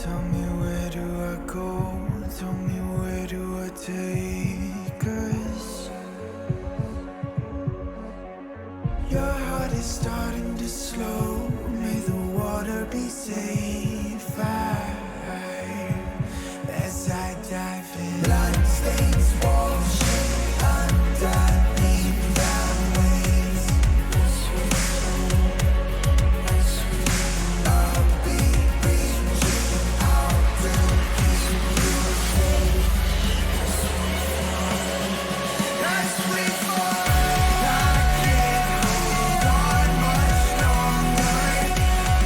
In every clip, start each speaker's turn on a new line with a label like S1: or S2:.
S1: Tell me where do I go? Tell me where do I take us? Your heart is starting to slow. May the water be safe. As I dive in, bloodstains washing underneath the waves. I'll be reaching out to keep you safe. As we fall, I can't hold on much longer.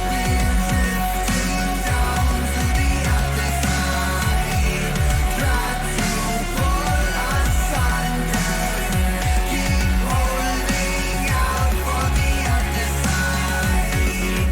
S1: We're drifting down to the other side. Try to pull us under. Keep holding out for the other side.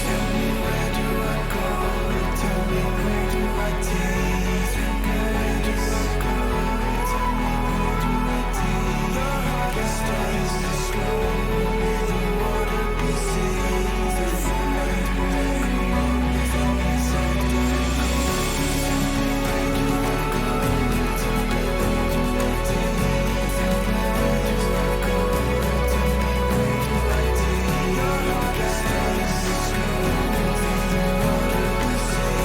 S1: Tell me where do I go? Tell me where do I take? Where do I go? Tell me where do I take? Your heart is starting to slow. May the water be safe. Where do I go? Tell me where do I go? Where do I go? Tell me where do I take? Tell me where do I go? Tell me where do I take? Your heart is starting to slow. May the water be safe.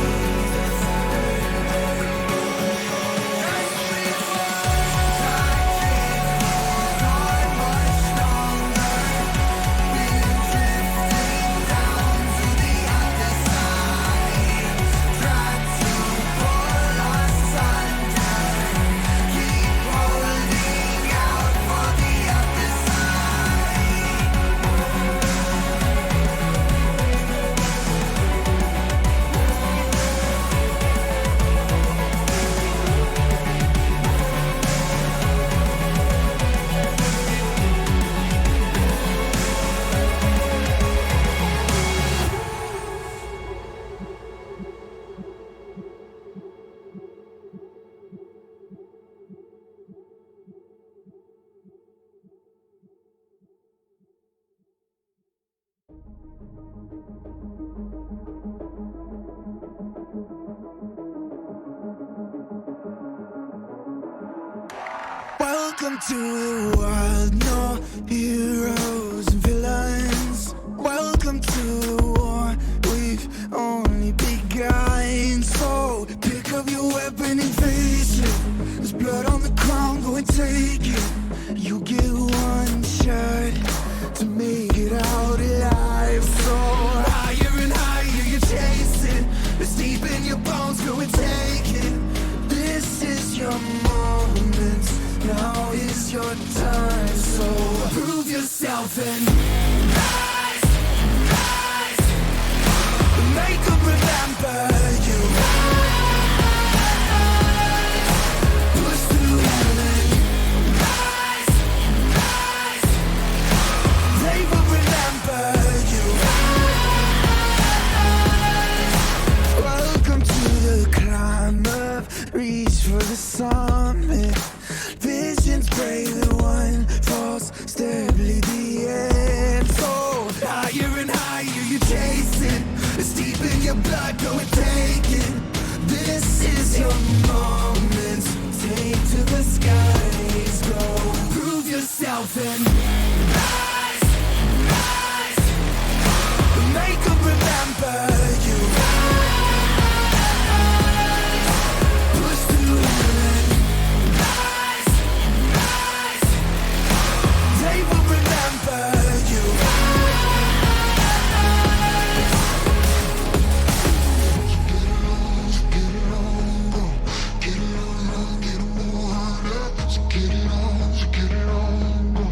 S1: As we fall, I can't hold on much longer. We're drifting down to the other side. Try to pull us under. Keep holding out for the other side. Welcome to the wild, no heroes and villains. Welcome to the war, we've only begun. So pick up your weapon and face it. There's blood on the ground, go and take it. You get one shot to make it out alive. So higher and higher you chase it. It's deep in your bones, go and take it. This is your moment. Now is your time, so prove yourself and rise, rise. Make them remember you. Rise, push through heaven. Rise, rise. They will remember you. Rise. Welcome to the climb up, reach for the summit. Visions brave, the one false step lead the end. So higher and higher you chase it. It's deep in your blood, go and take it. This is your moment. Take to the skies, go. Prove yourself and rise, rise. Make them remember you. Rise, push through heaven. Rise, rise. They will remember you. Get it on, go.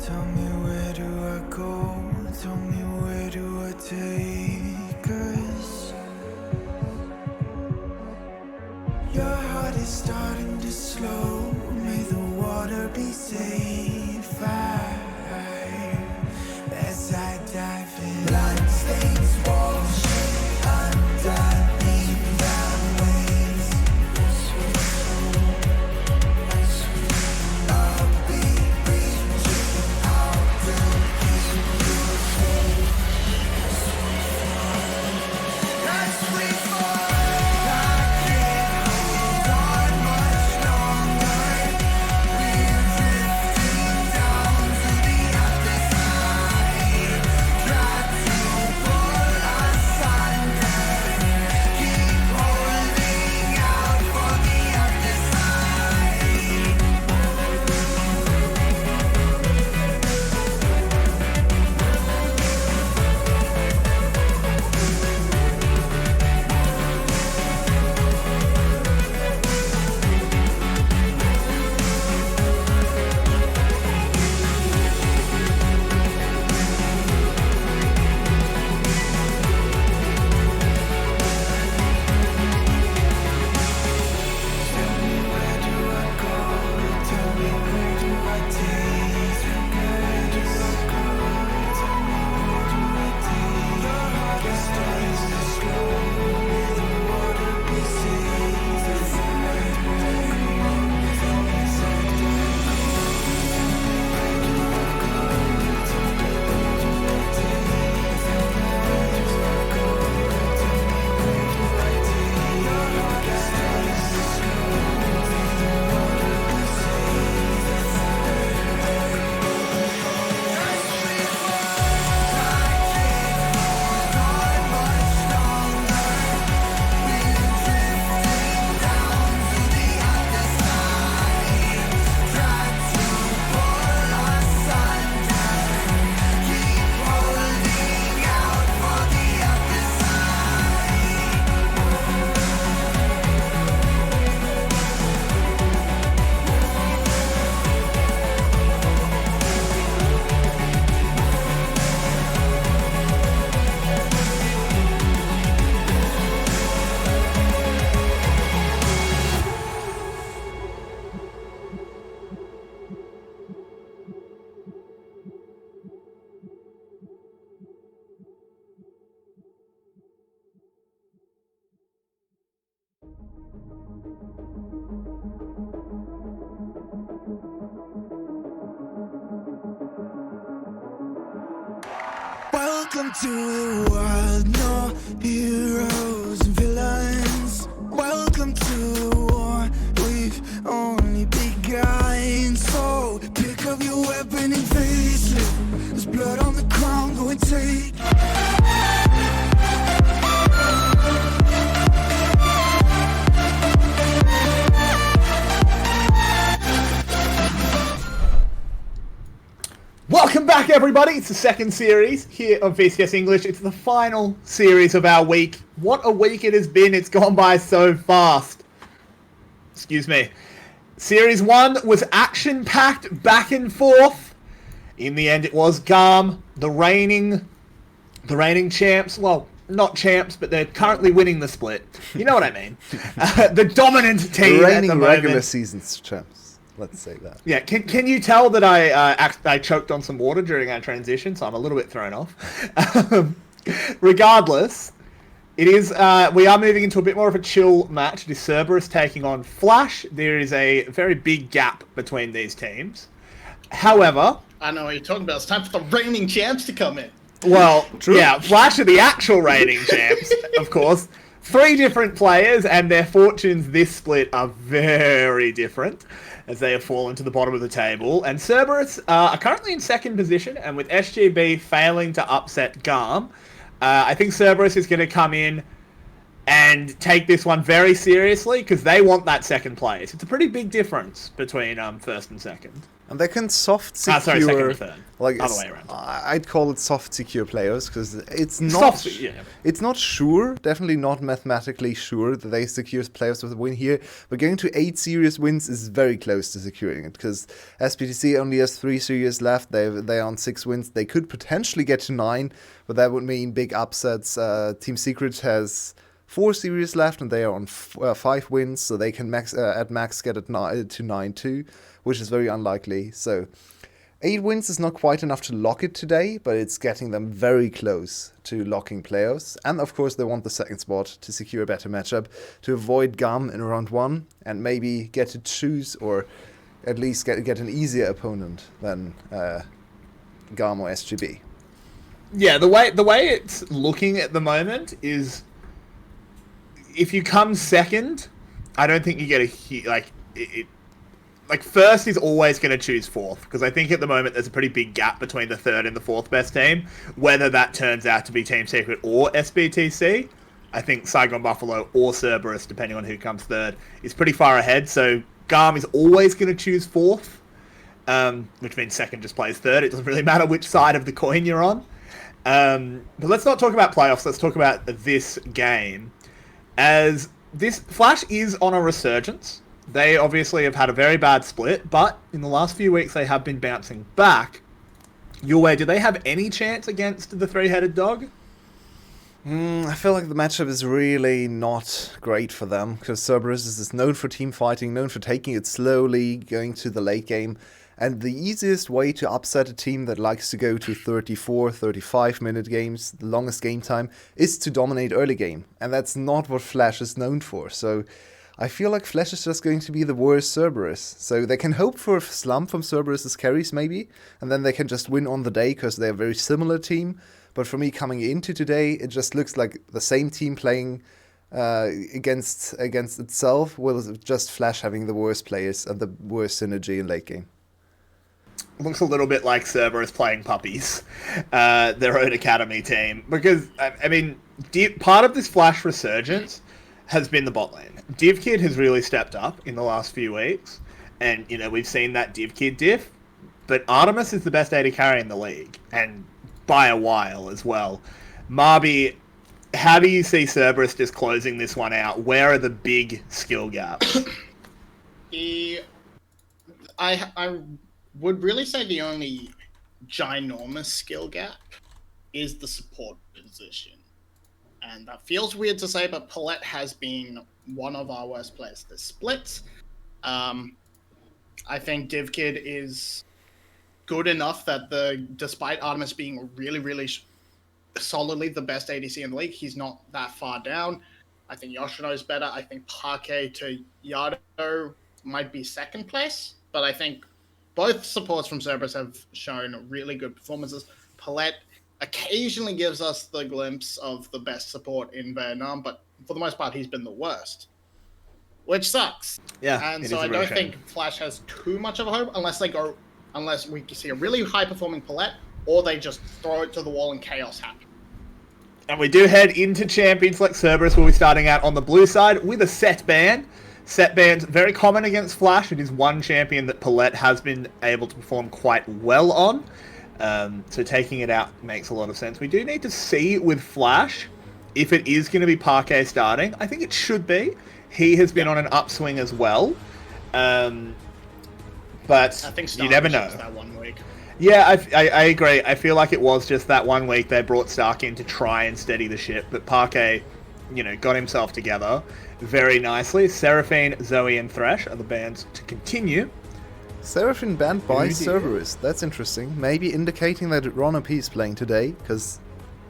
S1: Tell me where do I go? Tell me where do I take us? Your heart is starting to slow. May the water be safe. As I dive in, bloodstains washing underneath the waves. I'll be reaching out to keep you safe. As we fall, I can't hold on much longer. We're drifting down to the other side. Try to pull us under. Keep holding out for the other side. Tell me where do I go? Tell me where do I take? Where do I go? Tell me where do I take? Your heart is starting to slow. May the water be safe. Where do I go? Tell me where do I go? Tell me where do I take? Where do I go? Tell me where do I take? Your heart is starting to slow. May the water be safe. As we fall, I can't hold on much longer. We're drifting down to the other side. Try to pull us under. Keep holding out for the other side. Welcome to the world, no heroes and villains. Welcome to the war, we've only begun. So pick up your weapon and face it. There's blood on the ground, go and take.
S2: Welcome back, everybody. It's the second series here of VCS English. It's the final series of our week. What a week it has been. It's gone by so fast. Excuse me. Series 1 was action-packed, back and forth. In the end, it was Garm, the reigning champs. Well, not champs, but they're currently winning the split. You know what I mean. The dominant team
S3: The
S2: at
S3: reigning
S2: the moment.
S3: regular season champs. Let's say that.
S2: Yeah, can you tell that I choked on some water during our transition, so I'm a little bit thrown off. Regardless, it is we are moving into a bit more of a chill match. It is Cerberus taking on Flash. There is a very big gap between these teams. However,
S4: I know what you're talking about. It's time for the reigning champs to come in.
S2: well,
S3: True.
S2: yeah, Flash are the actual reigning champs, of course. 3 different players, and their fortunes this split are very different, as they have fallen to the bottom of the table. And Cerberus are currently in second position, and with SGB failing to upset Garm, I think Cerberus is going to come in and take this one very seriously because they want that second place. It's a pretty big difference between first and second.
S3: And they can soft secure.
S2: Second and third.
S3: Like
S2: Other way around.
S3: I'd call it soft secure players because it's not. It's not sure, definitely not mathematically sure that they secure players with a win here. But going to 8 serious wins is very close to securing it because SPTC only has 3 series left. They're on 6 wins. They could potentially get to 9, but that would mean big upsets. Team Secret has 4 series left and they are on 5 wins, so they can at max get it to 9 too, which is very unlikely. So 8 wins is not quite enough to lock it today, but it's getting them very close to locking playoffs. And of course they want the second spot to secure a better matchup, to avoid GAM in round 1 and maybe get to choose or at least get an easier opponent than GAM or SGB.
S2: Yeah, the way it's looking at the moment is if you come second, I don't think you get like first is always going to choose fourth because I think at the moment there's a pretty big gap between the third and the fourth best team, whether that turns out to be Team Secret or SBTC. I think Saigon Buffalo or Cerberus, depending on who comes third, is pretty far ahead. So GAM is always going to choose fourth, which means second just plays third. It doesn't really matter which side of the coin you're on. But let's not talk about playoffs. Let's talk about this game. As this Flash is on a resurgence. They obviously have had a very bad split, but in the last few weeks they have been bouncing back. Yue, do they have any chance against the three-headed dog?
S3: I feel like the matchup is really not great for them, because Cerberus is known for team fighting, known for taking it slowly, going to the late game, and the easiest way to upset a team that likes to go to 34, 35-minute games, the longest game time, is to dominate early game, and that's not what Flash is known for, so I feel like Flash is just going to be the worst Cerberus. So they can hope for a slump from Cerberus's carries maybe, and then they can just win on the day because they're a very similar team. But for me, coming into today, it just looks like the same team playing against itself, with just Flash having the worst players and the worst synergy in late game.
S2: Looks a little bit like Cerberus playing puppies, their own academy team. Because, I mean, part of this Flash resurgence has been the bot lane. DivKid has really stepped up in the last few weeks, and we've seen that DivKid diff, but Artemis is the best AD carry in the league, and by a while as well. Marby, how do you see Cerberus just closing this one out? Where are the big skill gaps?
S4: I would really say the only ginormous skill gap is the support position. And that feels weird to say, but Paulette has been one of our worst players this split. I think DivKid is good enough that despite Artemis being really, really solidly the best ADC in the league, he's not that far down. I think Yoshino is better. I think Parquet to Yado might be second place, but I think both supports from Cerberus have shown really good performances. Paulette occasionally gives us the glimpse of the best support in Vietnam, but for the most part, he's been the worst, which sucks.
S2: Yeah,
S4: and so I don't think Flash has too much of a hope unless we see a really high-performing Paulette, or they just throw it to the wall and chaos happens.
S2: And we do head into champions like Cerberus. We'll be starting out on the blue side with a set ban. Set ban's very common against Flash. It is one champion that Paulette has been able to perform quite well on. So taking it out makes a lot of sense. We do need to see with Flash if it is going to be Parquet starting. I think it should be. He has been on an upswing as well. But
S4: I think
S2: you never know.
S4: That 1 week.
S2: Yeah, I agree. I feel like it was just that 1 week they brought Stark in to try and steady the ship. But Parquet, got himself together very nicely. Seraphine, Zoe, and Thresh are the bans to continue.
S3: Seraphine banned by Cerberus. That's interesting. Maybe indicating that Ron OP is playing today, because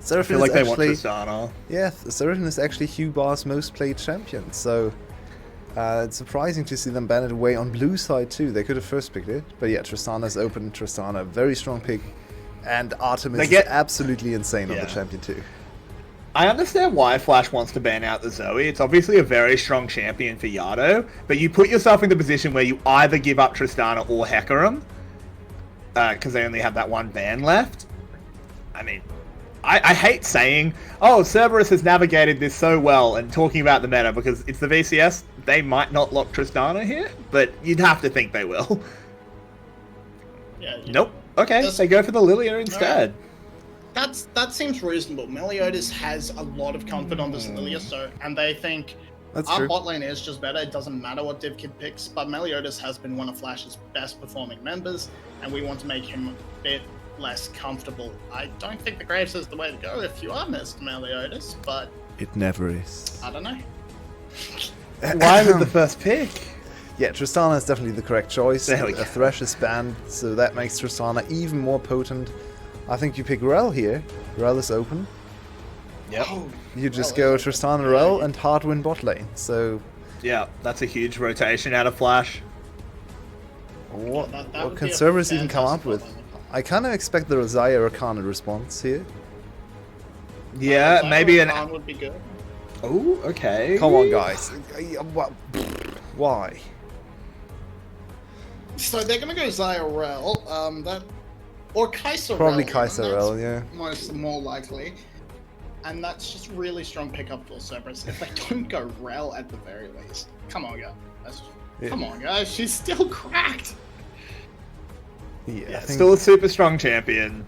S3: Seraphine is
S2: they want Tristana.
S3: Yeah, Seraphine is actually Hugh Barr's most played champion, so it's surprising to see them ban it away on blue side too. They could have first picked it, but yeah, Tristana's open. Tristana, very strong pick, and Artemis is absolutely insane on the champion too.
S2: I understand why Flash wants to ban out the Zoe. It's obviously a very strong champion for Yado, but you put yourself in the position where you either give up Tristana or Hecarim, because they only have that one ban left. I mean, I hate saying, oh, Cerberus has navigated this so well and talking about the meta because it's the VCS. They might not lock Tristana here, but you'd have to think they will.
S4: Yeah.
S2: Nope. Okay, they go for the Lilia instead.
S4: That seems reasonable. Meliodas has a lot of comfort on this Lilia, and they think our bot lane is just better. It doesn't matter what div kid picks, but Meliodas has been one of Flash's best performing members, and we want to make him a bit less comfortable. I don't think the Graves is the way to go if you are Mr. Meliodas, but
S3: it never is.
S4: I don't know.
S2: Why with the first pick?
S3: Yeah, Tristana is definitely the correct choice.
S2: There we go.
S3: Thresh is banned, so that makes Tristana even more potent. I think you pick Rel here. Rel is open.
S2: Yep.
S3: You just go Tristana, Rel, and hard win bot lane. So
S2: yeah, that's a huge rotation out of Flash.
S3: What can Cerberus even come up with? I kind of expect the Rosaya Arcana response here.
S2: Yeah, maybe an...
S4: Arcana would be good.
S2: Oh, okay.
S3: Come on, guys. Why?
S4: So they're gonna go Xayah Rel, or Kai'Sa
S3: Probably
S4: Rel.
S3: Kai'Sa Rel, yeah.
S4: More likely. And that's just really strong pickup for Cerberus. If they don't go Rel at the very least. Come on, guys. Come on, guys. She's still cracked.
S3: Yeah,
S2: still a super strong champion.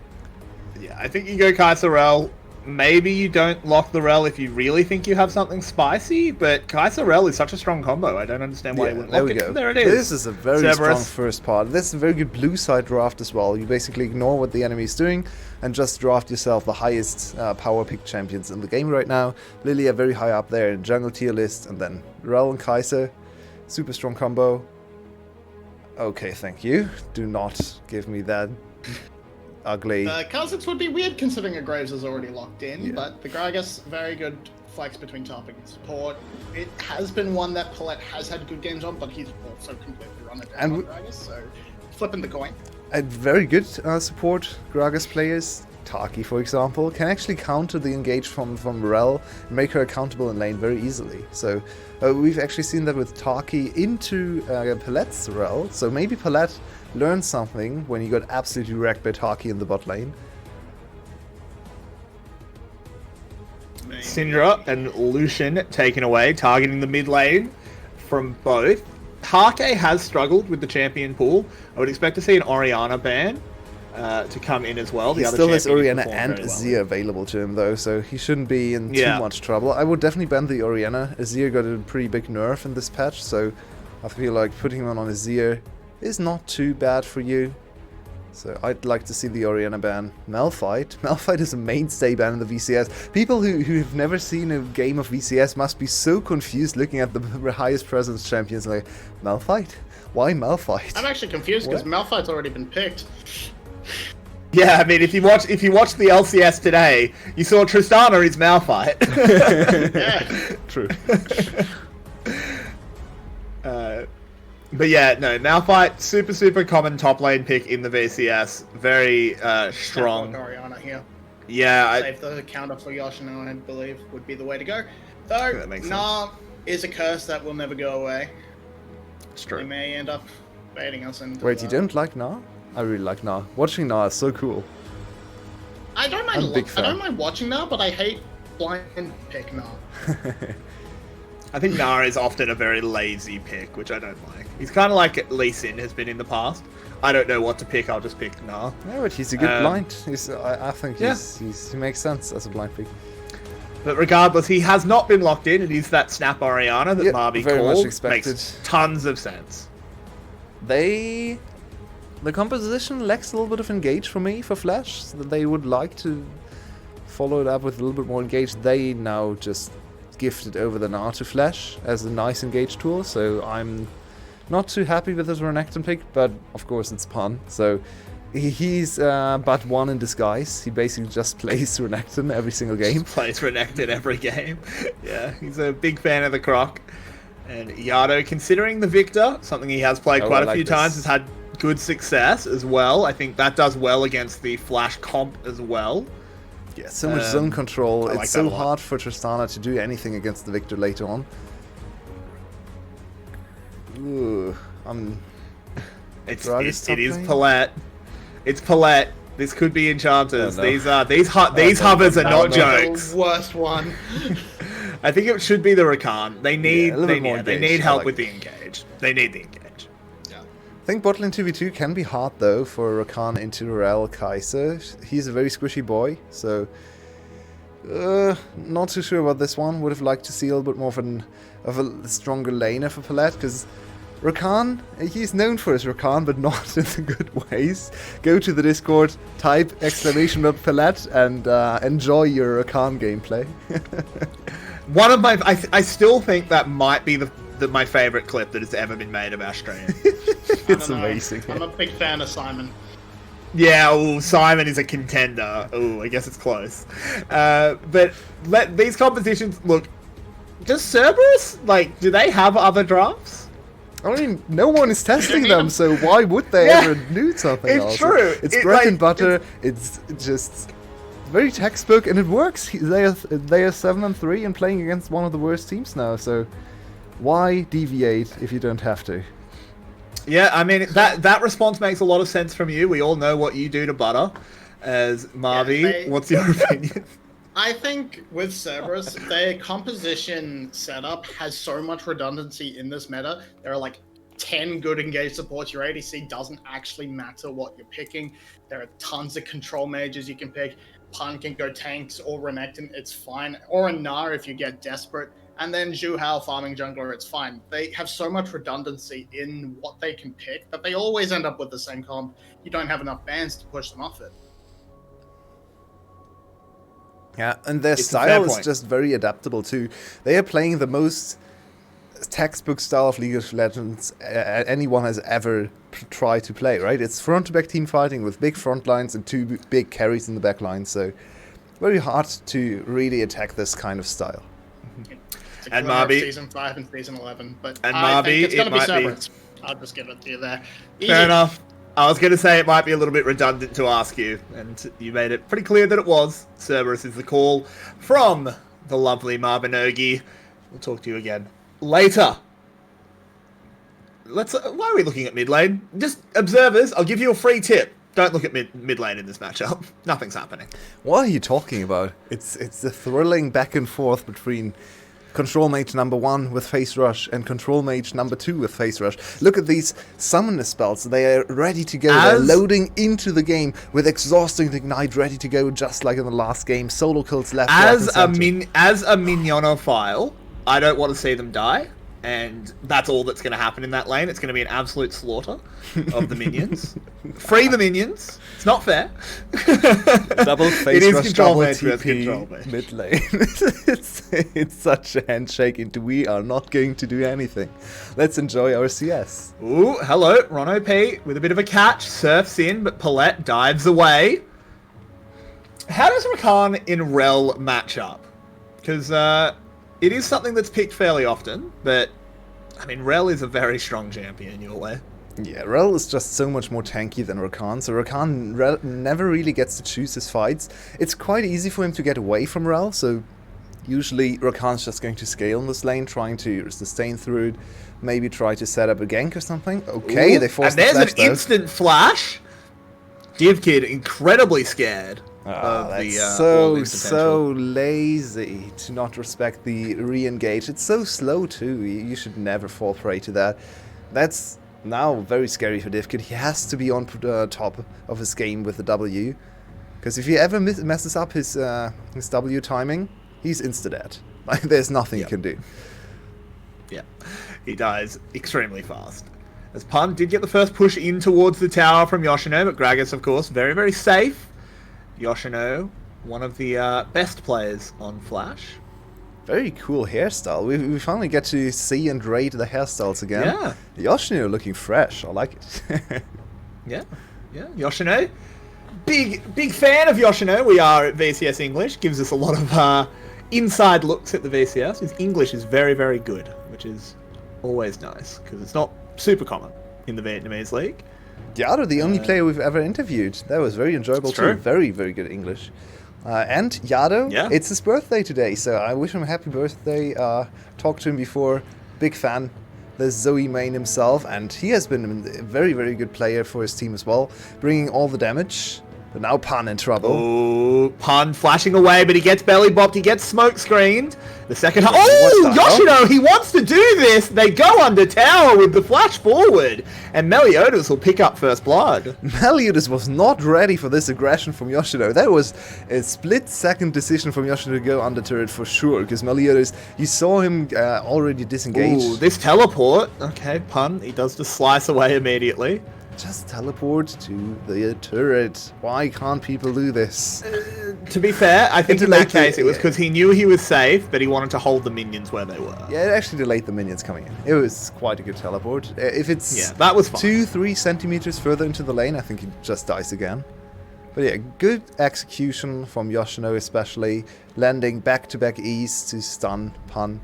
S2: Yeah, I think you go Kai'Sa Rel. Maybe you don't lock the Rel if you really think you have something spicy, but Kai'Sa Rel is such a strong combo. I don't understand why you wouldn't lock it.
S3: Go.
S2: There it is.
S3: This is a very strong first part. This is a very good blue side draft as well. You basically ignore what the enemy is doing and just draft yourself the highest power pick champions in the game right now. Lilia very high up there in jungle tier list, and then Rel and Kai'Sa. Super strong combo. Okay, thank you. Do not give me that ugly...
S4: Kha'Zix would be weird considering a Graves is already locked in, but the Gragas, very good flex between top and support. It has been one that Paulette has had good games on, but he's also completely run it down on Gragas, so flipping the coin.
S3: And very good support Gragas players. Taki, for example, can actually counter the engage from Rel and make her accountable in lane very easily. So we've actually seen that with Taki into Palette's Rel. So maybe Palette learned something when he got absolutely wrecked by Taki in the bot lane.
S2: Syndra and Lucian taken away, targeting the mid lane from both. Hake has struggled with the champion pool. I would expect to see an Orianna ban to come in as well.
S3: He still has Orianna and Azir available to him though, so he shouldn't be in too much trouble. I would definitely ban the Orianna. Azir got a pretty big nerf in this patch, so I feel like putting him on Azir is not too bad for you. So I'd like to see the Orianna ban. Malphite. Malphite is a mainstay ban in the VCS. People who have never seen a game of VCS must be so confused looking at the highest presence champions like, Malphite? Why Malphite?
S4: I'm actually confused because Malphite's already been picked.
S2: Yeah, I mean, if you watch the LCS today, you saw Tristana is Malphite.
S4: Yeah,
S3: true.
S2: But yeah, no, Malphite, super common top lane pick in the VCS. Very strong.
S4: Orianna here.
S2: Yeah,
S4: save the counter for Yoshino, I believe, would be the way to go. Though Gnar is a curse that will never go away.
S2: It's true.
S4: He may end up baiting us into.
S3: Wait, you don't like Gnar? I really like Gnar. Watching Gnar is so cool.
S4: I don't mind watching Gnar, but I hate blind pick Gnar.
S2: I think Gnar is often a very lazy pick, which I don't like. He's kind of like Lee Sin has been in the past. I don't know what to pick, I'll just pick Gnar.
S3: Yeah, but he's a good blind. I think he makes sense as a blind pick.
S2: But regardless, he has not been locked in. It is that Snap Orianna that Marby called. Makes tons of sense.
S3: The composition lacks a little bit of engage for me, for Flash. So that they would like to follow it up with a little bit more engage. They now just gifted over the Gnar to Flash as a nice engage tool, so I'm not too happy with this Renekton pick, but of course it's Pun, so he's but one in disguise. He basically just plays Renekton every single game.
S2: Just plays Renekton every game. Yeah, he's a big fan of the Croc. And Yado, considering the Victor, something he has played quite a few times, has had good success as well. I think that does well against the Flash comp as well.
S3: Yeah, so much zone control. It's so hard for Tristana to do anything against the Victor later on. Ooh,
S2: it is Palette. It's Palette. This could be enchanters.
S3: Oh, no.
S2: These hovers are not
S4: That was
S2: jokes.
S4: the worst one.
S2: I think it should be the Rakan. They need
S3: a little bit more
S2: they
S3: engaged.
S2: need
S3: I
S2: help
S3: like
S2: with
S3: it.
S2: the engage. They need the engage.
S3: I think bot lane 2v2 can be hard though for Rakan into Rel Kaiser. He's a very squishy boy, so not too sure about this one. Would have liked to see a little bit more of a stronger laner for Palette, because Rakan, he's known for his Rakan, but not in the good ways. Go to the Discord, type !Palette, and enjoy your Rakan gameplay.
S2: One of my, I still think that might be my favorite clip that has ever been made of our stream.
S3: It's
S4: I don't know.
S3: amazing.
S4: I'm a big fan of Simon.
S2: Yeah, ooh, Simon is a contender. Ooh, I guess it's close. But these compositions, look, does Cerberus, like, do they have other drafts?
S3: I mean, no one is testing
S4: need
S3: them,
S4: them.
S3: so why would they
S2: Yeah.
S3: ever do something
S2: It's
S3: else?
S2: true.
S3: It's
S2: It,
S3: bread
S2: like,
S3: and butter. It's just very textbook, and it works. They are 7-3 and playing against one of the worst teams now. So why deviate if you don't have to?
S2: Yeah, I mean, that response makes a lot of sense from you. We all know what you do to butter. As Marvy,
S4: they-
S2: what's your opinion?
S4: I think with Cerberus, their composition setup has so much redundancy in this meta. There are like 10 good engaged supports. Your ADC doesn't actually matter what you're picking. There are tons of control mages you can pick. Pun can go tanks or Renekton, it's fine. Or a Gnar if you get desperate. And then Zhu Hao farming jungler, it's fine. They have so much redundancy in what they can pick that they always end up with the same comp. You don't have enough bans to push them off it.
S3: Yeah, and their
S2: It's a
S3: style
S2: fair
S3: is
S2: point.
S3: just very adaptable too. They are playing the most textbook style of League of Legends anyone has ever tried to play, right? It's front-to-back team fighting with big front lines and two big carries in the back line, so very hard to really attack this kind of style.
S4: It's a
S2: And
S4: glimmer of
S2: Marby-
S4: season 5 and season 11, but
S2: And
S4: I
S2: Marby,
S4: think it's going
S2: it
S4: to be
S2: might be-
S4: Cerberus. I'll just give it to you there. Easy.
S2: Fair enough. I was going to say it might be a little bit redundant to ask you, and you made it pretty clear that it was. Cerberus is the call from the lovely Marbinogi. We'll talk to you again later. Why are we looking at mid lane? Just observers, I'll give you a free tip. Don't look at mid lane in this matchup. Nothing's happening.
S3: What are you talking about? It's a thrilling back and forth between Control Mage number 1 with Phase Rush and Control Mage number 2 with Phase Rush. Look at these summoner spells. They are ready to go. They're loading into the game with Exhausting Ignite ready to go, just like in the last game. Solo kills left, right, and
S2: As
S3: center.
S2: as a minionophile, I don't want to see them die, and that's all that's going to happen in that lane. It's going to be an absolute slaughter of the minions. Free the minions. It's not fair.
S3: Double
S2: It
S3: Phase
S2: is
S3: Rush,
S2: control
S3: double
S2: mage versus control
S3: TP,
S2: mage.
S3: mid lane. it's such a handshake into we are not going to do anything. Let's enjoy our CS.
S2: Ooh, hello, Ron P with a bit of a catch, surfs in, but Palette dives away. How does Rakan in Rel match up? Because it is something that's picked fairly often, but I mean, Rel is a very strong champion your way.
S3: Yeah, Rel is just so much more tanky than Rakan, so Rakan never really gets to choose his fights. It's quite easy for him to get away from Rel, so usually Rakan's just going to scale in this lane, trying to sustain through it, maybe try to set up a gank or something. Okay,
S2: Ooh,
S3: they forced
S2: and there's
S3: the flash
S2: an
S3: though.
S2: instant flash. Div Kid incredibly scared of
S3: That's
S2: the all
S3: so
S2: this potential.
S3: lazy to not respect the re-engage. It's so slow too. You should never fall prey to that. That's now very scary for Divkid. He has to be on top of his game with the W, because if he ever messes up his W timing, he's insta-dead. Like there's nothing he can do.
S2: Yeah, he dies extremely fast. As Pun did get the first push in towards the tower from Yoshino, but Gragas, of course, very, very safe. Yoshino, one of the best players on Flash.
S3: Very cool hairstyle. We finally get to see and rate the hairstyles again.
S2: Yeah.
S3: Yoshino looking fresh. I like it.
S2: Yeah, Yoshino. Big fan of Yoshino. We are at VCS English. Gives us a lot of inside looks at the VCS. His English is very, very good, which is always nice, because it's not super common in the Vietnamese league.
S3: Yado, the only player we've ever interviewed. That was very enjoyable
S2: It's
S3: too.
S2: true.
S3: Very, very good English. And Yado,
S2: Yeah.
S3: it's his birthday today, so I wish him a happy birthday. Talked to him before. Big fan. There's Zoe Main himself, and he has been a very, very good player for his team as well, bringing all the damage. But now Pan in trouble.
S2: Oh, Pun flashing away, but he gets belly bopped. He gets smoke screened. The second...
S3: What
S2: Oh,
S3: the hell?
S2: Yoshino, he wants to do this. They go under tower with the flash forward. And Meliodas will pick up first blood.
S3: Meliodas was not ready for this aggression from Yoshino. That was a split-second decision from Yoshino to go under turret for sure. Because Meliodas, you saw him already disengage.
S2: Ooh, this teleport. Okay, Pun, he does just slice away immediately.
S3: Just teleport to the turret. Why can't people do this?
S2: To be fair, I think in
S3: delayed
S2: that case
S3: the-
S2: it was because he knew he was safe, but he wanted to hold the minions where they were.
S3: Yeah, it actually delayed the minions coming in. It was quite a good teleport. If it's
S2: Yeah, that was fine.
S3: 2-3 centimeters further into the lane, I think he just dies again. But yeah, good execution from Yoshino especially. Landing back-to-back E's to stun Pun.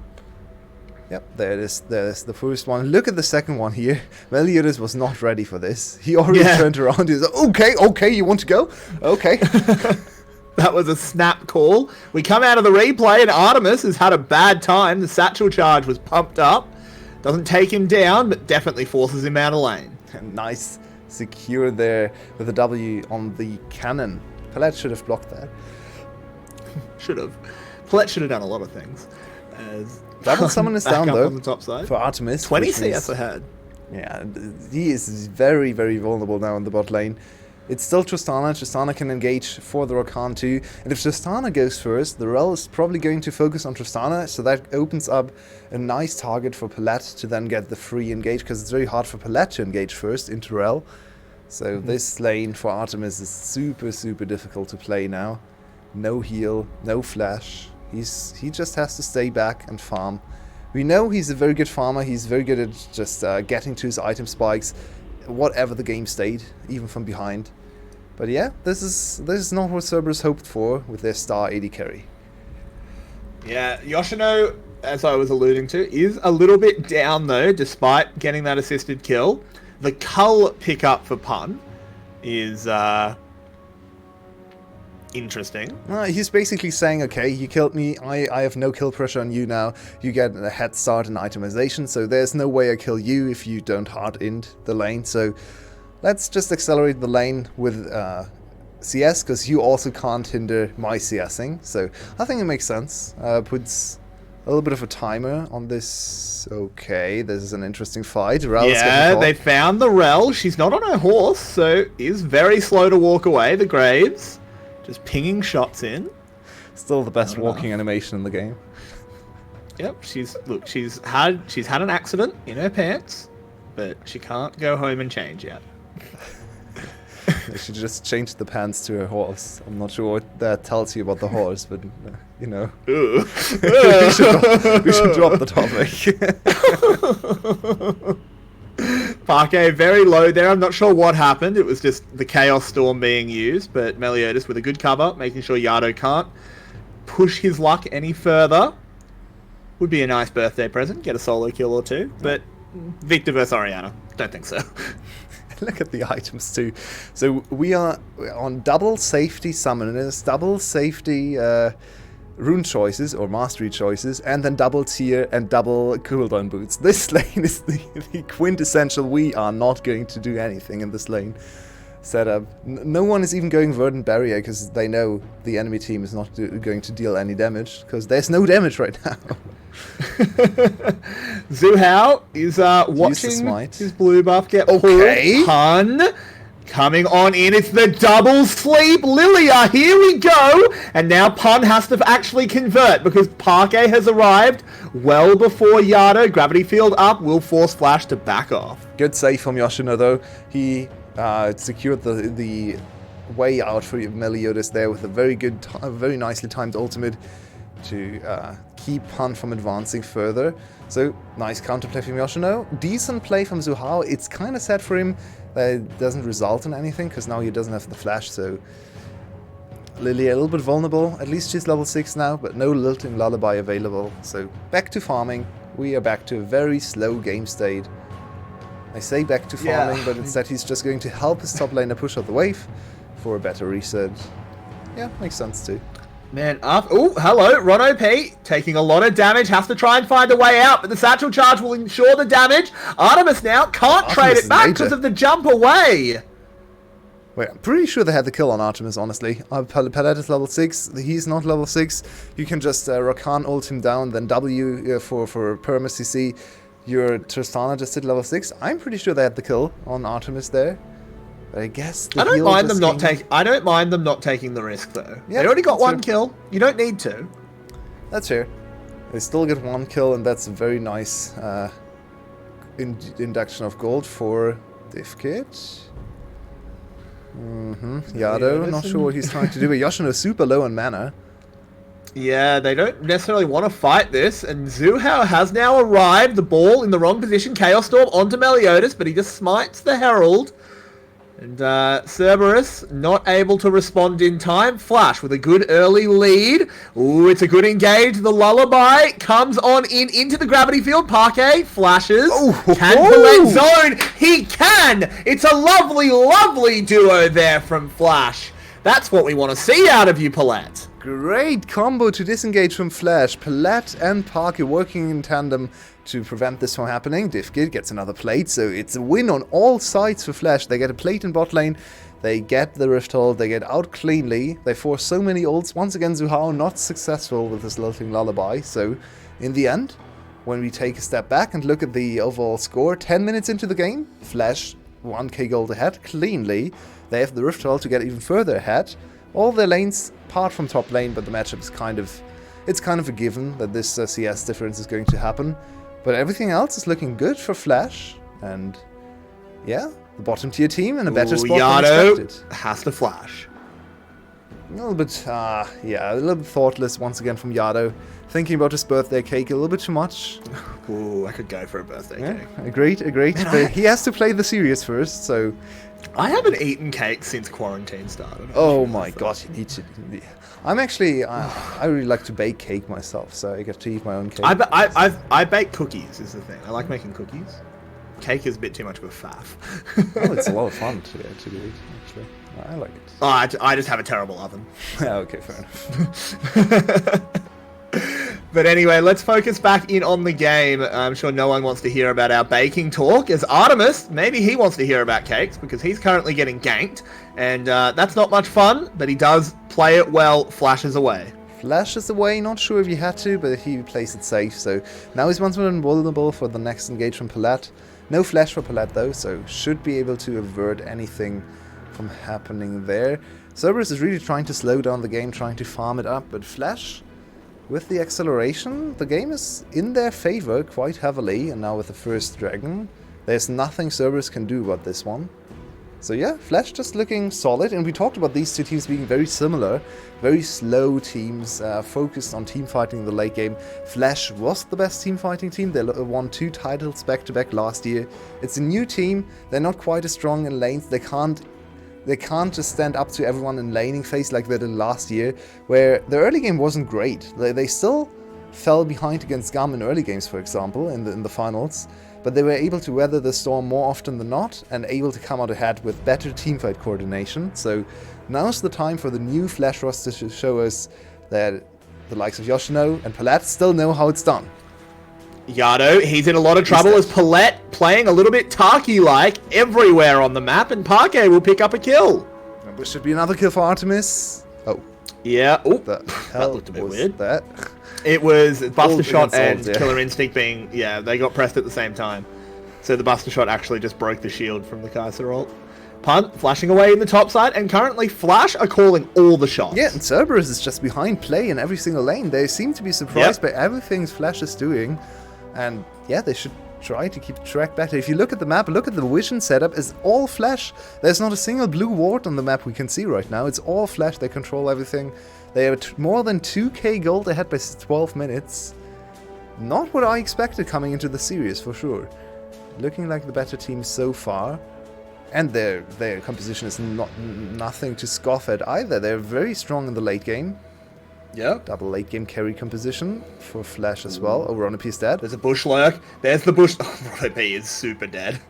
S3: Yep, there it is. There's the first one. Look at the second one here. Meliodas was not ready for this. He already turned around. He was like, okay, you want to go? Okay.
S2: That was a snap call. We come out of the replay and Artemis has had a bad time. The satchel charge was pumped up. Doesn't take him down, but definitely forces him out of lane.
S3: Nice secure there with a W on the cannon. Palette should have blocked that.
S2: Should have. Palette should have done a lot of things. As
S3: Double summon is
S2: back
S3: down
S2: up
S3: though
S2: on the top side.
S3: for Artemis.
S2: 20
S3: which means-
S2: CS ahead.
S3: Yeah, he is very, very vulnerable now in the bot lane. It's still Tristana. Tristana can engage for the Rakan too. And if Tristana goes first, the Rel is probably going to focus on Tristana, so that opens up a nice target for Palette to then get the free engage, because it's very hard for Palette to engage first into Rel. So this lane for Artemis is super, super difficult to play now. No heal, no flash. He just has to stay back and farm. We know he's a very good farmer. He's very good at just getting to his item spikes, whatever the game state, even from behind. But yeah, this is not what Cerberus hoped for with their star AD carry.
S2: Yeah, Yoshino, as I was alluding to, is a little bit down though, despite getting that assisted kill. The cull pickup for Pun is interesting.
S3: He's basically saying, okay, you killed me, I have no kill pressure on you now, you get a head start in itemization, so there's no way I kill you if you don't hard end the lane, so let's just accelerate the lane with CS, because you also can't hinder my CSing, so I think it makes sense. Puts a little bit of a timer on this. Okay, this is an interesting fight. Rel's
S2: Yeah, they found the Rel. She's not on her horse, so is very slow to walk away. The Graves just pinging shots in.
S3: Still the best walking animation in the game.
S2: Yep, she's had an accident in her pants, but she can't go home and change yet.
S3: They should just change the pants to her horse. I'm not sure what that tells you about the horse, but you know.
S2: Ooh.
S3: we should drop the topic.
S2: Parquet very low there. I'm not sure what happened. It was just the Chaos Storm being used, but Meliodas with a good cover, making sure Yado can't push his luck any further. Would be a nice birthday present. Get a solo kill or two, but Victor versus Orianna. Don't think so.
S3: Look at the items too. So we are on double safety summoners, double safety rune choices or mastery choices, and then double tier and double cooldown boots. This lane is the quintessential we are not going to do anything in this lane setup. No one is even going Verdant Barrier because they know the enemy team is not going to deal any damage, because there's no damage right now.
S2: Zhu Hao is watching his blue buff get pulled. Pun coming on in. It's the double sleep. Lilia, here we go. And now Pun has to actually convert because Parquet has arrived well before Yado. Gravity field up will force Flash to back off.
S3: Good save from Yoshino though. He secured the way out for Meliodas there with a very nicely timed ultimate to keep Pun from advancing further. So, nice counterplay from Yoshino. Decent play from Zhu Hao. It's kind of sad for him that it doesn't result in anything, because now he doesn't have the flash, so... Lilia a little bit vulnerable. At least she's level 6 now, but no Lilting Lullaby available. So, back to farming. We are back to a very slow game state. I say back to farming, but instead he's just going to help his top laner push out the wave for a better reset. Yeah, makes sense too.
S2: Man, oh, hello, Ron OP, taking a lot of damage, has to try and find a way out, but the satchel charge will ensure the damage. Artemis now can't trade it back because of the jump away.
S3: Wait, I'm pretty sure they had the kill on Artemis, honestly. Palette is level 6, he's not level 6. You can just Rakan ult him down, then W for perma CC. Your Tristana just hit level 6. I'm pretty sure they had the kill on Artemis there. But I guess
S2: I don't mind them not taking the risk though.
S3: Yeah,
S2: they already got one
S3: fair.
S2: kill. You don't need to.
S3: That's fair. They still get one kill, and that's a very nice induction of gold for DivKid. Yado, not sure what he's trying to do, but Yoshino super low on mana.
S2: Yeah, they don't necessarily want to fight this, and Zuhao has now arrived, the ball in the wrong position, Chaos Storm onto Meliodas, but he just smites the Herald. And Cerberus not able to respond in time. Flash with a good early lead. Ooh, it's a good engage. The Lullaby comes on into the gravity field. Parquet flashes. Can Palette zone? He can! It's a lovely, lovely duo there from Flash. That's what we want to see out of you, Palette.
S3: Great combo to disengage from Flash. Palette and Parker working in tandem to prevent this from happening. DivKid gets another plate, so it's a win on all sides for Flash. They get a plate in bot lane, they get the Rift Hold, they get out cleanly, they force so many ults. Once again, Zuhao not successful with his lilting Lullaby, so in the end, when we take a step back and look at the overall score, 10 minutes into the game, Flash 1k gold ahead, cleanly. They have the Rift Hold to get even further ahead. All their lanes, apart from top lane, but the matchup is kind of a given that this CS difference is going to happen. But everything else is looking good for Flash, and yeah, the bottom tier team in a better spot
S2: Yado
S3: than expected.
S2: has to flash.
S3: A little bit, a little bit thoughtless once again from Yado. Thinking about his birthday cake a little bit too much.
S2: Ooh, I could go for a birthday cake.
S3: Agreed. But he has to play the series first, so...
S2: I haven't eaten cake since quarantine started.
S3: Oh my god, you need to... I'm actually... I really like to bake cake myself, so I get to eat my own cake.
S2: I bake cookies, is the thing. I like making cookies. Cake is a bit too much of a faff.
S3: Oh, it's a lot of fun to eat, actually. I like it.
S2: Oh, I just have a terrible oven.
S3: Okay, fair enough.
S2: But anyway, let's focus back in on the game. I'm sure no one wants to hear about our baking talk. As Artemis, maybe he wants to hear about cakes because he's currently getting ganked. And that's not much fun, but he does play it well, flashes away.
S3: Flashes away, not sure if he had to, but he plays it safe. So now he's once more invulnerable for the next engage from Palette. No flash for Palette though, so should be able to avert anything from happening there. Cerberus is really trying to slow down the game, trying to farm it up, but Flash... with the acceleration, the game is in their favor quite heavily, and now with the first dragon, there's nothing Cerberus can do about this one. So yeah, Flash just looking solid, and we talked about these two teams being very similar, very slow teams, focused on team fighting in the late game. Flash was the best team fighting team, they won 2 titles back-to-back last year. It's a new team, they're not quite as strong in lanes, they can't just stand up to everyone in laning phase like they did last year, where the early game wasn't great. They still fell behind against GAM in early games, for example, in the finals, but they were able to weather the storm more often than not, and able to come out ahead with better teamfight coordination. So now's the time for the new Flash roster to show us that the likes of Yoshino and Palette still know how it's done.
S2: Yado, he's in a lot of trouble as Palette playing a little bit Tarky-like everywhere on the map, and Parquet will pick up a kill.
S3: And there should be another kill for Artemis. Oh.
S2: Yeah. Oh,
S3: The
S2: that
S3: hell
S2: looked a bit
S3: was
S2: weird.
S3: that?
S2: It was Buster
S3: All
S2: Shot
S3: against
S2: and
S3: odds, yeah.
S2: Killer Instinct being... Yeah, they got pressed at the same time. So the Buster Shot actually just broke the shield from the Kaiser ult. Punt, flashing away in the top side, and currently Flash are calling all the shots.
S3: Yeah, and Cerberus is just behind play in every single lane. They seem to be surprised by everything Flash is doing. And yeah, they should try to keep track better. If you look at the map, look at the vision setup, it's all Flash. There's not a single blue ward on the map we can see right now. It's all Flash, they control everything. They are more than 2k gold ahead by 12 minutes. Not what I expected coming into the series, for sure. Looking like the better team so far. And their composition is nothing to scoff at either. They're very strong in the late game.
S2: Yeah.
S3: Double late game carry composition for Flash as well. Oh, Ron OP is dead.
S2: There's a bush lurk. There's the bush. Oh, Ron OP is super dead.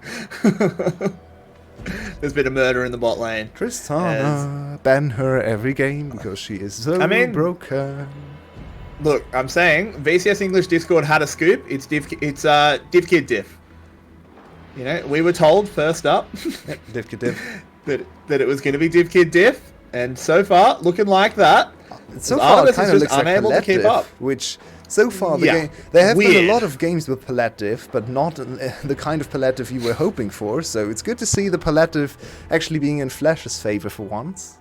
S2: There's been a murder in the bot lane.
S3: Tristana, ban her every game because she is so broken.
S2: Look, I'm saying VCS English Discord had a scoop. It's DivKid Diff. You know, we were told first up.
S3: Yep, DivKid Div.
S2: that it was going to be Div Kid Diff, and so far looking like that.
S3: So far, it
S2: Artemis
S3: kind
S2: is
S3: of
S2: just
S3: looks like
S2: unable to
S3: Palette
S2: keep
S3: Diff,
S2: up.
S3: which so far
S2: Yeah,
S3: there have been
S2: weird.
S3: a lot of games with Palette Diff, but not the kind of Palette Diff you were hoping for. So it's good to see the Palette Diff actually being in Flash's favor for once.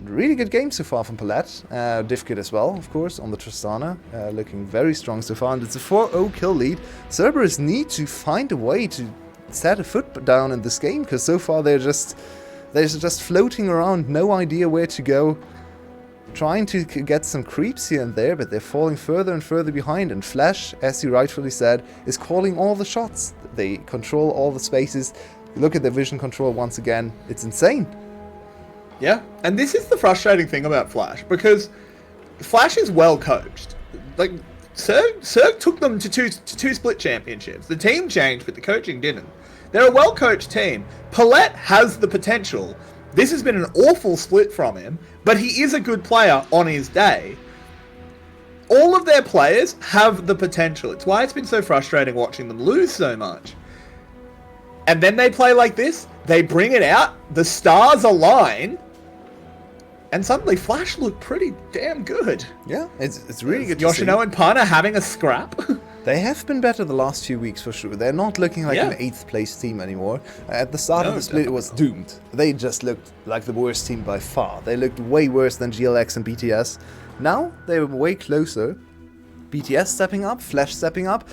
S3: Really good game so far from Palette. Div Kid as well, of course, on the Tristana, looking very strong so far. And it's a 4-0 kill lead. Cerberus need to find a way to set a foot down in this game, because so far they're just floating around, no idea where to go. Trying to get some creeps here and there, but they're falling further and further behind. And Flash, as you rightfully said, is calling all the shots. They control all the spaces. Look at their vision control once again. It's insane.
S2: Yeah, and this is the frustrating thing about Flash, because Flash is well coached. Like, Zerg took them to two split championships. The team changed, but the coaching didn't. They're a well-coached team. Palette has the potential. This has been an awful split from him, but he is a good player on his day. All of their players have the potential. It's why it's been so frustrating watching them lose so much. And then they play like this, they bring it out, the stars align, and suddenly Flash look pretty damn good.
S3: Yeah, it's really good to see.
S2: Yoshino and Pan are having a scrap.
S3: They have been better the last few weeks for sure. They're not looking like an 8th place team anymore. At the start of the split, it was doomed. They just looked like the worst team by far. They looked way worse than GLX and BTS. Now, they're way closer. BTS stepping up, Flash stepping up.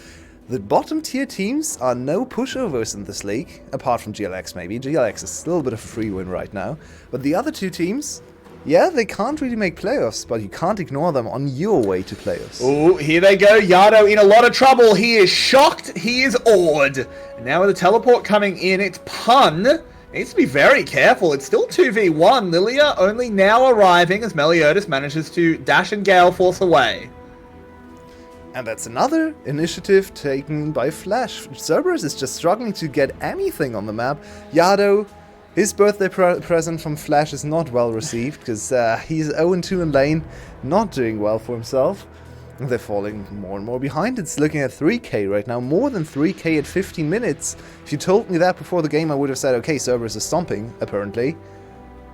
S3: The bottom tier teams are no pushovers in this league, apart from GLX maybe. GLX is still a bit of a free win right now. But the other two teams, yeah, they can't really make playoffs, but you can't ignore them on your way to playoffs.
S2: Oh, here they go. Yado in a lot of trouble. He is shocked. He is awed. And now with the teleport coming in, it's Pun. Needs to be very careful. It's still 2v1. Lilia only now arriving as Meliodas manages to dash and Gale Force away.
S3: And that's another initiative taken by Flash. Cerberus is just struggling to get anything on the map. Yado, his birthday present from Flash is not well received, because he's 0-2 in lane, not doing well for himself. They're falling more and more behind. It's looking at 3k right now, more than 3k at 15 minutes. If you told me that before the game, I would have said, okay, Cerberus is stomping, apparently.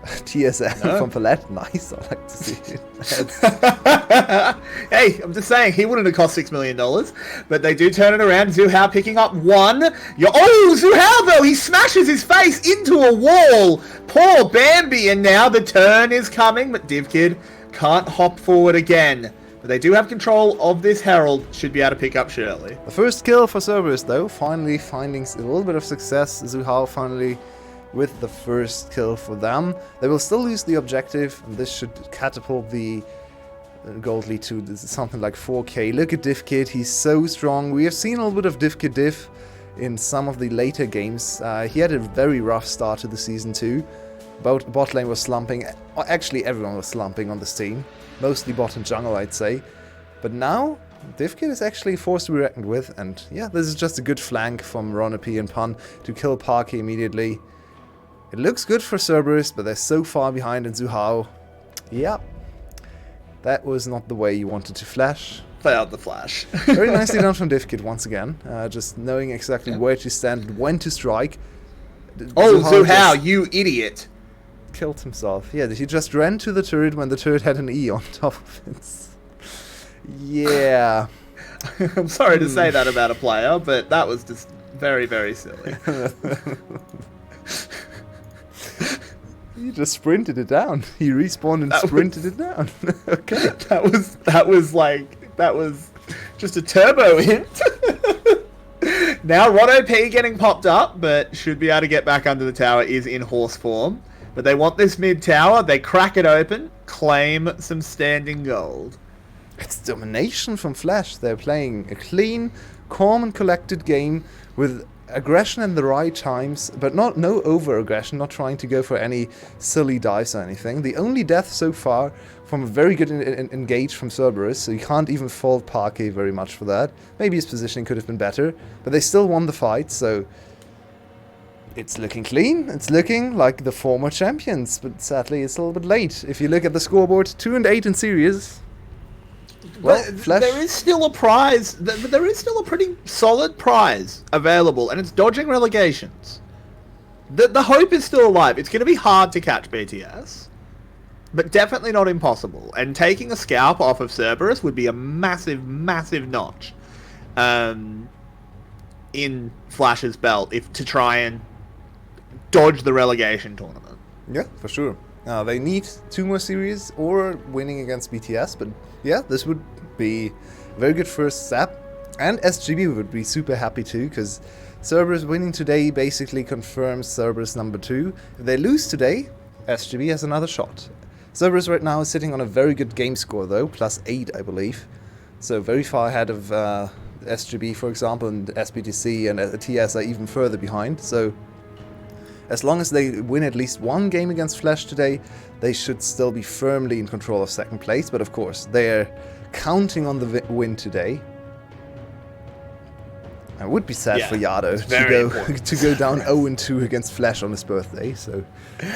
S3: TSM from Palette, nice, I like to see it.
S2: Hey, I'm just saying, he wouldn't have cost $6 million, but they do turn it around. Zhu Hao picking up one. Oh, Zhu Hao though, he smashes his face into a wall. Poor Bambi, and now the turn is coming, but Div Kid can't hop forward again. But they do have control of this Herald, should be able to pick up Shirley.
S3: The first kill for Cerberus though, finally finding a little bit of success. Zhu Hao finally with the first kill for them. They will still lose the objective, and this should catapult the gold lead to something like 4k. Look at Div Kid, he's so strong. We have seen a little bit of Div Kid Diff in some of the later games. He had a very rough start to the season too. Bot lane was slumping. Actually, everyone was slumping on this team. Mostly bot and jungle, I'd say. But now, Div Kid is actually forced to be reckoned with, and yeah, this is just a good flank from Ronapi and Pun to kill Parky immediately. It looks good for Cerberus, but they're so far behind in Zhu Hao. Yeah, that was not the way you wanted to Flash.
S2: Play out the Flash.
S3: Very nicely done from Div Kid once again. Just knowing exactly where to stand, when to strike.
S2: Oh, Zhu Hao, you idiot.
S3: Killed himself. Yeah, he just ran to the turret when the turret had an E on top of it. Yeah.
S2: I'm sorry to say that about a player, but that was just very, very silly.
S3: He just sprinted it down. He respawned and sprinted it down. Okay.
S2: That was just a turbo hint. Now Rod OP getting popped up, but should be able to get back under the tower, is in horse form. But they want this mid tower, they crack it open, claim some standing gold.
S3: It's domination from Flash. They're playing a clean, calm and collected game with aggression in the right times, but no over-aggression, not trying to go for any silly dives or anything. The only death so far from a very good engage from Cerberus, so you can't even fault Parky very much for that. Maybe his positioning could have been better, but they still won the fight, so it's looking clean. It's looking like the former champions, but sadly it's a little bit late. If you look at the scoreboard, 2-8 in series. Well, Flash.
S2: There is still a prize. There is still a pretty solid prize available, and it's dodging relegations. the hope is still alive. It's going to be hard to catch BTS, but definitely not impossible. And taking a scalp off of Cerberus would be a massive, massive notch in Flash's belt if to try and dodge the relegation tournament.
S3: Yeah, for sure. They need 2 more series or winning against BTS, but yeah, this would be a very good first step. And SGB would be super happy too, because Cerberus winning today basically confirms Cerberus number 2. If they lose today, SGB has another shot. Cerberus right now is sitting on a very good game score though, +8 I believe. So very far ahead of SGB for example, and SBTC and TS are even further behind. So as long as they win at least 1 game against Flash today, they should still be firmly in control of 2nd place. But of course, they're counting on the win today. I would be sad for Yado to go down 0-2 against Flash on his birthday. So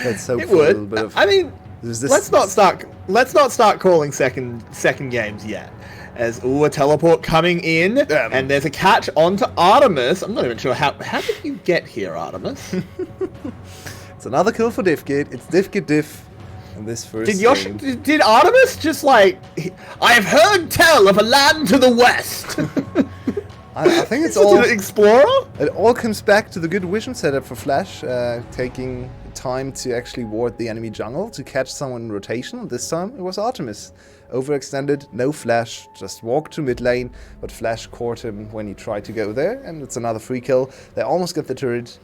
S3: let's hope for a little bit of.
S2: I mean, let's not start calling second games yet. As a teleport coming in, and there's a catch onto Artemis. I'm not even sure how did you get here, Artemis?
S3: It's another kill for Diffkit. It's Diffkit Diff in this first game.
S2: Did Artemis just like, I have heard tell of a land to the west?
S3: I think it's all
S2: an explorer.
S3: It all comes back to the good vision setup for Flash, taking time to actually ward the enemy jungle to catch someone in rotation. This time it was Artemis. Overextended, no Flash, just walked to mid lane, but Flash caught him when he tried to go there, and it's another free kill. They almost get the turret.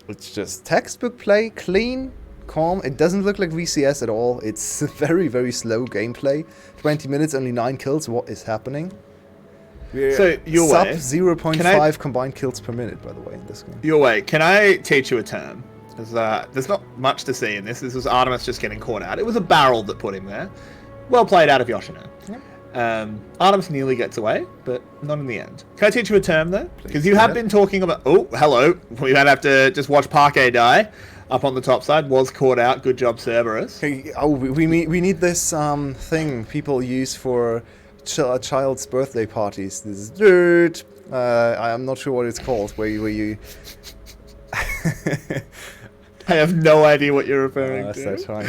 S3: It's just textbook play, clean, calm. It doesn't look like VCS at all. It's very, very slow gameplay. 20 minutes, only 9 kills. What is happening? We're
S2: so your
S3: sub
S2: way
S3: 0.5 combined kills per minute, by the way, in this game.
S2: Your way. Can I teach you a term? There's not much to see in this. This was Artemis just getting caught out. It was a barrel that put him there. Well played out of Yoshino. Yep. Artemis nearly gets away, but not in the end. Can I teach you a term though? Because you have been talking about. Oh, hello. We might have to just watch Parquet die. Up on the top side, was caught out. Good job, Cerberus.
S3: Hey, we need this thing people use for child's birthday parties. This is dirt. I'm not sure what it's called. Where you.
S2: I have no idea what you're referring to.
S3: That's right.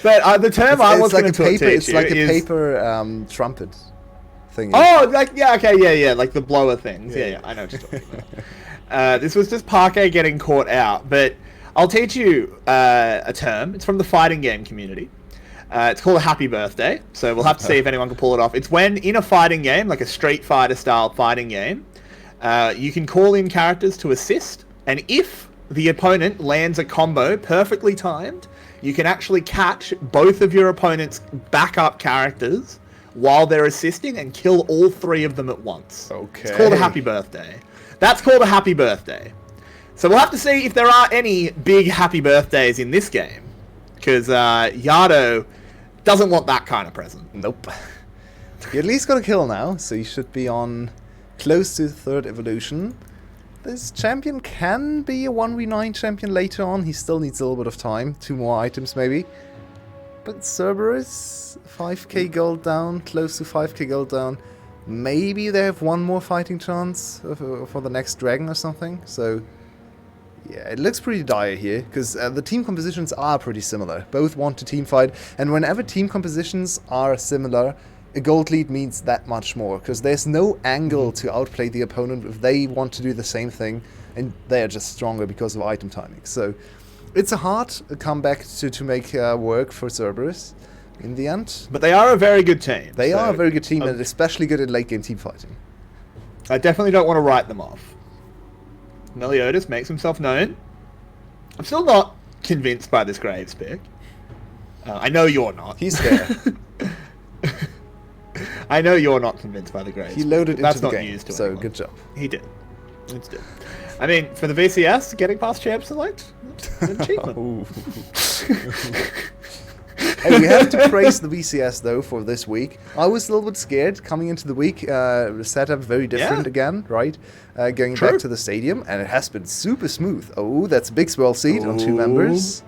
S2: But the term I was going to teach you
S3: it's like a paper trumpet thing.
S2: Oh, like like the blower things. Yeah, I know what you're talking about. This was just Parquet getting caught out, but I'll teach you a term. It's from the fighting game community. It's called a happy birthday, so we'll have to see if anyone can pull it off. It's when in a fighting game, like a Street Fighter style fighting game, you can call in characters to assist, and if the opponent lands a combo perfectly timed, you can actually catch both of your opponent's backup characters while they're assisting and kill all 3 of them at once.
S3: Okay.
S2: It's called a happy birthday. That's called a happy birthday. So we'll have to see if there are any big happy birthdays in this game, because Yado doesn't want that kind of present.
S3: Nope. You at least got a kill now, so you should be on close to the 3rd evolution. This champion can be a 1v9 champion later on. He still needs a little bit of time. 2 more items maybe. But Cerberus, 5k gold down, close to 5k gold down. Maybe they have 1 more fighting chance for the next dragon or something. So yeah, it looks pretty dire here, because the team compositions are pretty similar. Both want to team fight, and whenever team compositions are similar, a gold lead means that much more, because there's no angle to outplay the opponent if they want to do the same thing, and they are just stronger because of item timing. So it's a hard comeback to make work for Cerberus in the end.
S2: But they are a very good team.
S3: They are a very good team, and especially good at late game team fighting.
S2: I definitely don't want to write them off. Meliodas makes himself known. I'm still not convinced by this Graves pick. I know you're not.
S3: He's there.
S2: I know you're not convinced by the Graves.
S3: He loaded into the game,
S2: news to
S3: so
S2: anyone.
S3: good job.
S2: He did. It's good. I mean, for the VCS, getting past Champ Select, it's an achievement.
S3: Hey, we have to praise the VCS though for this week. I was a little bit scared coming into the week. The setup very different again, right? Going back to the stadium, and it has been super smooth. Oh, that's a big swirl seed on 2 members.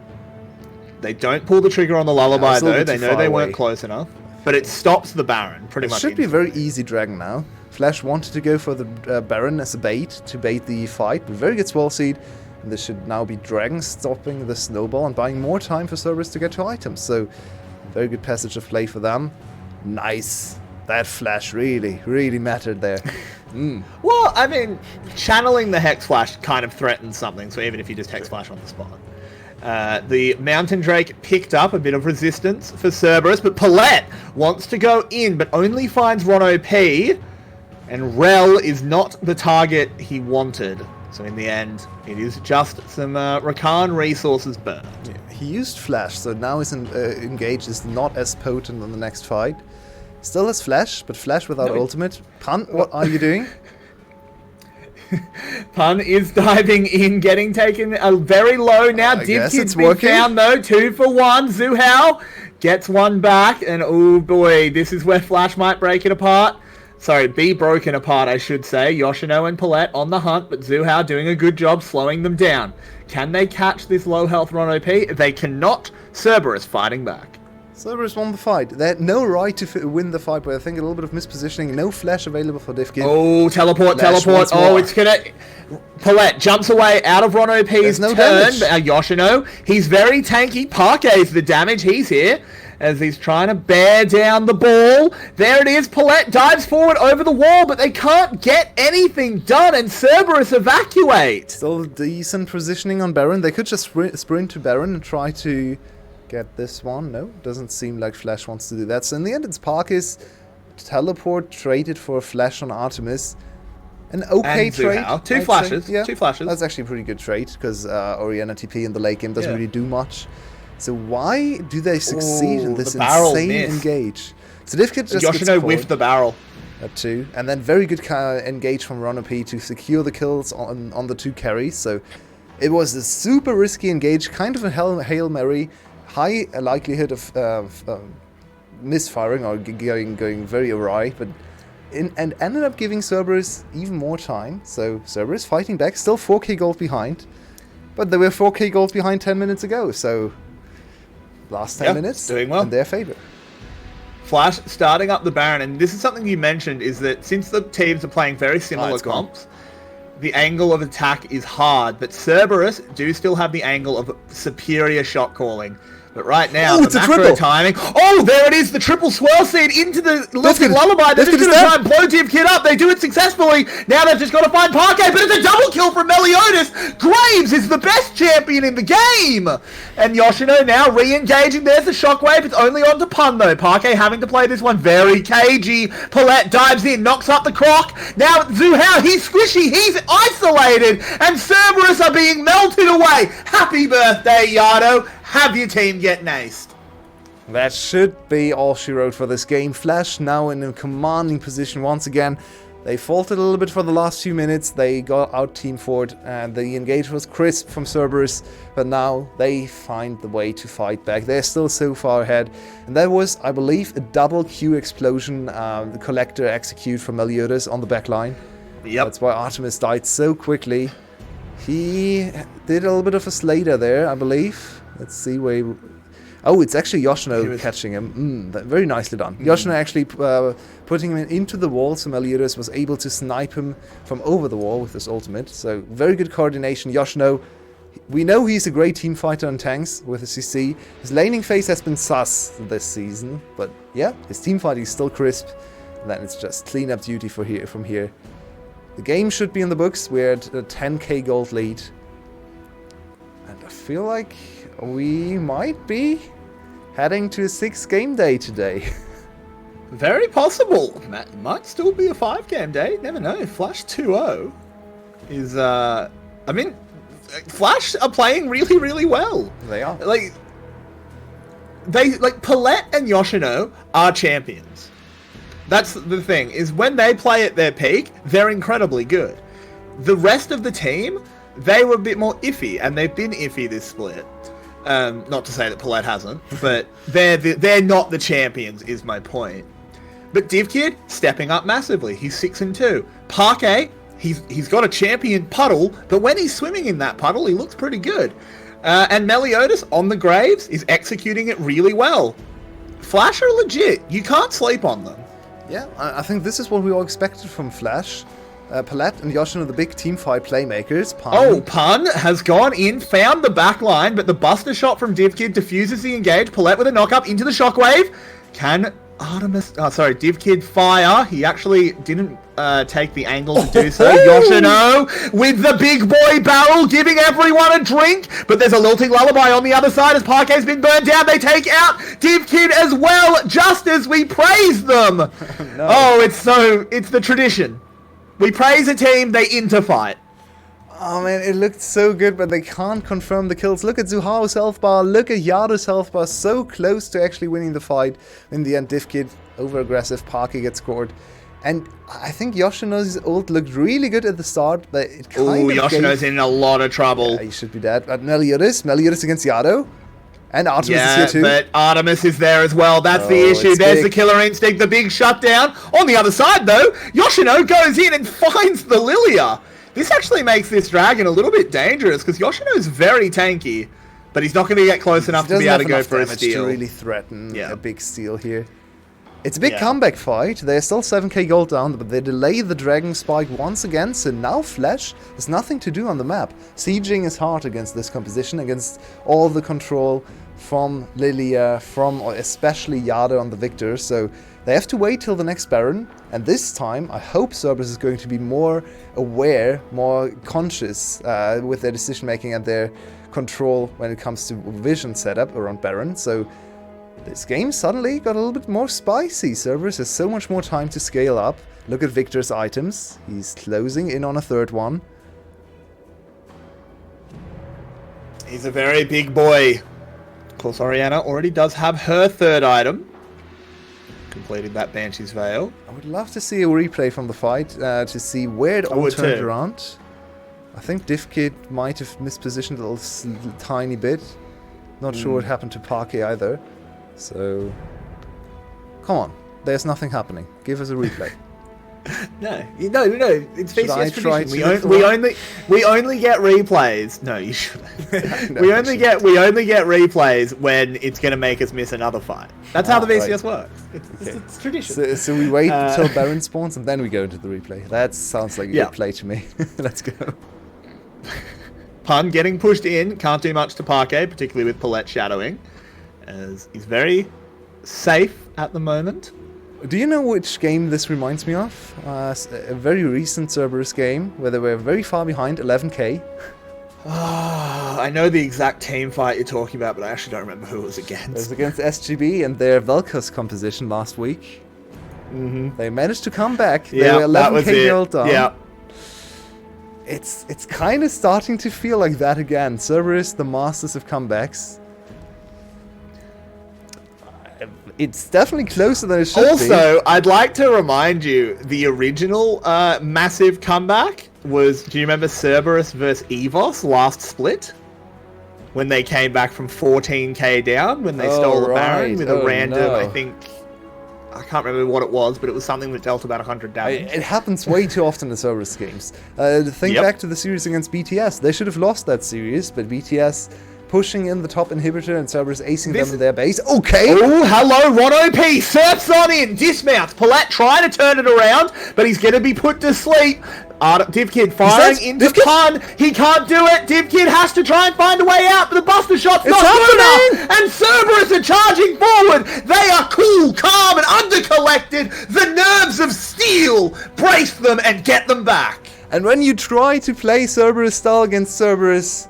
S2: They don't pull the trigger on the lullaby though. They know they
S3: away.
S2: weren't close enough. But it stops the Baron pretty much.
S3: It should be a very easy dragon now. Flash wanted to go for the Baron as a bait to bait the fight, but very good swirl seed. This should now be Dragon stopping the snowball and buying more time for Cerberus to get to items. So, very good passage of play for them. Nice. That flash really, really mattered there.
S2: Well, I mean, channeling the Hex Flash kind of threatens something, so even if you just Hex Flash on the spot. The Mountain Drake picked up a bit of resistance for Cerberus, but Paulette wants to go in, but only finds Ron P, and Rel is not the target he wanted. So in the end, it is just some Rakan resources burned.
S3: Yeah, he used Flash, so now his engage is not as potent on the next fight. Still has Flash, but Flash without ultimate. Pun, what are you doing?
S2: Pun is diving in, getting taken very low now. Divkid's been found though, 2 for 1. Zhu Hao gets one back, and oh boy, this is where Flash might break it apart. Sorry, be broken apart, I should say. Yoshino and Paulette on the hunt, but Zhu Hao doing a good job slowing them down. Can they catch this low health Ron OP? They cannot. Cerberus fighting back.
S3: Cerberus won the fight. They had no right to win the fight, but I think a little bit of mispositioning. No Flash available for Divkid.
S2: Oh, teleport. Oh, it's gonna... Paulette jumps away out of Ron OP's turn. Yoshino, he's very tanky. Parquet's the damage. He's here as he's trying to bear down the ball. There it is. Paulette dives forward over the wall, but they can't get anything done, and Cerberus evacuate.
S3: Still decent positioning on Baron. They could just sprint to Baron and try to get this one. No, doesn't seem like Flash wants to do that. So in the end, it's Parkis teleport traded for a Flash on Artemis. An okay trade.
S2: Two flashes. Yeah, 2 flashes.
S3: That's actually a pretty good trade because Orianna TP in the late game doesn't really do much. So why do they succeed in this insane engage? So Divkid just
S2: Yoshino whiffed the barrel.
S3: At 2, and then very good engage from Ron OP to secure the kills on the 2 carries. So it was a super risky engage, kind of a Hail Mary. High likelihood of misfiring or going very awry, but and ended up giving Cerberus even more time. So Cerberus fighting back, still 4k gold behind, but they were 4k gold behind 10 minutes ago. So last 10 minutes
S2: doing well
S3: in their favor.
S2: Flash starting up the Baron, and this is something you mentioned, is that since the teams are playing very similar comps, the angle of attack is hard, but Cerberus do still have the angle of superior shot calling. But right now, the macro timing... Oh, there it is! The triple swirl seed into the lullaby. They're just going to try and blow Divkid up. They do it successfully. Now they've just got to find Parquet, but it's a double kill from Meliodas. Graves is the best champion in the game. And Yoshino now re-engaging. There's the shockwave. It's only on to Pun, though. Parquet having to play this one very cagey. Paulette dives in, knocks up the croc. Now Zhu Hao, he's squishy. He's isolated. And Cerberus are being melted away. Happy birthday, Yado. Have your team get niced.
S3: That should be all she wrote for this game. Flash now in a commanding position once again. They faltered a little bit for the last few minutes. They got out team forward and the engage was crisp from Cerberus, but now they find the way to fight back. They're still so far ahead. And that was, I believe, a double Q explosion, the collector execute from Meliodas on the back line.
S2: Yep.
S3: That's why Artemis died so quickly. He did a little bit of a Slater there, I believe. Let's see where he... Oh, it's actually Yoshino catching him. Very nicely done. Yoshino actually putting him into the wall, so Meliodas was able to snipe him from over the wall with his ultimate. So very good coordination. Yoshino, we know he's a great team fighter on tanks with his CC. His laning phase has been sus this season, but yeah, his team fighting is still crisp. And then it's just cleanup duty from here. The game should be in the books. We're at a 10k gold lead. And I feel like we might be heading to a 6 game day today.
S2: Very possible. Might still be a 5 game day. Never know. Flash 2-0 is, I mean, Flash are playing really, really well.
S3: They are.
S2: Like, Paulette and Yoshino are champions. That's the thing, is when they play at their peak, they're incredibly good. The rest of the team, they were a bit more iffy, and they've been iffy this split. Not to say that Paulette hasn't, but they're not the champions, is my point. But Divkid, stepping up massively. He's 6-2. Parquet, he's got a champion puddle, but when he's swimming in that puddle, he looks pretty good. And Meliodas on the Graves is executing it really well. Flash are legit. You can't sleep on them.
S3: Yeah, I think this is what we all expected from Flash. Palat and Yoshino, the big team fight playmakers.
S2: Pun has gone in, found the back line, but the buster shot from DivKid diffuses the engage. Palat with a knock-up into the shockwave. Can DivKid fire? He actually didn't take the angle to do so. Yoshino with the big boy barrel, giving everyone a drink, but there's a lilting lullaby on the other side as Parquet's been burned down. They take out DivKid as well, just as we praise them.
S3: No.
S2: Oh, it's the tradition. We praise a team, they interfight.
S3: Oh man, it looked so good, but they can't confirm the kills. Look at Zuhao's health bar, look at Yado's health bar, so close to actually winning the fight. In the end, DivKid, over-aggressive, Parquet gets scored. And I think Yoshino's ult looked really good at the start, but it kind of
S2: Yoshino's in a lot of trouble.
S3: Yeah, he should be dead. But Meliodas against Yado. And Artemis is here too.
S2: But Artemis is there as well. That's the issue. There's the killer instinct, the big shutdown. On the other side, though, Yoshino goes in and finds the Lilia. This actually makes this dragon a little bit dangerous because Yoshino's very tanky, but he's not going to get close enough to be able to go for a steal.
S3: To really threaten a big steal here. It's a big comeback fight. They're still 7k gold down, but they delay the Dragon Spike once again, so now Flash has nothing to do on the map. Sieging is hard against this composition, against all the control from Lilia, from especially Yado on the Victor, so they have to wait till the next Baron, and this time I hope Cerberus is going to be more aware, more conscious with their decision making and their control when it comes to vision setup around Baron, so this game suddenly got a little bit more spicy. Cerberus has so much more time to scale up. Look at Victor's items. He's closing in on a third one.
S2: He's a very big boy. Of course, Orianna already does have her third item. Completed that Banshee's Veil.
S3: I would love to see a replay from the fight to see where it all turned around. I think DivKid might have mispositioned a little tiny bit. Not sure what happened to Parquet either. So, come on. There's nothing happening. Give us a replay.
S2: No. It's VCS tradition. We only get replays. No, you shouldn't.
S3: No,
S2: we only get replays when it's going to make us miss another fight. That's how the VCS works. It's tradition.
S3: So we wait until Baron spawns and then we go into the replay. That sounds like a good play to me. Let's go.
S2: Pun getting pushed in. Can't do much to Parquet, particularly with Palat shadowing, as he's very safe at the moment.
S3: Do you know which game this reminds me of? A very recent Cerberus game where they were very far behind, 11k.
S2: I know the exact team fight you're talking about, but I actually don't remember who it was against.
S3: It was against SGB and their Vel'Koz composition last week. They managed to come back. They were 11k gold down. Yeah. It's kind of starting to feel like that again. Cerberus, the masters of comebacks. It's definitely closer than it should be.
S2: Also, I'd like to remind you, the original massive comeback was, do you remember Cerberus versus EVOS last split? When they came back from 14k down, when they stole the Baron with a random, I think, I can't remember what it was, but it was something that dealt about 100 damage.
S3: It happens way too often in Cerberus games. Think back to the series against BTS. They should have lost that series, but BTS pushing in the top inhibitor and Cerberus acing them in their base. Okay!
S2: Oh, hello, Ron OP! Surfs on in! Dismounts! Palat trying to turn it around, but he's going to be put to sleep. DivKid firing into Pun. He can't do it. DivKid has to try and find a way out, but the buster shot's not good enough. And Cerberus are charging forward. They are cool, calm, and under-collected. The nerves of steel brace them and get them back.
S3: And when you try to play Cerberus style against Cerberus,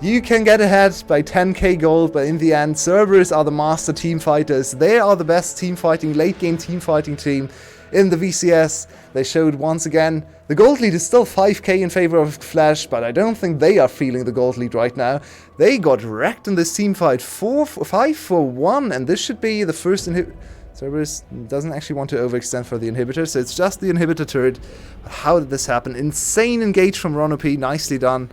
S3: you can get ahead by 10k gold, but in the end, Cerberus are the master team fighters. They are the best team fighting, late game team fighting team in the VCS. They showed once again, the gold lead is still 5k in favor of Flash, but I don't think they are feeling the gold lead right now. They got wrecked in this team fight, 5 for 1, and this should be the first inhibitor. Cerberus doesn't actually want to overextend for the inhibitor, so it's just the inhibitor turret. But how did this happen? Insane engage from Ron OP, nicely done.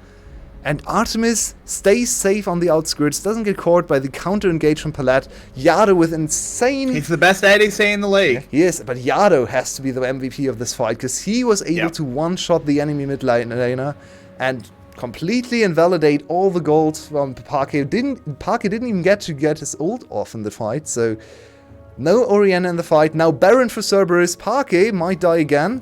S3: And Artemis stays safe on the outskirts, doesn't get caught by the counter-engage from Palat. Yado with insane...
S2: He's the best ADC in the league.
S3: He is, but Yado has to be the MVP of this fight, because he was able to one-shot the enemy mid laner and completely invalidate all the gold from Parquet. Parquet didn't even get his ult off in the fight, so no Orianna in the fight. Now Baron for Cerberus. Parquet might die again.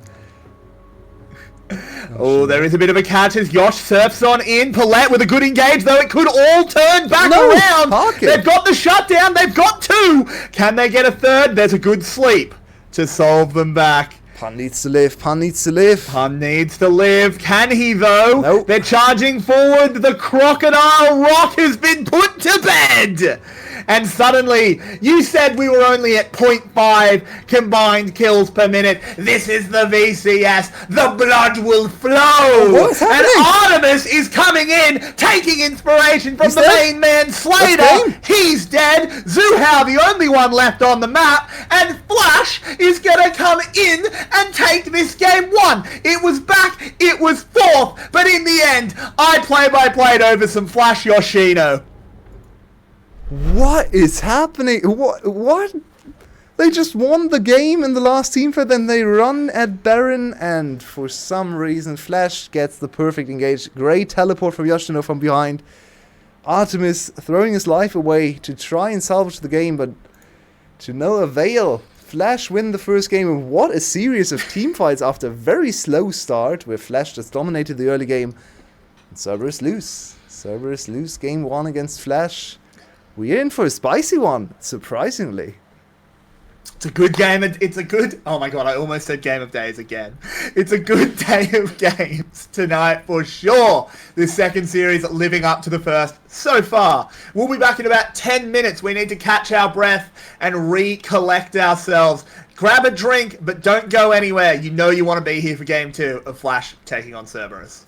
S2: Oh, there is a bit of a catch as Yosh surfs on in. Paulette with a good engage, though it could all turn back around.
S3: Pocket.
S2: They've got the shutdown. They've got 2. Can they get a third? There's a good sleep to solve them back.
S3: Pun needs to live. Pun needs to live.
S2: Pun needs to live. Can he, though?
S3: Nope.
S2: They're charging forward. The Crocodile Rock has been put to bed. And suddenly, you said we were only at 0.5 combined kills per minute. This is the VCS. The blood will flow.
S3: What's happening?
S2: And Artemis is coming in, taking inspiration from
S3: He's
S2: the
S3: dead?
S2: main man, Slater.
S3: Game.
S2: He's dead. Zuhao, the only one left on the map. And Flash is going to come in and take this game 1. It was back. It was 4th. But in the end, I play-by-played over some Flash Yoshino.
S3: What is happening? What? They just won the game in the last team fight, then they run at Baron, and for some reason Flash gets the perfect engage. Great teleport from Yoshino from behind. Artemis throwing his life away to try and salvage the game, but to no avail. Flash win the first game, and what a series of team fights after a very slow start, where Flash just dominated the early game. And Cerberus lose. Cerberus lose game 1 against Flash. We're in for a spicy one, surprisingly.
S2: It's a good game. It's a good... Oh my god, I almost said game of days again. It's a good day of games tonight for sure. This second series living up to the first so far. We'll be back in about 10 minutes. We need to catch our breath and recollect ourselves. Grab a drink, but don't go anywhere. You know you want to be here for game 2 of Flash taking on Cerberus.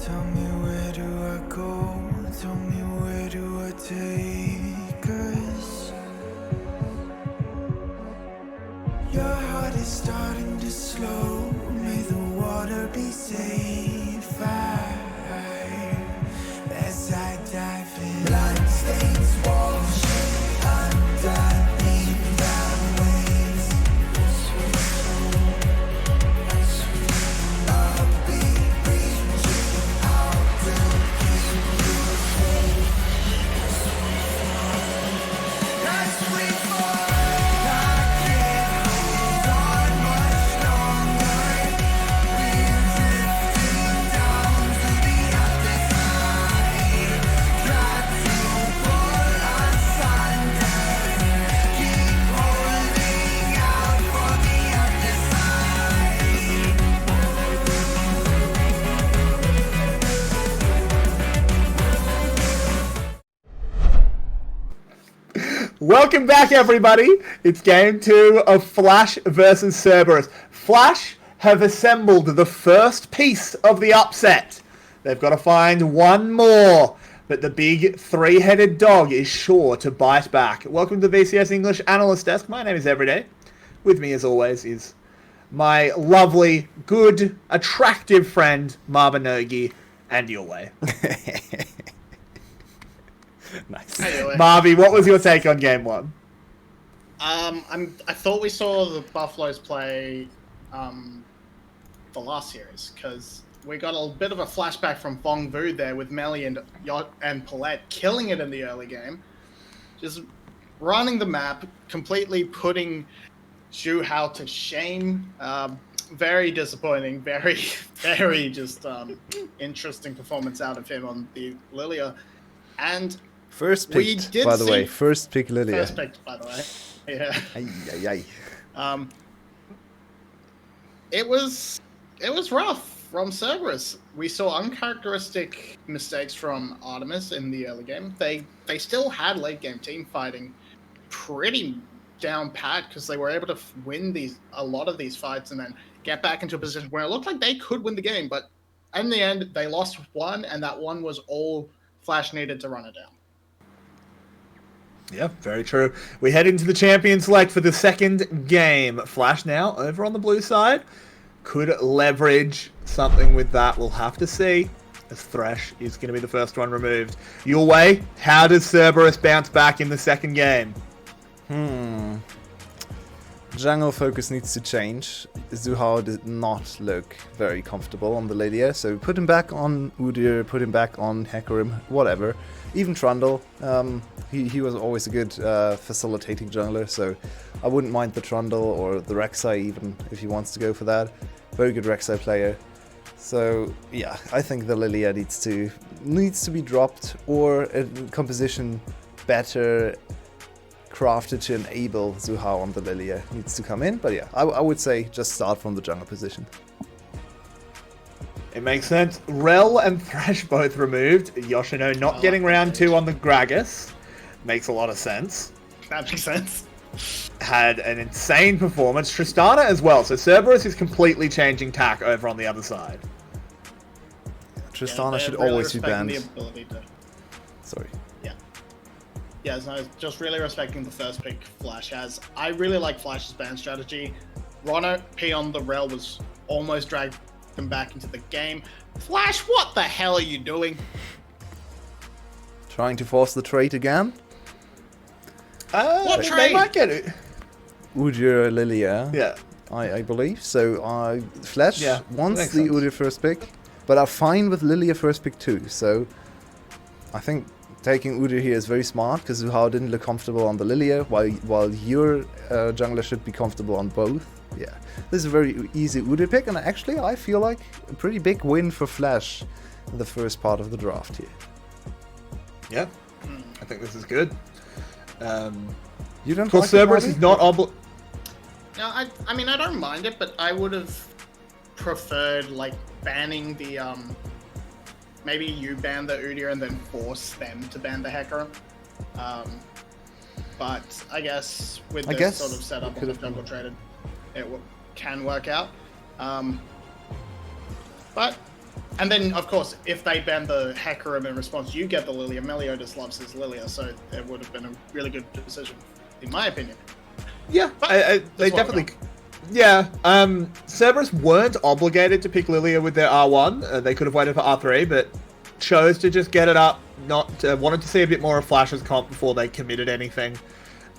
S1: Tell me where do I go? Tell me where do I take us? Your heart is starting to slow. May the water be safe. As I dive in, bloodstains washing underneath the waves. A beat reaching out to keep you safe. As we fall, I can't hold on much longer. We're drifting down to the other side. Try to pull us under. Keep holding out for the other side.
S2: Welcome back, everybody. It's game 2 of Flash versus Cerberus. Flash have assembled the first piece of the upset. They've got to find one more, but the big three-headed dog is sure to bite back. Welcome to the VCS English Analyst Desk. My name is Everyday. With me, as always, is my lovely, good, attractive friend, Marbinogi, and your way.
S3: Nice.
S4: Anyway,
S2: Marby, what was your take on game 1?
S4: I thought we saw the Buffaloes play the last series because we got a bit of a flashback from Fong Vu there with Melly and Paulette killing it in the early game, just running the map, completely putting Zhu Hao to shame. Very disappointing, very just interesting performance out of him on the Lilia, and
S3: First
S4: we
S3: pick,
S4: did
S3: by the
S4: see-
S3: way. First pick Lilia.
S4: first pick, by the way. Yeah.
S3: Ay, ay, ay.
S4: It was rough from Cerberus. We saw uncharacteristic mistakes from Artemis in the early game. They still had late game team fighting pretty down pat because they were able to win a lot of these fights and then get back into a position where it looked like they could win the game. But in the end, they lost one, and that one was all Flash needed to run it down.
S2: Yeah, very true. We head into the champion select for the second game. Flash now over on the blue side. Could leverage something with that. We'll have to see, as Thresh is going to be the first one removed. Your way, how does Cerberus bounce back in the second game?
S3: Jungle focus needs to change. Zhu Hao did not look very comfortable on the Lilia, so put him back on Udyr, put him back on Hecarim, whatever. Even Trundle, he was always a good facilitating jungler, so I wouldn't mind the Trundle or the Rek'Sai even if he wants to go for that. Very good Rek'Sai player. So yeah, I think the Lilia needs to be dropped, or a composition better crafted to enable Zhu Hao on the Lilia needs to come in. But yeah, I would say just start from the jungle position.
S2: It makes sense. Rel and Thresh both removed. Yoshino not getting round 2 on the Gragas. Makes a lot of sense.
S4: That makes sense.
S2: Had an insane performance. Tristana as well. So Cerberus is completely changing tack over on the other side.
S3: Tristana
S4: they're
S3: should
S4: really
S3: always be
S4: respecting
S3: banned.
S4: the ability to-
S3: Sorry.
S4: Yeah, so just really respecting the first pick Flash has. I really like Flash's ban strategy. Rono P on the Rel was almost dragged them back into the game. Flash, what the hell are you doing?
S3: Trying to force the trade again?
S4: What
S2: They
S4: trade?
S2: might get it.
S3: Udyr Lilia,
S2: Yeah.
S3: I believe. So Flash
S2: Yeah,
S3: wants
S2: makes
S3: the
S2: sense.
S3: Udyr first pick, but are fine with Lilia first pick too. So I think taking Udyr here is very smart, because Zhu Hao didn't look comfortable on the Lilia, while your jungler should be comfortable on both. Yeah, this is a very easy Udyr pick, and actually I feel like a pretty big win for Flash in the first part of the draft here.
S2: Yeah. I think this is good.
S3: You don't
S2: Of course,
S3: like it,
S2: Cerberus
S3: Marty?
S2: is not obli...
S4: No, I mean, I don't mind it, but I would have preferred, like, banning the, maybe you ban the Udyr and then force them to ban the Hecarim. But I guess with
S3: I
S4: this
S3: guess
S4: sort of setup
S3: it
S4: of
S3: could've
S4: jungle traded, it can work out. But And then, of course, if they ban the Hecarim in response, you get the Lilia. Meliodas loves his Lilia, so it would have been a really good decision, in my opinion.
S2: Yeah, they
S4: what I
S2: definitely... Yeah, Cerberus weren't obligated to pick Lilia with their R1. They could have waited for R3, but chose to just get it up. Wanted to see a bit more of Flash's comp before they committed anything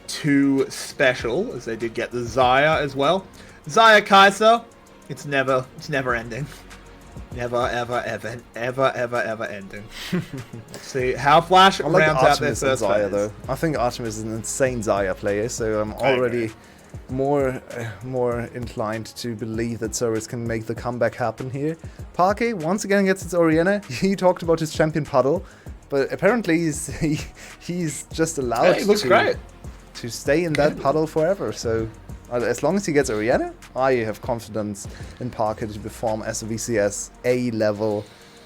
S2: too special, as they did get the Xayah as well. Xayah Kai'Sa, it's never ending. Never, ever ending. Let's see how Flash
S3: I like
S2: rounds out their
S3: Artemis and
S2: first
S3: Xayah
S2: phase.
S3: though. I think Artemis is an insane Xayah player, so I'm already more inclined to believe that Cerberus can make the comeback happen here. Parquet once again gets its Orianna. He talked about his champion Puddle, but apparently he's just allowed
S2: He looks great.
S3: to stay in that puddle forever. So as long as he gets Orianna, I have confidence in Parquet to perform as a VCS A-level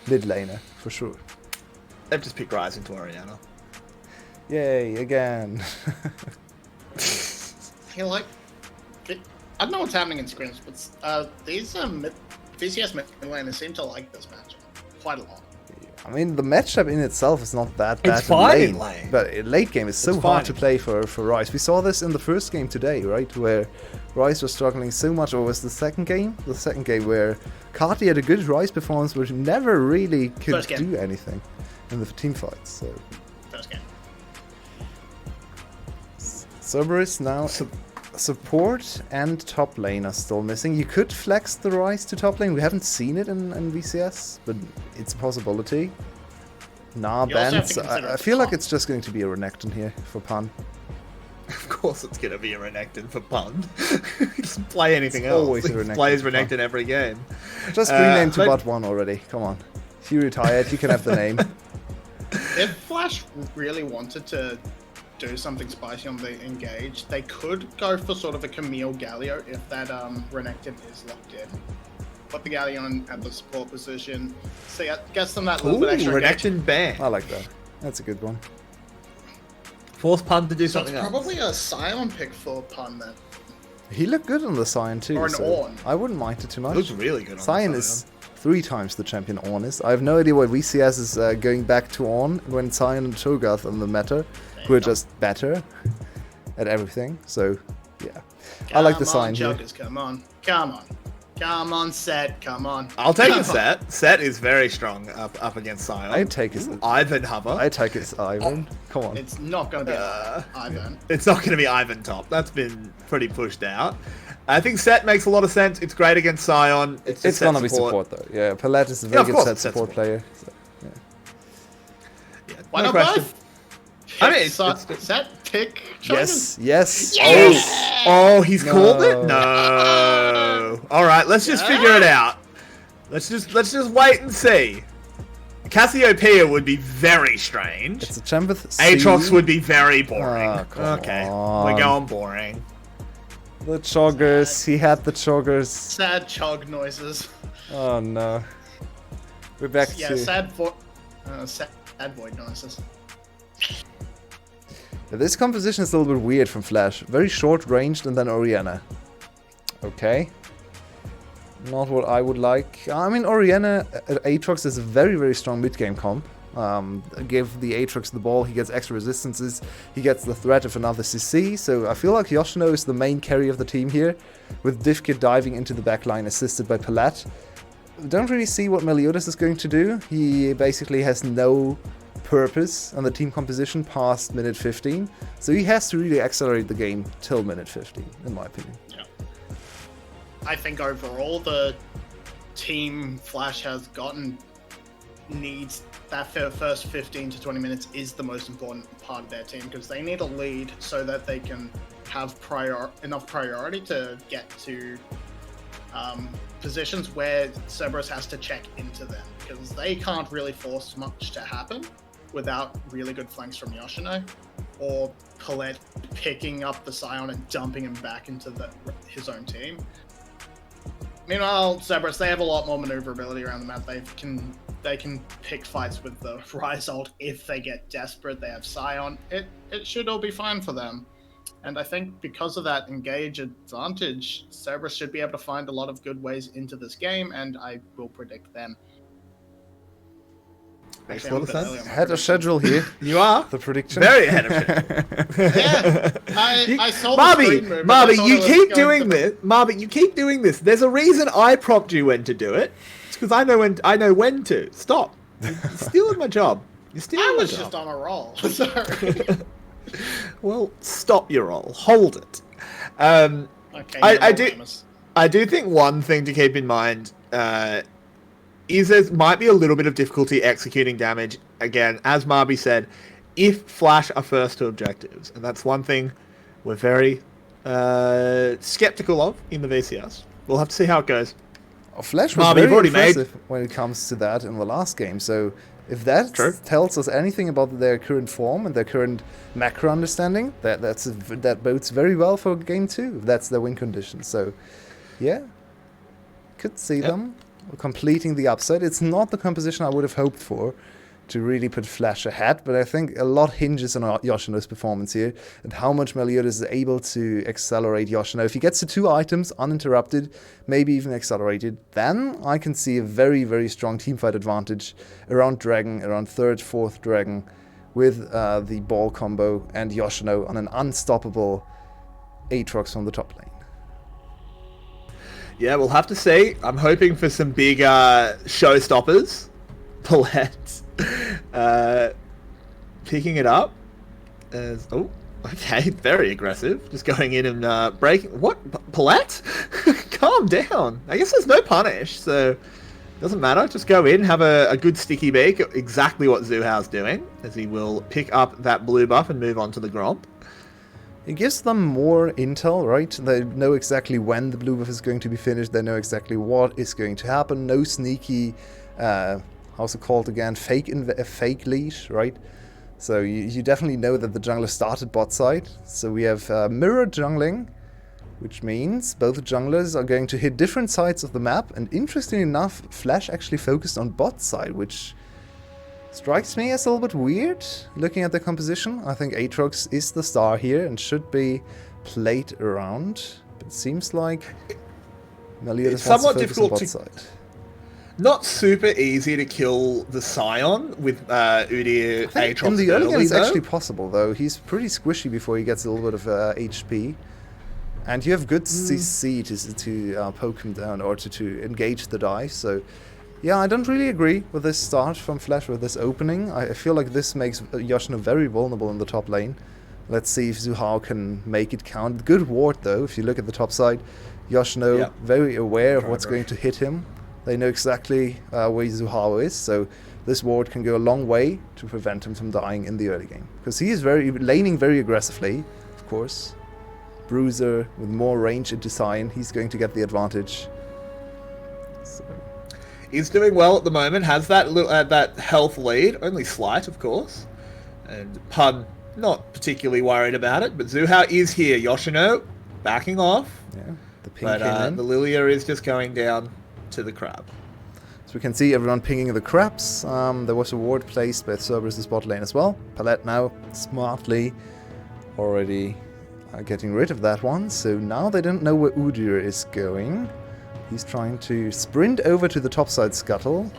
S3: mid laner for sure.
S2: They've just picked Ryze into Orianna.
S3: Yay again.
S4: I don't know what's happening in scrims, but these VCS mid laners seem to like this matchup quite a lot.
S3: I mean, the matchup in itself is not that bad.
S2: It's fine in lane.
S3: But late game is so
S2: It's
S3: hard
S2: fine.
S3: to play for Ryze. We saw this in the first game today, right? Where Ryze was struggling so much. Or was the second game? The second game where Carti had a good Ryze performance, which never really could
S4: First game.
S3: do anything in the team fights. So
S4: First game.
S3: Cerberus now support and top lane are still missing. You could flex the Ryze to top lane. We haven't seen it in VCS, but it's a possibility. Nah,
S4: You also have
S3: bans.
S4: to consider
S3: I feel like
S4: Pan.
S3: it's just going to be a Renekton here for Pan.
S2: Of course it's going to be a Renekton for Pun. Just play anything
S3: It's
S2: else.
S3: always a
S2: He
S3: Renekton
S2: plays
S3: for Pun.
S2: Renekton every game.
S3: Just rename to
S2: but-
S3: Bot 1 already. Come on. He retired. You can have the name.
S4: If Flash really wanted to do something spicy on the engage, they could go for sort of a Camille Galio if that Renekton is locked in. Put the Galio at the support position. See, it gets them that little
S2: Ooh,
S4: bit extra engage.
S2: Renekton ban.
S3: I like that. That's a good one.
S2: Force Pun to do
S4: So it's
S2: something else.
S4: probably a Scion pick for Pun then.
S3: He looked good on the Sion too.
S4: Or an
S3: so
S4: Ornn.
S3: I wouldn't mind it too much.
S2: Looks really good on
S3: Sion
S2: the
S3: is 3 times the champion Ornn is. I have no idea why VCS is going back to Ornn when Sion and Cho'Gath in the meta, who are just better at everything. So, yeah. I like the Sion here.
S4: Chuggers, come on. Come on. Come on, Set. Come on.
S2: I'll take
S4: Come
S2: a
S4: on.
S2: Set. Set is very strong up against Sion.
S3: I take his.
S2: Ivan Hover.
S3: I take his Ivan. Come on.
S4: It's not going to be Ivan.
S2: It's not going to be Ivan top. That's been pretty pushed out. I think Set makes a lot of sense. It's great against Sion. It's just
S3: It's gonna
S2: Set
S3: be support though. Yeah, Palette is a
S2: Yeah,
S3: very
S2: of
S3: good
S2: course
S3: set
S2: it's set
S3: support
S2: support.
S3: player. So, yeah.
S2: Yeah,
S4: Why
S2: no
S4: not
S2: question.
S4: both?
S2: I mean, it's-
S4: Set, pick,
S3: Yes, yes.
S4: Yes!
S2: Oh, he's called it?
S3: No.
S2: No. All right, let's just figure it out. Let's just wait and see. Cassiopeia would be very strange.
S3: It's a Chambeth.
S2: Aatrox would be very boring.
S3: Ah, come
S2: okay,
S3: on.
S2: we're going boring.
S3: The Choggers. He had the Choggers.
S4: Sad chug noises.
S3: Oh no. We're back
S4: Yeah,
S3: to.
S4: sad void noises.
S3: This composition is a little bit weird from Flash. Very short ranged and then Orianna. Okay. Not what I would like. I mean, Orianna Aatrox is a very, very strong mid-game comp. Give the Aatrox the ball, he gets extra resistances, he gets the threat of another CC, so I feel like Yoshino is the main carry of the team here, with Divkit diving into the backline assisted by Palat. Don't really see what Meliodas is going to do. He basically has no purpose on the team composition past minute 15, so he has to really accelerate the game till minute 15, in my opinion.
S4: Yeah. I think overall the team Flash has gotten needs that first 15 to 20 minutes is the most important part of their team because they need a lead so that they can have enough priority to get to positions where Cerberus has to check into them because they can't really force much to happen without really good flanks from Yoshino or Colette picking up the Scion and dumping him back into his own team. Meanwhile, Cerberus, they have a lot more maneuverability around the map. They can pick fights with the Ryze ult if they get desperate. They have Scion. It should all be fine for them. And I think because of that engage advantage, Cerberus should be able to find a lot of good ways into this game, and I will predict them
S2: Makes a
S4: Actually,
S2: lot of
S4: I'm a bit
S2: sense.
S4: early on my
S3: Ahead of schedule here.
S2: You are
S3: The prediction.
S2: very ahead of it.
S4: Yeah, I saw the
S2: Marby,
S4: screen movement, I
S2: Marby,
S4: thought
S2: you
S4: it was
S2: keep
S4: going
S2: doing
S4: to-
S2: this. Marby, you keep doing this. There's a reason I prompt you when to do it. It's because I know when to. Stop. You're stealing my job. You're stealing
S4: I
S2: my
S4: was
S2: job.
S4: just on a roll. Sorry.
S2: Well, stop your roll. Hold it.
S4: Okay,
S2: I
S4: no
S2: do-
S4: dramas.
S2: I do think one thing to keep in mind is there might be a little bit of difficulty executing damage. Again, as Marby said, if Flash are first to objectives. And that's one thing we're very skeptical of in the VCS. We'll have to see how it goes.
S3: Flash was
S2: Marby,
S3: very
S2: you've already made-
S3: impressive when it comes to that in the last game. So if that
S2: True.
S3: tells us anything about their current form and their current macro understanding, that bodes very well for game 2. If that's their win condition. So yeah, could see them completing the upside. It's not the composition I would have hoped for to really put Flash ahead, but I think a lot hinges on Yoshino's performance here and how much Meliodas is able to accelerate Yoshino. If he gets to 2 items uninterrupted, maybe even accelerated, then I can see a very, very strong teamfight advantage around Dragon, around 3rd, 4th Dragon, with the ball combo and Yoshino on an unstoppable Aatrox from the top lane.
S2: Yeah, we'll have to see. I'm hoping for some big showstoppers. Paulette picking it up as okay, very aggressive. Just going in and breaking. What, Paulette? Calm down. I guess there's no punish, so doesn't matter. Just go in, have a good sticky beak. Exactly what Zuhao's doing, as he will pick up that blue buff and move on to the Gromp.
S3: It gives them more intel, right? They know exactly when the blue buff is going to be finished. They know exactly what is going to happen. No sneaky, how's it called again? Fake leash, right? So you definitely know that the jungler started bot side. So we have mirror jungling, which means both junglers are going to hit different sides of the map. And interestingly enough, Flash actually focused on bot side, which strikes me as a little bit weird, looking at the composition. I think Aatrox is the star here and should be played around. But it seems like Meliodas wants to focus on bot side.
S2: Not super easy to kill the Scion with Udyr Aatrox
S3: In the early game, it's
S2: though.
S3: actually possible, though. He's pretty squishy before he gets a little bit of HP. And you have good CC to poke him down or to engage the dive, so yeah, I don't really agree with this start from Flash, with this opening. I feel like this makes Yoshino very vulnerable in the top lane. Let's see if Zuhao can make it count. Good ward, though, if you look at the top side. Yoshino very aware of what's going to hit him. They know exactly where Zuhao is, so this ward can go a long way to prevent him from dying in the early game. Because he is laning very aggressively, of course. Bruiser with more range into Sion, he's going to get the advantage. So
S2: He's doing well at the moment, has that health lead, only slight, of course. And Pun, not particularly worried about it, but Zuhao is here. Yoshino, backing off.
S3: yeah, the ping
S2: But
S3: came in.
S2: the Lilia is just going down to the crab.
S3: So we can see everyone pinging the crabs. There was a ward placed by Cerberus' bot lane as well. Palette now smartly already getting rid of that one. So now they don't know where Udyr is going. He's trying to sprint over to the topside scuttle,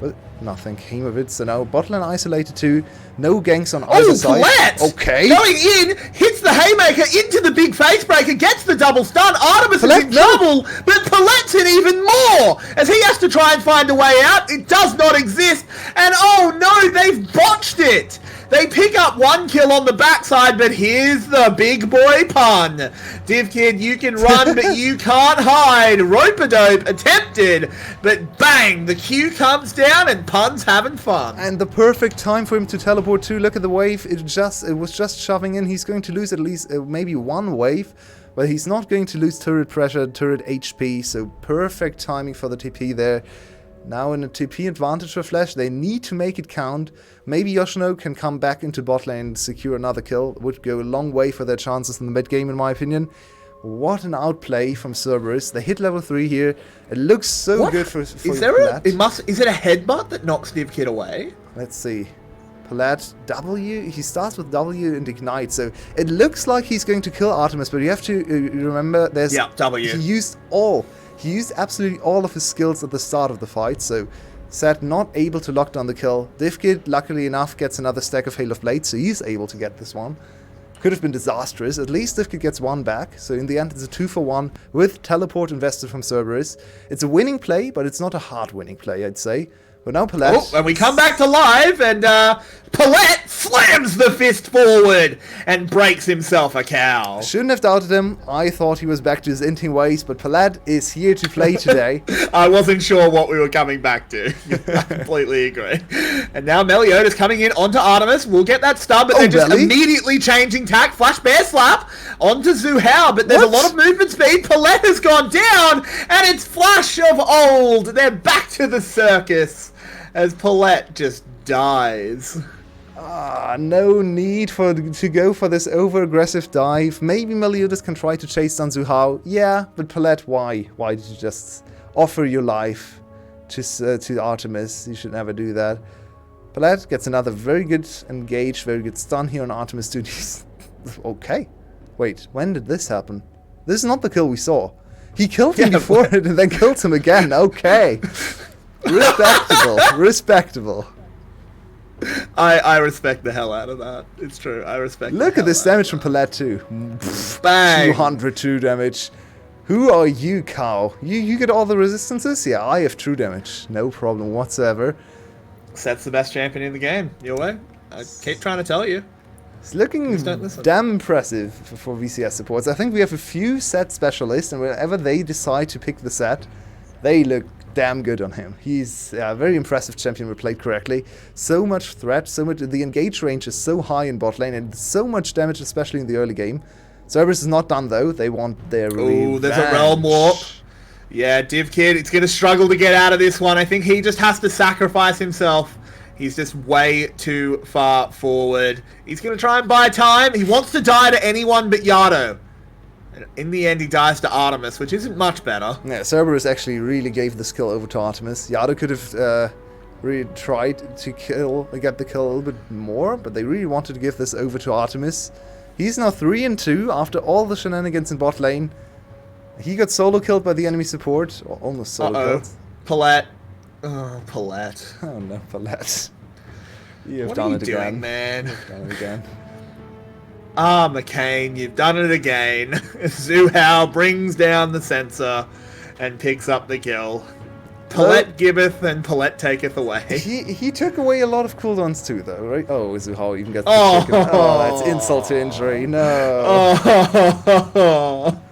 S3: but nothing came of it. So now bot lane isolated too. No ganks on either side.
S2: Paulette!
S3: Okay.
S2: Going in, hits the haymaker into the big face breaker, gets the double stun. Artemis
S3: Paulette,
S2: is in trouble, but Paulette's in even more as he has to try and find a way out. It does not exist, and oh no, they've botched it. They pick up 1 kill on the backside, but here's the big boy Pun. Div Kid, you can run, but you can't hide. Rope-a-dope attempted, but bang, the Q comes down and Pun's having fun.
S3: And the perfect time for him to teleport too. Look at the wave. It was just shoving in. He's going to lose at least maybe one wave, but he's not going to lose turret pressure, turret HP. So perfect timing for the TP there. Now in a TP advantage for Flash, they need to make it count. Maybe Yoshino can come back into bot lane and secure another kill. Would go a long way for their chances in the mid game, in my opinion. What an outplay from Cerberus. They hit level 3 here. It looks so good for
S2: is there
S3: Palat.
S2: is it a headbutt that knocks Div Kid away?
S3: Let's see. Palat W. He starts with W and Ignite, so it looks like he's going to kill Artemis, but you have to remember there's
S2: W.
S3: He used absolutely all of his skills at the start of the fight, so Set not able to lock down the kill. Divkid, luckily enough, gets another stack of Hail of Blades, so he's able to get this one. Could have been disastrous. At least Divkid gets one back, so in the end it's a 2-for-1 with teleport invested from Cerberus. It's a winning play, but it's not a hard winning play, I'd say. But now Palette...
S2: Oh, and we come back to live, and Palette slams the fist forward and breaks himself a cow.
S3: Shouldn't have doubted him. I thought he was back to his inting ways, but Palette is here to play today.
S2: I wasn't sure what we were coming back to. I completely agree. And now Meliodas coming in onto Artemis. We'll get that stun, but they're just immediately changing tack. Flash bear slap onto Zhu Hao, but there's a lot of movement speed. Palette has gone down, and it's Flash of old. They're back to the circus as Palette just dies.
S3: No need to go for this over-aggressive dive. Maybe Meliodas can try to chase down Zhu Hao. Yeah, but Palette, why? Why did you just offer your life to Artemis? You should never do that. Palette gets another very good engage, very good stun here on Artemis too. Okay. Wait, when did this happen? This is not the kill we saw. He killed him before it and then killed him again. Okay. Respectable. Respectable.
S2: I respect the hell out of that. It's true. I respect.
S3: Look at this damage from Palette too.
S2: Bang.
S3: 202 damage. Who are you, cow? You get all the resistances? Yeah, I have true damage. No problem whatsoever.
S2: Set's the best champion in the game. Your way. I keep trying to tell you.
S3: It's looking damn impressive for VCS supports. I think we have a few set specialists, and whenever they decide to pick the set, they look damn good on him. He's a very impressive champion when played correctly. So much threat, so much. The engage range is so high in bot lane, and so much damage, especially in the early game. Cerberus is not done though. They want their revenge.
S2: Oh, there's a realm warp. Yeah, Divkid, it's going to struggle to get out of this one. I think he just has to sacrifice himself. He's just way too far forward. He's going to try and buy time. He wants to die to anyone but Yado. And in the end, he dies to Artemis, which isn't much better.
S3: Yeah, Cerberus actually really gave the skill over to Artemis. Yado could have really tried to get the kill a little bit more, but they really wanted to give this over to Artemis. He's now 3-2 after all the shenanigans in bot lane. He got solo killed by the enemy support, or almost solo killed.
S2: Palette. Oh, Palette.
S3: Oh no, Palette. You've
S2: what
S3: done
S2: are you
S3: it
S2: doing,
S3: again.
S2: Man?
S3: You've done it again.
S2: Ah, McCain, you've done it again. Zhu Hao brings down the sensor and picks up the kill. Palette giveth and Palette taketh away.
S3: He took away a lot of cooldowns too, though, right? Oh, Zhu Hao even gets the chicken. Oh, that's insult to injury. No.
S2: Oh.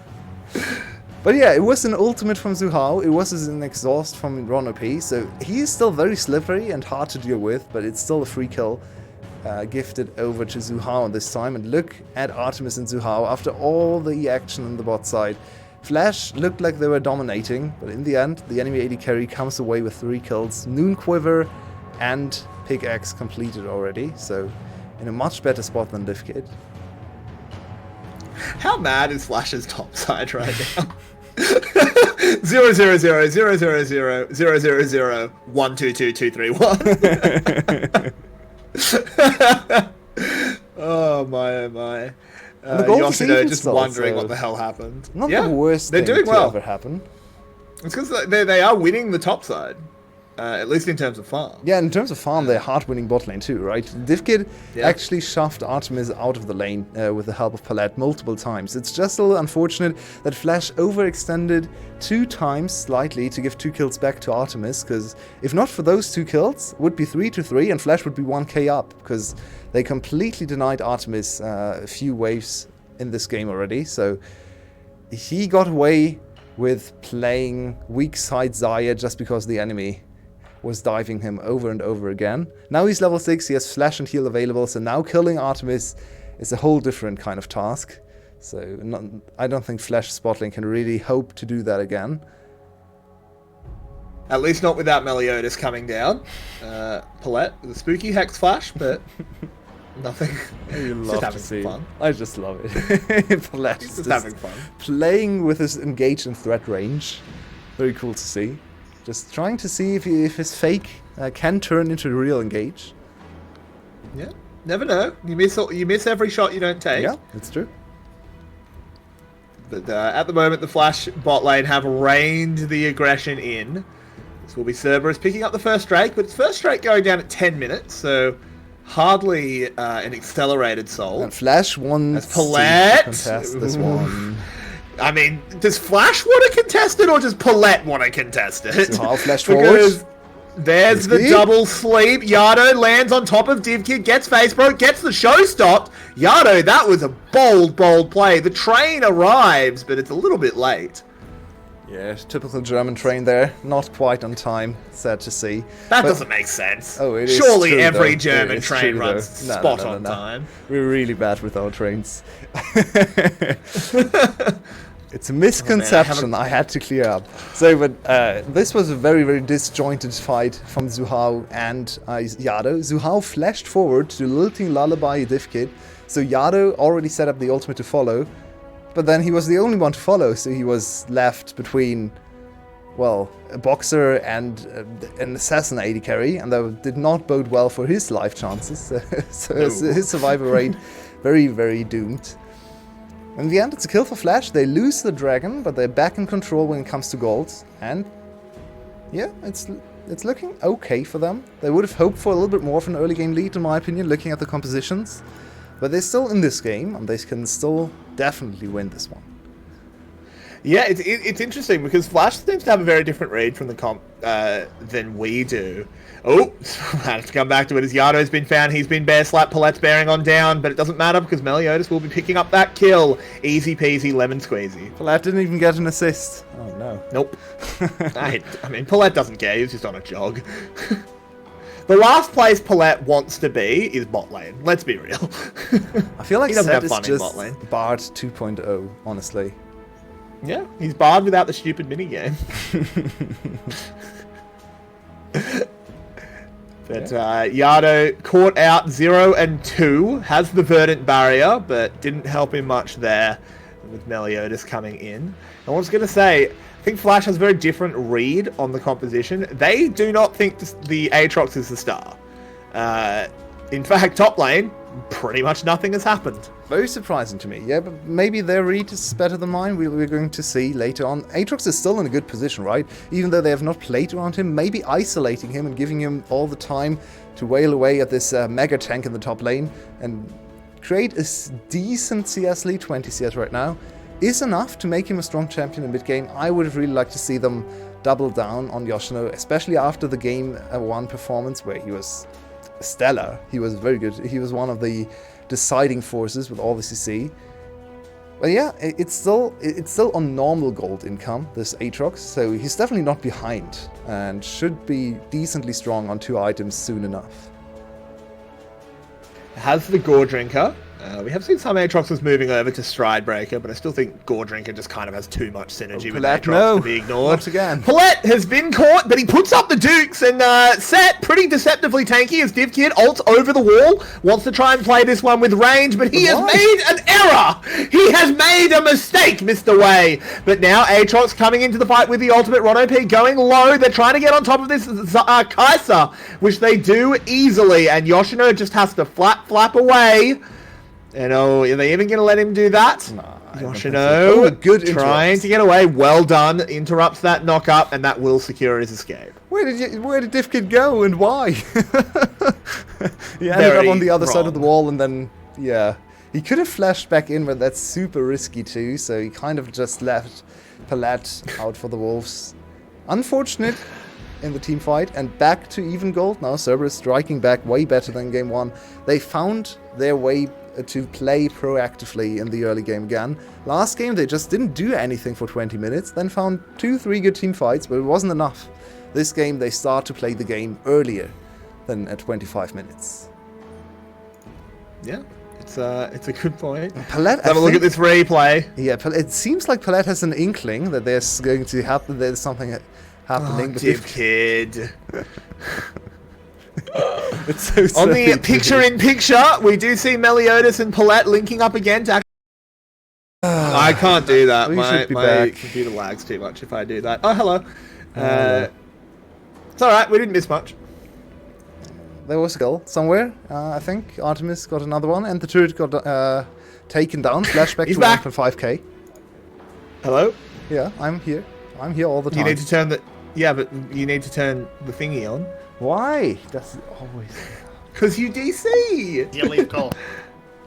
S3: But yeah, it was an ultimate from Zhu Hao. It was an exhaust from Ron OP, so he's still very slippery and hard to deal with, but it's still a free kill. Gifted over to Zhu Hao this time, and look at Artemis and Zhu Hao after all the action on the bot side. Flash looked like they were dominating, but in the end, the enemy AD carry comes away with 3 kills. Noon Quiver and Pickaxe completed already, so in a much better spot than Divkid.
S2: How mad is Flash's top side right now? 0 0 0 0 0 0 0 0 0 1 2 2 2 3 1. Oh my, oh my. Yoshino just wondering what the hell happened.
S3: Not the worst
S2: they're
S3: thing
S2: doing
S3: to
S2: well.
S3: ever happen.
S2: It's because they are winning the top side. At least in terms of farm.
S3: Yeah, in terms of farm, they're hard winning bot lane too, right? Divkid actually shoved Artemis out of the lane with the help of Palette multiple times. It's just a little unfortunate that Flash overextended 2 times slightly to give 2 kills back to Artemis, because if not for those 2 kills, it would be 3-3 and Flash would be 1k up, because they completely denied Artemis a few waves in this game already. So he got away with playing weak side Xayah just because the enemy was diving him over and over again. Now he's level 6, he has flash and heal available, so now killing Artemis is a whole different kind of task. So I don't think Flash Spotling can really hope to do that again.
S2: At least not without Meliodas coming down. Palette with a spooky Hex Flash, but nothing.
S3: Just having fun. I just love it. Palette's
S2: just having fun.
S3: Playing with his engaged and threat range. Very cool to see. Just trying to see if his fake can turn into real engage.
S2: Yeah, never know. You miss every shot you don't take.
S3: Yeah, that's true.
S2: But at the moment, the Flash bot lane have reined the aggression in. This will be Cerberus picking up the first Drake, but it's first Drake going down at 10 minutes, so hardly an accelerated soul.
S3: And Flash wants
S2: Paulette.
S3: to contest this one.
S2: I mean, does Flash want to contest it, or does Paulette want to contest it?
S3: So half Flash
S2: Because
S3: forward.
S2: there's the double sleep. Yado lands on top of DivKid, gets face broke, gets the show stopped. Yado, that was a bold play. The train arrives, but it's a little bit late.
S3: Yeah, typical German train there. Not quite on time, sad to see.
S2: That
S3: But-
S2: doesn't make sense.
S3: Oh, it is
S2: Surely
S3: true,
S2: every
S3: though.
S2: German
S3: It is
S2: train
S3: true,
S2: runs
S3: though. No,
S2: spot
S3: no, no,
S2: on
S3: no.
S2: time.
S3: We're really bad with our trains. It's a misconception I had to clear up. So, but this was a very disjointed fight from Zuhao and Yado. Zuhao flashed forward to Lilting Lullaby DivKid, so Yado already set up the ultimate to follow, but then he was the only one to follow, so he was left between, well, a boxer and an assassin AD carry, and that did not bode well for his life chances. So his survival rate very doomed. In the end, it's a kill for Flash. They lose the dragon, but they're back in control when it comes to gold. And yeah, it's looking okay for them. They would have hoped for a little bit more of an early game lead, in my opinion, looking at the compositions. But they're still in this game, and they can still definitely win this one.
S2: Yeah, it's interesting because Flash seems to have a very different read from the comp than we do. Oh, I have to come back to it as Yado's been found. He's been bear slapped. Palette's bearing on down, but it doesn't matter because Meliodas will be picking up that kill. Easy peasy, lemon squeezy.
S3: Paulette didn't even get an assist. Oh no.
S2: Nope. I mean, Paulette doesn't care. He's just on a jog. The last place Paulette wants to be is bot lane. Let's be real.
S3: I feel like
S2: he doesn't
S3: Seth
S2: have
S3: is
S2: fun in bot
S3: just
S2: lane.
S3: Bard 2.0, honestly.
S2: Yeah, he's barred without the stupid minigame. But Yado caught out 0 and 2, has the Verdant barrier, but didn't help him much there with Meliodas coming in. I was going to say, I think Flash has a very different read on the composition. They do not think the Aatrox is the star. In fact, top lane, pretty much nothing has happened.
S3: Very surprising to me. Yeah, but maybe their read is better than mine. We're going to see later on. Aatrox is still in a good position, right? Even though they have not played around him, maybe isolating him and giving him all the time to wail away at this mega tank in the top lane and create a decent CS lead, 20 CS right now, is enough to make him a strong champion in mid-game. I would have really liked to see them double down on Yoshino, especially after the game 1 performance where he was stellar. He was very good. He was one of the deciding forces with all the CC. But yeah, it's still on normal gold income, this Aatrox, so he's definitely not behind and should be decently strong on 2 items soon enough.
S2: Has the Gore Drinker. We have seen some Aatroxes moving over to Stridebreaker, but I still think Gore Drinker just kind of has too much synergy with
S3: Paulette,
S2: Aatrox
S3: no.
S2: to be ignored.
S3: Not again.
S2: Paulette has been caught, but he puts up the dukes, and Set, pretty deceptively tanky as DivKid ults over the wall, wants to try and play this one with range, but he has made an error! He has made a mistake, Mr. Way! But now Aatrox coming into the fight with the ultimate, Ron OP going low, they're trying to get on top of this Kai'Sa, which they do easily, and Yoshino just has to flap away. And oh, are they even going to let him do that?
S3: Nah,
S2: Yoshino,
S3: a good
S2: trying
S3: interrupt.
S2: to get away. Well done. Interrupts that knock up, and that will secure his escape.
S3: Where did DivKid go and why? He ended
S2: Very
S3: up on the other side of the
S2: wrong.
S3: wall and then, yeah. He could have flashed back in, but that's super risky too, so he kind of just left Paulette out for the Wolves. Unfortunate in the team fight, and back to even gold now. Cerberus striking back way better than game 1. They found their way to play proactively in the early game again. Last game they just didn't do anything for 20 minutes, then found 2-3 good team fights, but it wasn't enough. This game they start to play the game earlier than at 25 minutes.
S2: Yeah, it's a good point.
S3: Paulette,
S2: Have a look at this replay.
S3: Yeah, it seems like Paulette has an inkling that there's going to happen. There's something happening. but
S2: DivKid.
S3: it's so
S2: On the
S3: silly.
S2: picture-in-picture, we do see Meliodas and Paulette linking up again to... I can't do that.
S3: We
S2: My
S3: should be back.
S2: computer lags too much if I do that. Oh, hello. It's alright, we didn't miss much.
S3: There was a goal somewhere. I think Artemis got another one, and the turret got taken down. Flashback
S2: He's
S3: to
S2: back.
S3: 1.5k.
S2: Hello?
S3: Yeah, I'm here. I'm here all the time.
S2: You need to turn the... Yeah, but you need to turn the thingy on.
S3: Why? That's always...
S2: Because you DC!
S4: Yeah, leave call.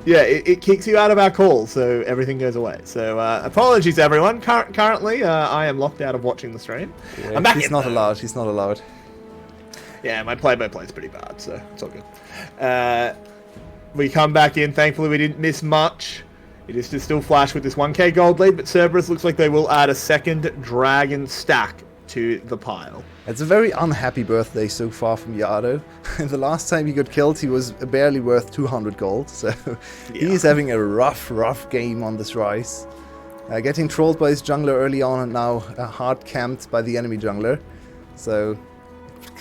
S2: Yeah, it kicks you out of our call, so everything goes away. So apologies, everyone. Currently, I am locked out of watching the stream.
S3: Yeah,
S2: I'm back
S3: he's
S2: in,
S3: not
S2: though.
S3: allowed. He's not allowed.
S2: Yeah, my play-by-play is pretty bad, so it's all good. We come back in. Thankfully, we didn't miss much. It is to still flash with this 1k gold lead, but Cerberus looks like they will add a second dragon stack to the pile.
S3: It's a very unhappy birthday so far from Yado. The last time he got killed, he was barely worth 200 gold, so he's having a rough game on this rise. Getting trolled by his jungler early on and now hard camped by the enemy jungler. So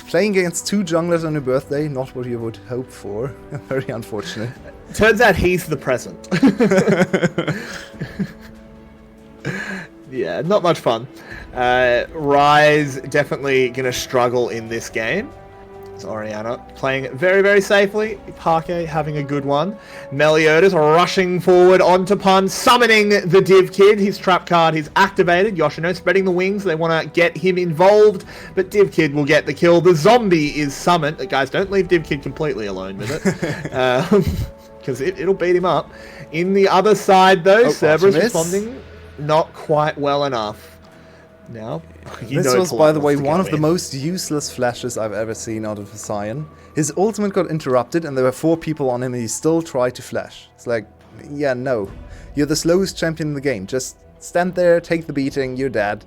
S3: playing against 2 junglers on your birthday, not what you would hope for. Very unfortunate.
S2: Turns out he's the present. Yeah, not much fun. Rise definitely going to struggle in this game. It's Orianna playing very, very safely. Parquet having a good one. Meliodas rushing forward onto Pun, summoning the Div Kid. His trap card is activated. Yoshino spreading the wings. They want to get him involved, but Div Kid will get the kill. The zombie is summoned. Guys, don't leave Div Kid completely alone with it. Because it'll beat him up. In the other side, though, Cerberus responding not quite well enough. Now,
S3: this was, by the way, one of the most useless flashes I've ever seen out of Sion. His ultimate got interrupted and there were 4 people on him and he still tried to flash. It's like, yeah, no. You're the slowest champion in the game. Just stand there, take the beating, you're dead.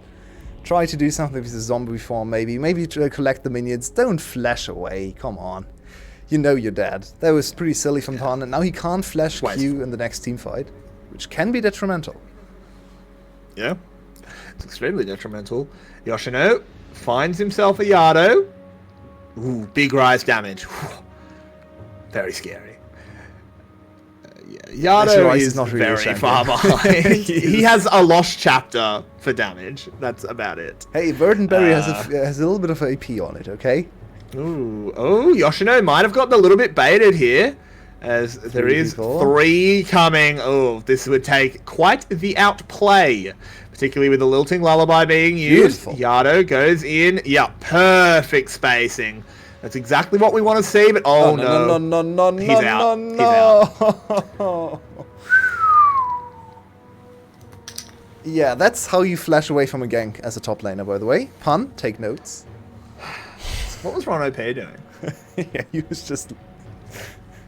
S3: Try to do something with the zombie form, maybe. Maybe try to collect the minions. Don't flash away, come on. You know you're dead. That was pretty silly from Tan, and now he can't flash Q in the next team fight, which can be detrimental.
S2: Yeah. It's extremely detrimental. Yoshino finds himself a Yado. Ooh, big rise damage. Very scary. Yeah, Yado is not really very far behind. He has a lost chapter for damage. That's about it.
S3: Hey, Verdenberry has a little bit of AP on it, okay?
S2: Ooh, oh, Yoshino might have gotten a little bit baited here. As there is 3 coming. Oh, this would take quite the outplay. Particularly with the Lilting Lullaby being used. Beautiful. Yado goes in. Yeah, perfect spacing. That's exactly what we want to see, but no. He's out. He's out.
S3: Yeah, that's how you flash away from a gank as a top laner, by the way. Pun, take notes.
S2: What was Ron OP doing?
S3: Yeah, he was just...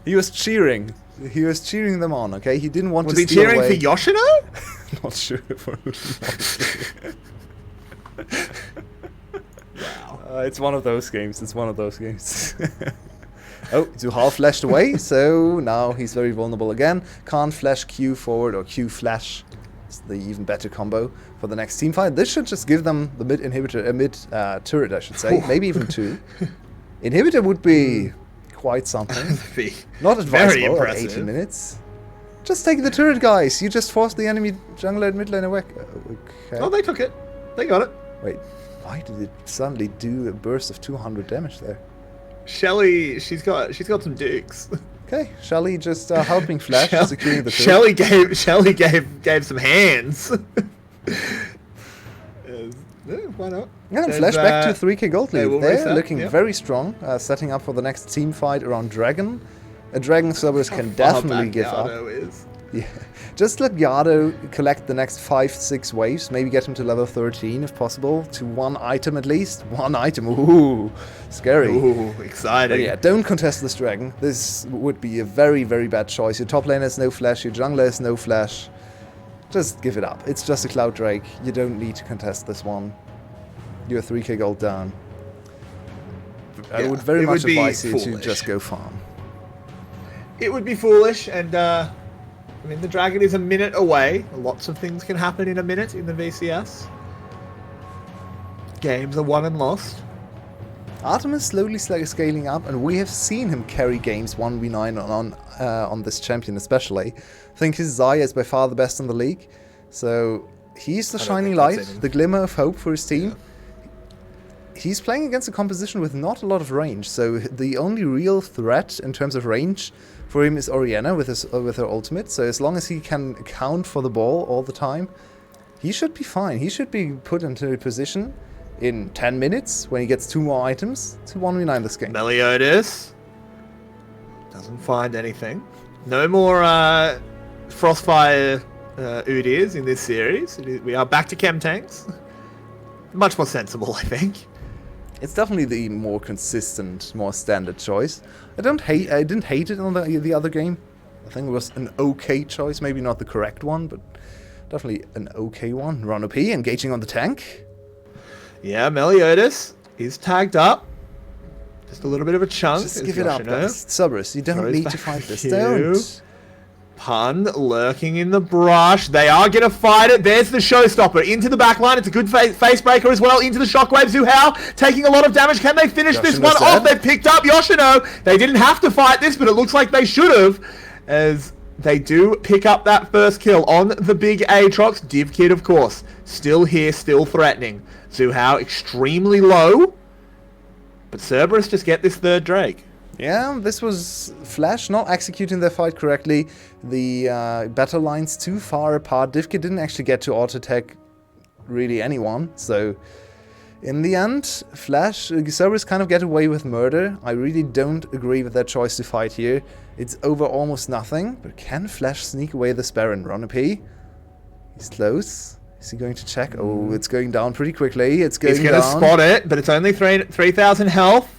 S3: He was cheering. He was cheering them on, okay? He didn't want to steal away.
S2: Was he cheering for Yoshino?
S3: Not sure for who.
S2: Wow.
S3: It's one of those games. It's one of those games. Oh, Zuhal flashed away, so now he's very vulnerable again. Can't flash Q forward or Q flash. It's the even better combo for the next team fight. This should just give them the mid inhibitor, mid turret, I should say. Maybe even 2. Inhibitor would be quite something. Not advisable at 18 minutes. Just take the turret, guys. You just forced the enemy jungler and mid lane away. Okay.
S2: Oh, they took it. They got it.
S3: Wait, why did it suddenly do a burst of 200 damage there?
S2: Shelly, she's got some dukes.
S3: Okay, Shelly just helping Flash, securing the
S2: turret. Shelly gave some hands. Why not?
S3: Yeah, and Flash back to 3k gold lead. They're looking very strong, setting up for the next team fight around Dragon. A Dragon Cerberus can definitely give up. Yeah. Just let Yado collect the next 5-6 waves, maybe get him to level 13 if possible, to 1 item at least. 1 item, ooh, scary.
S2: Ooh, exciting.
S3: But yeah, don't contest this Dragon. This would be a very, very bad choice. Your top lane has no flash, your jungler has no flash. Just give it up. It's just a Cloud Drake. You don't need to contest this one. You're 3k gold down. I would very much advise you to just go farm.
S2: It would be foolish, and I mean, the dragon is a minute away. Lots of things can happen in a minute in the VCS. Games are won and lost.
S3: Artemis slowly scaling up, and we have seen him carry games 1v9 on this champion especially. I think his Xayah is by far the best in the league. So he's the shining light, the glimmer of hope for his team. Yeah. He's playing against a composition with not a lot of range, so the only real threat in terms of range for him is Orianna with her ultimate. So as long as he can account for the ball all the time, he should be fine. He should be put into a position in 10 minutes when he gets 2 more items to 1v9 this game.
S2: Meliodas doesn't find anything. No more Frostfire Udyrs in this series. We are back to Chem Tanks. Much more sensible, I think.
S3: It's definitely the more consistent, more standard choice. I didn't hate it on the other game. I think it was an okay choice, maybe not the correct one, but definitely an okay one. Ron OP engaging on the tank.
S2: Yeah, Meliodas is tagged up. Just a little bit of a chunk.
S3: Just give it up, guys. Cerberus, you don't need to fight this. Don't.
S2: Pun lurking in the brush. They are going to fight it. There's the showstopper. Into the back line. It's a good face breaker as well. Into the shockwave. Zhu Hao taking a lot of damage. Can they finish this one off? They've picked up Yoshino. They didn't have to fight this, but it looks like they should have. As they do pick up that first kill on the big Aatrox. DivKid, of course, still here, still threatening. Zhu Hao extremely low. But Cerberus just get this third Drake.
S3: Yeah, this was Flash not executing their fight correctly. The battle lines too far apart. DivKid didn't actually get to auto-attack really anyone. So, in the end, Flash, Cerberus kind of get away with murder. I really don't agree with their choice to fight here. It's over almost nothing. But can Flash sneak away this Baron? Ron OP. He's close. Is he going to check? Oh, it's going down pretty quickly. It's going down.
S2: He's going to spot it, but it's only 3,000 health.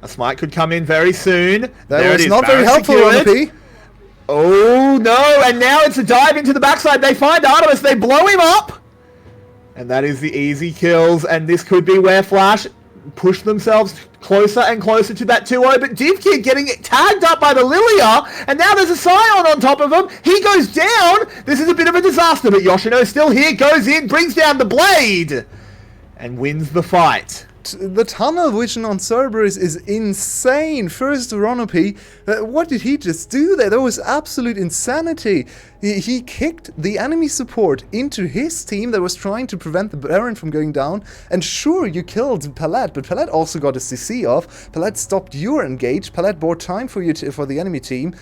S2: A smite could come in very soon.
S3: That was not very helpful, Ron OP.
S2: Oh, no. And now it's a dive into the backside. They find Artemis. They blow him up. And that is the easy kills. And this could be where Flash push themselves closer and closer to that 2-0. But DivKid getting tagged up by the Lilia. And now there's a Scion on top of him. He goes down. This is a bit of a disaster. But Yoshino still here. Goes in. Brings down the blade. And wins the fight.
S3: The tunnel vision on Cerberus is insane. First, Ron OP. What did he just do there? That was absolute insanity. He kicked the enemy support into his team that was trying to prevent the Baron from going down. And sure, you killed Palette, but Palette also got a CC off. Palette stopped your engage. Palette bought time for you for the enemy team.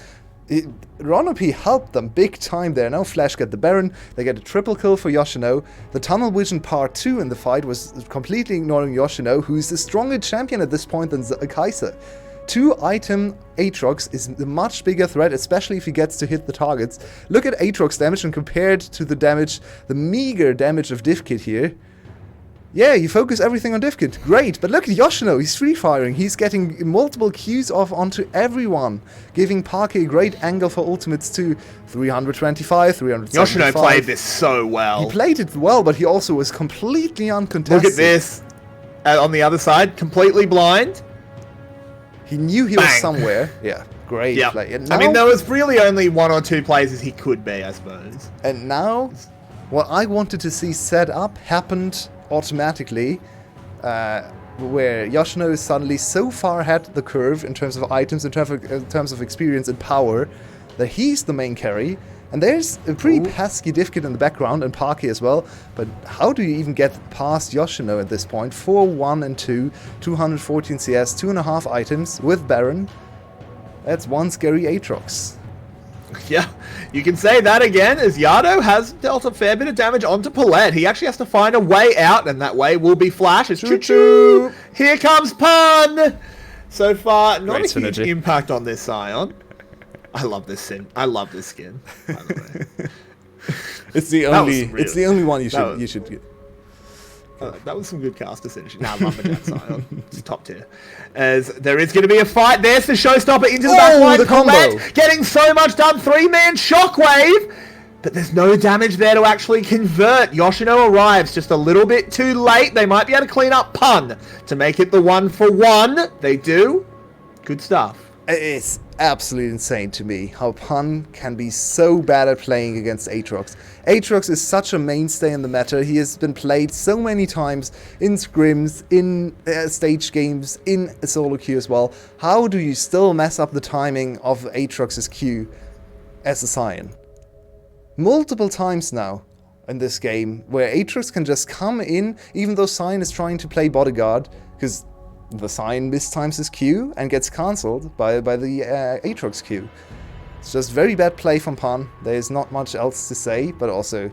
S3: Ron OP helped them big time there. Now Flash get the Baron. They get a triple kill for Yoshino. The tunnel vision part 2 in the fight was completely ignoring Yoshino, who's a stronger champion at this point than Kai'Sa. 2-item Aatrox is a much bigger threat, especially if he gets to hit the targets. Look at Aatrox damage and compared to the meager damage of DivKid here. Yeah, you focus everything on DivKid. Great, but look at Yoshino. He's free firing. He's getting multiple Qs off onto everyone, giving Parky a great angle for ultimates too. 325, 375.
S2: Yoshino played this so well.
S3: He played it well, but he also was completely uncontested.
S2: Look at this. On the other side, completely blind.
S3: He knew he was somewhere. Yeah, great play.
S2: Now, I mean, there was really only 1 or 2 places he could be, I suppose.
S3: And now, what I wanted to see set up happened automatically, where Yoshino is suddenly so far ahead of the curve in terms of items, in terms of experience and power, that he's the main carry. And there's a pretty pesky DivKid in the background, and Parky as well. But how do you even get past Yoshino at this point? 4-1 and 2, 214 CS, 2.5 items with Baron. That's one scary Aatrox.
S2: Yeah, you can say that again, as Yado has dealt a fair bit of damage onto Palette. He actually has to find a way out, and that way will be Flash. It's choo-choo! Here comes Pun! So far, not a huge impact on this Scion. I love this skin. I love this skin, by the way.
S3: It's the only one you should get.
S2: That was some good caster synergy. Nah, Lumberjack Scion. It's top tier. As there is going to be a fight. There's the showstopper into the back line.
S3: The combo.
S2: Getting so much done. 3-man shockwave. But there's no damage there to actually convert. Yoshino arrives just a little bit too late. They might be able to clean up Pun to make it the 1-for-1. They do. Good stuff.
S3: It's absolutely insane to me how Pun can be so bad at playing against Aatrox. Aatrox is such a mainstay in the meta. He has been played so many times in scrims, in stage games, in a solo queue as well. How do you still mess up the timing of Aatrox's queue as a Scion? Multiple times now in this game where Aatrox can just come in even though Scion is trying to play bodyguard, because the Scion mistimes his Q and gets cancelled by the Aatrox Q. It's just very bad play from Pun. There's not much else to say, but also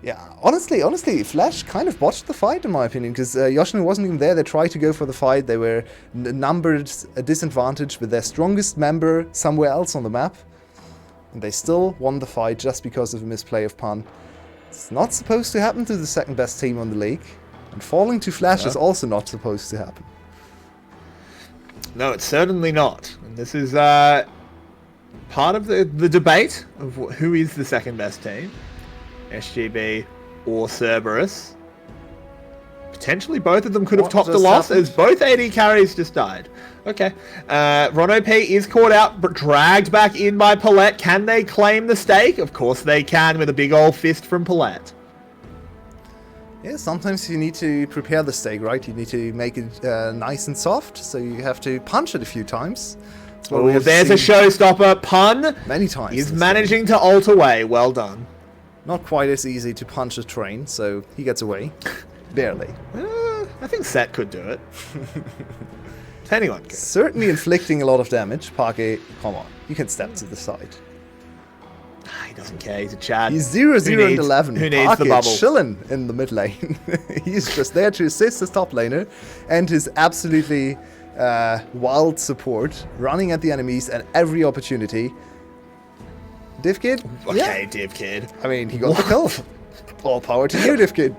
S3: Yeah, honestly, Flash kind of botched the fight in my opinion, because Yoshino wasn't even there. They tried to go for the fight. They were numbered a disadvantage with their strongest member somewhere else on the map. And they still won the fight just because of a misplay of Pan. It's not supposed to happen to the second best team on the league. And falling to Flash is also not supposed to happen.
S2: No, it's certainly not. And this is part of the debate of who is the second best team. SGB or Cerberus. Potentially both of them could have topped the loss as both AD carries just died. Okay. Ron P is caught out but dragged back in by Paulette. Can they claim the stake? Of course they can with a big old fist from Paulette.
S3: Yeah, sometimes you need to prepare the stake, right? You need to make it nice and soft, so you have to punch it a few times.
S2: Oh, there's a showstopper. Pun
S3: many times.
S2: He's managing to ult away. Well done.
S3: Not quite as easy to punch a train, so he gets away. Barely.
S2: I think Set could do it. Anyone could.
S3: Certainly inflicting a lot of damage. Parky, come on. You can step to the side.
S2: He doesn't care. He's a Chad.
S3: He's 0-0 and 11.
S2: Who needs the bubble?
S3: Chilling in the mid lane. He's just there to assist his top laner and his absolutely wild support, running at the enemies at every opportunity. DivKid?
S2: Okay, DivKid.
S3: I mean, he got the kill. All power to you, DivKid.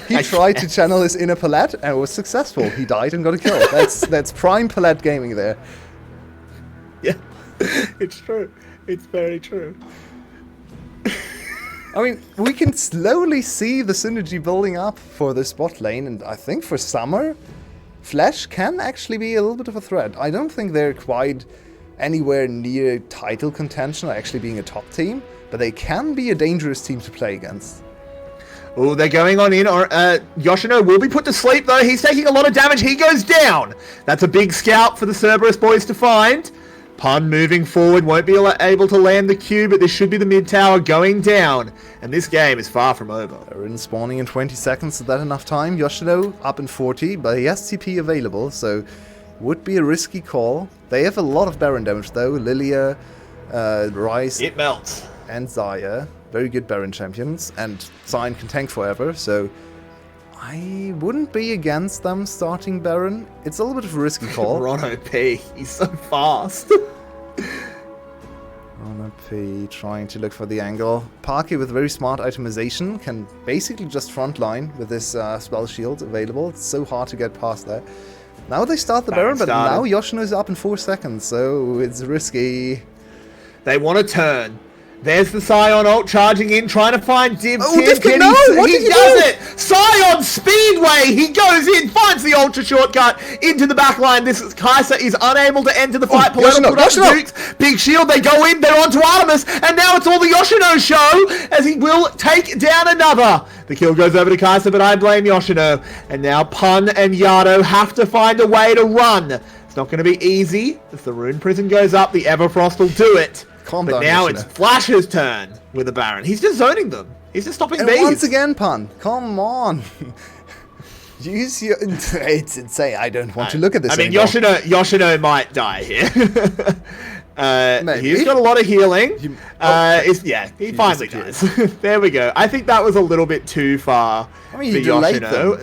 S3: He tried to channel his inner Paulette and was successful. He died and got a kill. That's prime Paulette gaming there.
S2: Yeah, it's true. It's very true.
S3: I mean, we can slowly see the synergy building up for this bot lane, and I think for summer, Flash can actually be a little bit of a threat. I don't think they're quite anywhere near title contention or actually being a top team, but they can be a dangerous team to play against.
S2: Oh, they're going on in. Yoshino will be put to sleep, though. He's taking a lot of damage. He goes down. That's a big scalp for the Cerberus boys to find. Pun moving forward, won't be able to land the Q, but this should be the mid tower going down. And this game is far from over.
S3: Rin spawning in 20 seconds, is that enough time? Yoshino up in 40, but he has TP available, so would be a risky call. They have a lot of Baron damage, though. Lilia, Ryze,
S2: it melts.
S3: And Xayah. Very good Baron champions, and Zion can tank forever, so I wouldn't be against them starting Baron. It's a little bit of a risky call.
S2: Ron OP, he's so fast.
S3: Ron OP trying to look for the angle. Parky with very smart itemization can basically just frontline with this spell shield available. It's so hard to get past that. Now they start the Baron, but now Yoshino is up in 4 seconds, so it's risky.
S2: They want to turn. There's the Sion ult charging in, trying to find DivKid.
S3: Oh, DivKid, no! What did he
S2: does it! Sion Speedway! He goes in, finds the ultra shortcut into the back line. This Kai'Sa is unable to enter the fight.
S3: Yoshino,
S2: put up Dukes. Big shield, they go in, they're onto Artemis, and now it's all the Yoshino show, as he will take down another. The kill goes over to Kai'Sa, but I blame Yoshino. And now Pun and Yado have to find a way to run. It's not going to be easy. If the Rune Prison goes up, the Everfrost will do it.
S3: Calm
S2: but
S3: down,
S2: now
S3: Yoshino.
S2: it's Flash's turn with the Baron. He's just zoning them. He's just stopping bees.
S3: Once again, Pun. Come on. Use your... It's insane. I don't want to look at this anymore.
S2: Yoshino might die here. He's got a lot of healing. He finally dies. There we go. I think that was a little bit too far for Yoshino.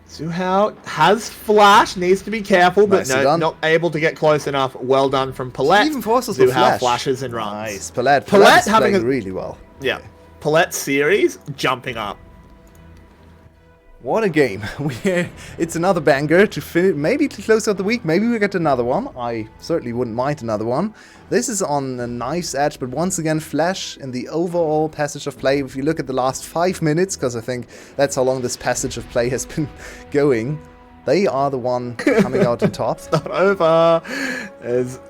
S2: Zhuhao has flash, needs to be careful, but not able to get close enough. Well done from Paulette.
S3: Even forces the
S2: Zhuhao flashes and runs.
S3: Nice. Paulette having really well.
S2: Yeah. Paulette series jumping up.
S3: What a game. It's another banger to finish, maybe to close out the week. Maybe we get another one. I certainly wouldn't mind another one. This is on a nice edge, but once again, Flash in the overall passage of play. If you look at the last 5 minutes, because I think that's how long this passage of play has been going, they are the one coming out on top.
S2: It's not over.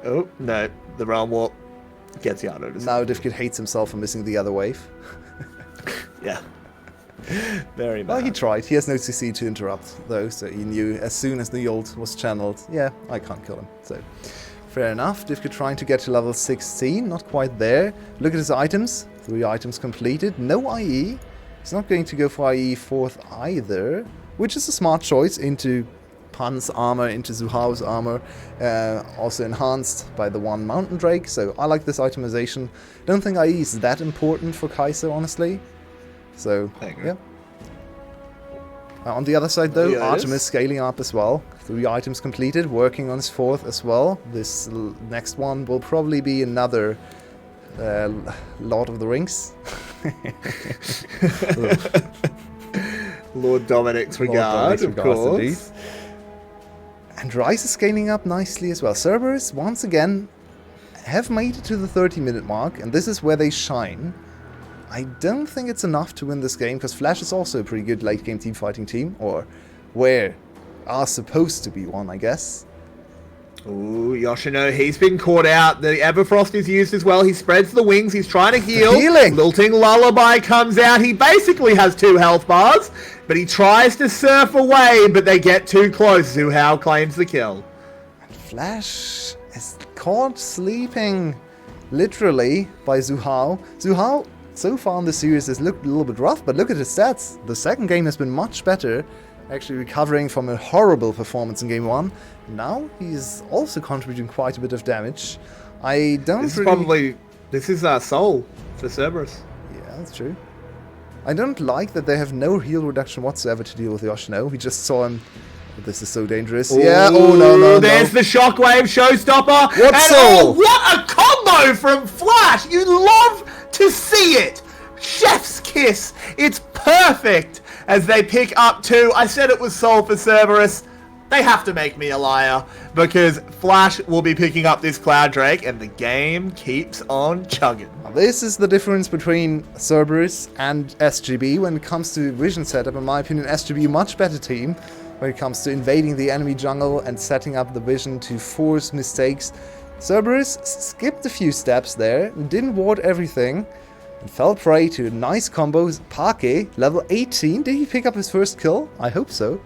S2: Oh, no. The Realm Warp gets Yado.
S3: Now DivKid hates himself for missing the other wave.
S2: Yeah. Very bad.
S3: Well, he tried. He has no CC to interrupt, though, so he knew as soon as the ult was channeled, yeah, I can't kill him. So, fair enough. DivKid trying to get to level 16, not quite there. Look at his items. 3 items completed. No IE. He's not going to go for IE 4th either, which is a smart choice into Pan's armor into Zuhao's armor, also enhanced by the one Mountain Drake, so I like this itemization. Don't think IE is that important for Kai'Sa, honestly. So, yeah. On the other side though, Artemis scaling up as well. 3 items completed, working on his 4th as well. This next one will probably be another Lord of the Rings.
S2: Lord Dominic's regard, of course. Indeed.
S3: And Ryze is scaling up nicely as well. Cerberus, once again, have made it to the 30-minute mark, and this is where they shine. I don't think it's enough to win this game, because Flash is also a pretty good late-game team-fighting team, or where are supposed to be one, I guess.
S2: Ooh, Yoshino, he's been caught out. The Everfrost is used as well. He spreads the wings. He's trying to heal.
S3: Healing!
S2: Lilting Lullaby comes out. He basically has 2 health bars, but he tries to surf away, but they get too close. Zuhao claims the kill.
S3: And Flash is caught sleeping, literally, by Zuhao. Zuhao, so far in the series, has looked a little bit rough, but look at his stats. The second game has been much better, actually recovering from a horrible performance in game 1. Now he's also contributing quite a bit of damage. I don't
S2: This is Soul for Cerberus.
S3: Yeah, that's true. I don't like that they have no heal reduction whatsoever to deal with Yoshino. We just saw him. This is so dangerous.
S2: Ooh,
S3: yeah, oh no.
S2: There's the Shockwave Showstopper.
S3: What Soul?
S2: What a combo from Flash! You love to see it! Chef's kiss! It's perfect as they pick up 2. I said it was Soul for Cerberus. They have to make me a liar, because Flash will be picking up this Cloud Drake, and the game keeps on chugging.
S3: This is the difference between Cerberus and SGB when it comes to vision setup. In my opinion, SGB much better team when it comes to invading the enemy jungle and setting up the vision to force mistakes. Cerberus skipped a few steps there, didn't ward everything, and fell prey to nice combos. Pake, level 18. Did he pick up his first kill? I hope so.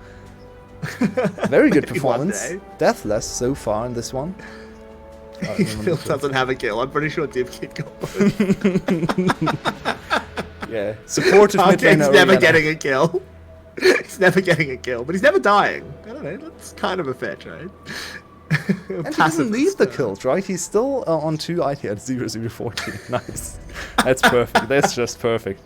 S3: Very good performance. Deathless so far in this one.
S2: He still doesn't have a kill. I'm pretty sure DivKid got both.
S3: Yeah. Supportive mid laner.
S2: He's never getting a kill. He's never getting a kill, but he's never dying. I don't know. That's kind of a fair trade.
S3: And he doesn't leave the kills, right? He's still on 2 IT at 0-0-14. Nice. That's perfect. That's just perfect.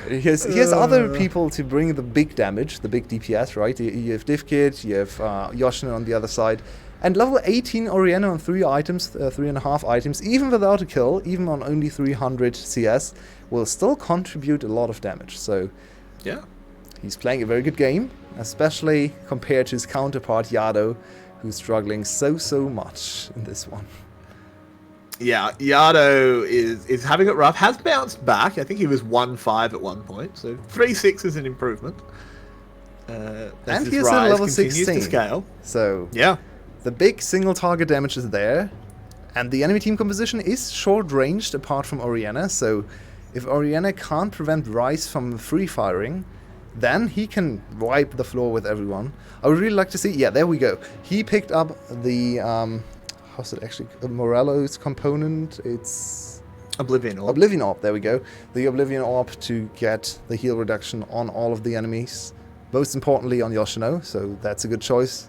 S3: He has other people to bring the big damage, the big DPS, right? You have DivKid, you have Yoshino on the other side. And level 18 Orianna on 3 items, 3.5 items, even without a kill, even on only 300 CS, will still contribute a lot of damage. So,
S2: yeah,
S3: he's playing a very good game, especially compared to his counterpart Yado, who's struggling so much in this one.
S2: Yeah, Yado is having it rough. Has bounced back. I think he was 1-5 at one point, so 3-6 is an improvement.
S3: And he's at level 16.
S2: To scale.
S3: So
S2: yeah,
S3: the big single target damage is there, and the enemy team composition is short ranged apart from Orianna. So if Orianna can't prevent Ryze from free firing, then he can wipe the floor with everyone. I would really like to see. Yeah, there we go. He picked up the how's it actually? Morello's component. It's
S2: Oblivion Orb.
S3: Oblivion Orb, there we go. The Oblivion Orb to get the heal reduction on all of the enemies. Most importantly on Yoshino, so that's a good choice.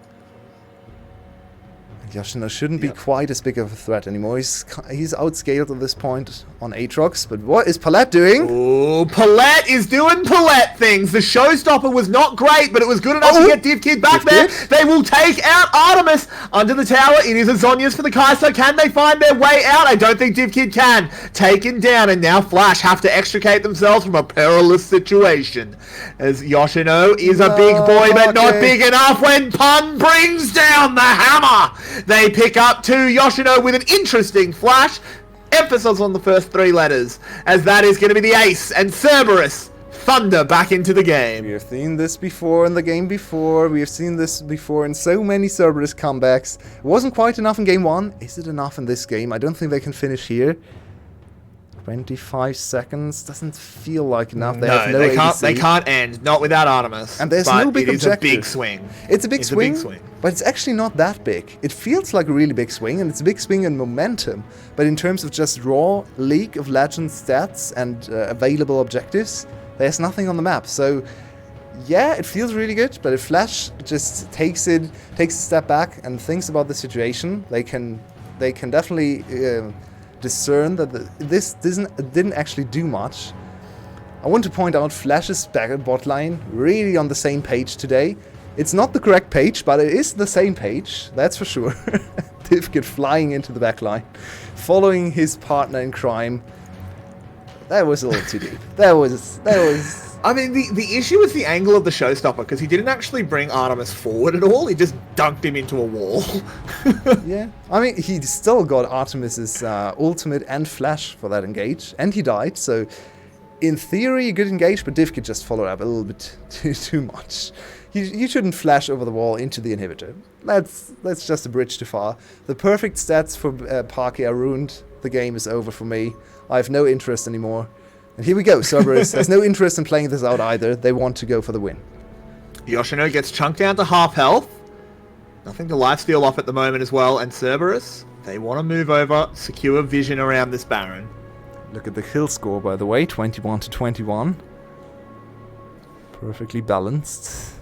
S3: Yoshino shouldn't be quite as big of a threat anymore. He's outscaled at this point on Aatrox, but what is Palette doing?
S2: Oh, Palette is doing Palette things. The Showstopper was not great, but it was good enough to get DivKid back there. They will take out Artemis under the tower. It is a Zhonya's for the Kai'Sa. Can they find their way out? I don't think DivKid can. Taken down, and now Flash have to extricate themselves from a perilous situation. As Yoshino is a big boy, but not big enough when Pun brings down the hammer. They pick up 2. Yoshino with an interesting flash. Emphasis on the first 3 letters, as that is going to be the ace. And Cerberus, Thunder back into the game.
S3: We have seen this before in the game before. We have seen this before in so many Cerberus comebacks. It wasn't quite enough in game 1. Is it enough in this game? I don't think they can finish here. 25 seconds doesn't feel like enough. They have no ADC.
S2: They can't end, not without Artemis.
S3: And there's no big objective.
S2: It's a big swing.
S3: It's a big swing, but it's actually not that big. It feels like a really big swing, and it's a big swing in momentum. But in terms of just raw League of Legends stats and available objectives, there's nothing on the map. So yeah, it feels really good, but if Flash just takes a step back and thinks about the situation, they can definitely discern that this didn't actually do much. I want to point out Flash's bot line really on the same page today. It's not the correct page, but it is the same page, that's for sure. Divkid flying into the back line, following his partner in crime. That was a little too deep. That was.
S2: I mean, the issue was the angle of the showstopper, because he didn't actually bring Artemis forward at all. He just dunked him into a wall.
S3: Yeah. I mean, he still got Artemis's ultimate and flash for that engage, and he died, so in theory, a good engage, but Divkid just followed up a little bit too much. You shouldn't flash over the wall into the inhibitor. That's just a bridge too far. The perfect stats for Parky are ruined. The game is over for me. I have no interest anymore. And here we go. Cerberus has no interest in playing this out either. They want to go for the win.
S2: Yoshino gets chunked down to half health. Nothing to lifesteal off at the moment as well. And Cerberus, they want to move over, secure vision around this Baron.
S3: Look at the kill score, by the way. 21 to 21. Perfectly balanced.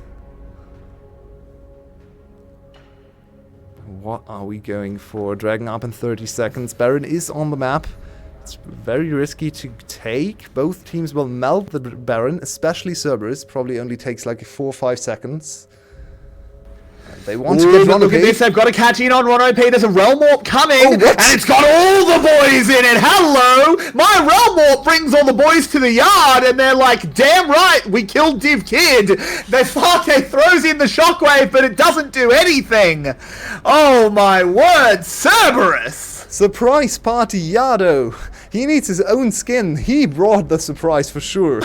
S3: What are we going for? Dragon up in 30 seconds. Baron is on the map. It's very risky to take. Both teams will melt the Baron, especially Cerberus. Probably only takes like 4 or 5 seconds. They want to get Ron
S2: Look at this, they've got to catch in on Ron OP. There's a Realm Warp coming, and it's got all the boys in it. Hello! My Realm Warp brings all the boys to the yard, and they're like, damn right, we killed Div Kid. Sake throws in the Shockwave, but it doesn't do anything. Oh my word, Cerberus!
S3: Surprise party, Yado! He needs his own skin. He brought the surprise for sure.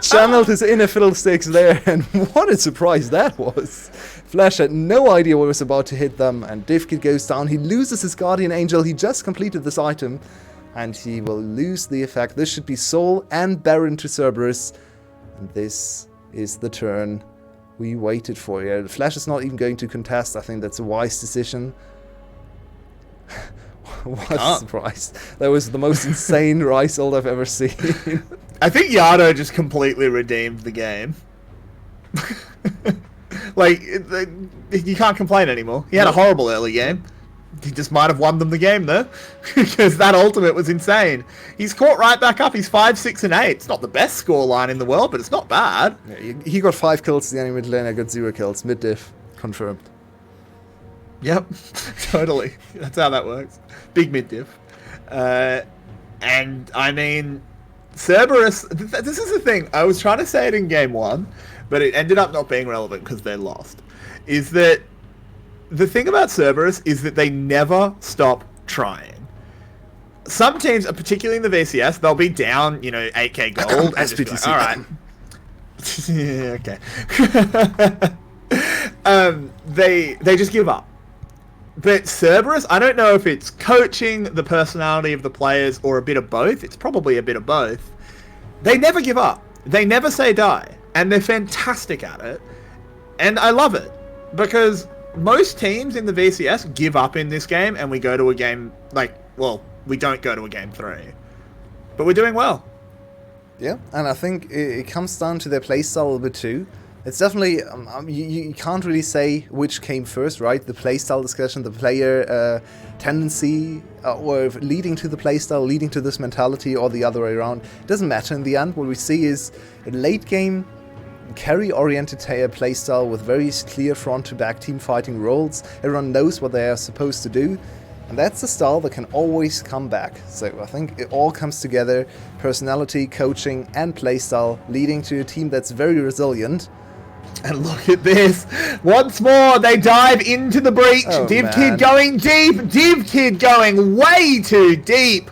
S3: Channeled his inner fiddlesticks there, and what a surprise that was. Flash had no idea what was about to hit them, and Divkid goes down. He loses his Guardian Angel. He just completed this item, and he will lose the effect. This should be Soul and Baron to Cerberus, and this is the turn we waited for. Yeah, Flash is not even going to contest. I think that's a wise decision. What a surprise. That was the most insane Rice ult I've ever seen.
S2: I think Yado just completely redeemed the game. Like, you can't complain anymore. He had a horrible early game. He just might have won them the game, though. Because that ultimate was insane. He's caught right back up. He's 5, 6, and 8. It's not the best scoreline in the world, but it's not bad.
S3: Yeah, he got 5 kills, the enemy mid laner got 0 kills. Mid-diff. Confirmed.
S2: Yep. Totally. That's how that works. Big mid-diff. And, I mean, Cerberus... This is the thing. I was trying to say it in game 1, but it ended up not being relevant because they lost. Is that... The thing about Cerberus is that they never stop trying. Some teams, particularly in the VCS, they'll be down, 8k gold, and just be like, alright. Yeah, okay. They just give up. But Cerberus, I don't know if it's coaching, the personality of the players, or a bit of both. It's probably a bit of both. They never give up. They never say die. And they're fantastic at it. And I love it. Because most teams in the VCS give up in this game, and we go to a game, we don't go to a game 3. But we're doing well.
S3: Yeah, and I think it comes down to their playstyle a little bit too. It's definitely, you can't really say which came first, right? The playstyle discussion, the player tendency, or leading to the playstyle, leading to this mentality, or the other way around. It doesn't matter in the end. What we see is a late game, carry-oriented playstyle with very clear front-to-back team fighting roles. Everyone knows what they are supposed to do. And that's the style that can always come back. So I think it all comes together. Personality, coaching, and playstyle, leading to a team that's very resilient.
S2: And look at this. Once more, they dive into the breach.
S3: Oh,
S2: Divkid going deep. Divkid going way too deep.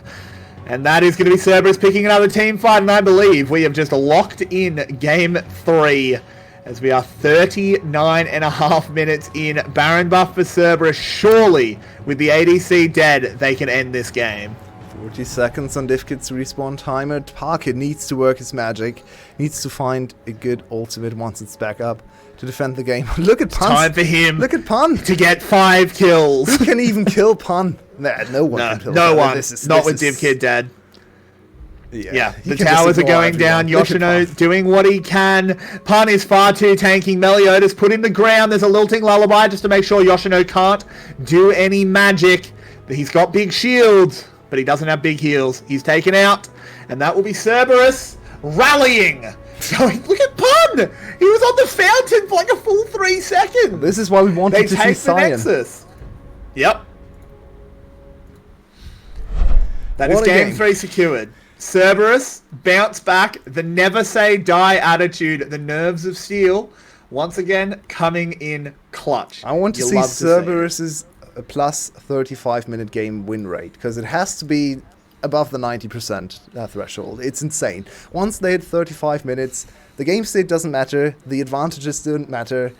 S2: And that is going to be Cerberus picking another team fight. And I believe we have just locked in game 3. As we are 39.5 minutes in. Baron buff for Cerberus. Surely, with the ADC dead, they can end this game.
S3: 40 seconds on Divkid's respawn timer. Parker needs to work his magic. Needs to find a good ultimate once it's back up to defend the game. Look at Pun.
S2: Time for him.
S3: Look at Pun.
S2: To get 5 kills.
S3: Who can even kill Pun? Nah, no one can kill
S2: No
S3: Pun.
S2: one. Not with Divkid dead. Yeah,
S3: you
S2: the
S3: can just
S2: towers are
S3: ignore
S2: going down.
S3: everyone. Look at
S2: Yoshino
S3: Pun.
S2: doing what he can. Pun is far too tanking. Meliodas put in the ground. There's a lilting lullaby just to make sure Yoshino can't do any magic. But he's got big shields, but he doesn't have big heals. He's taken out, and that will be Cerberus rallying. Going, look at Pun! He was on the fountain for like a full 3 seconds.
S3: This is why we wanted
S2: They
S3: to see
S2: take the
S3: Cyan.
S2: Nexus. Yep. That is
S3: What a
S2: game
S3: game.
S2: 3 secured. Cerberus, bounce back, the never say die attitude, the nerves of steel, once again coming in clutch.
S3: I want to
S2: You
S3: see
S2: love to it.
S3: Cerberus's plus 35-minute game win rate, because it has to be above the 90% threshold. It's insane. Once they hit 35 minutes, the game state doesn't matter, the advantages don't matter.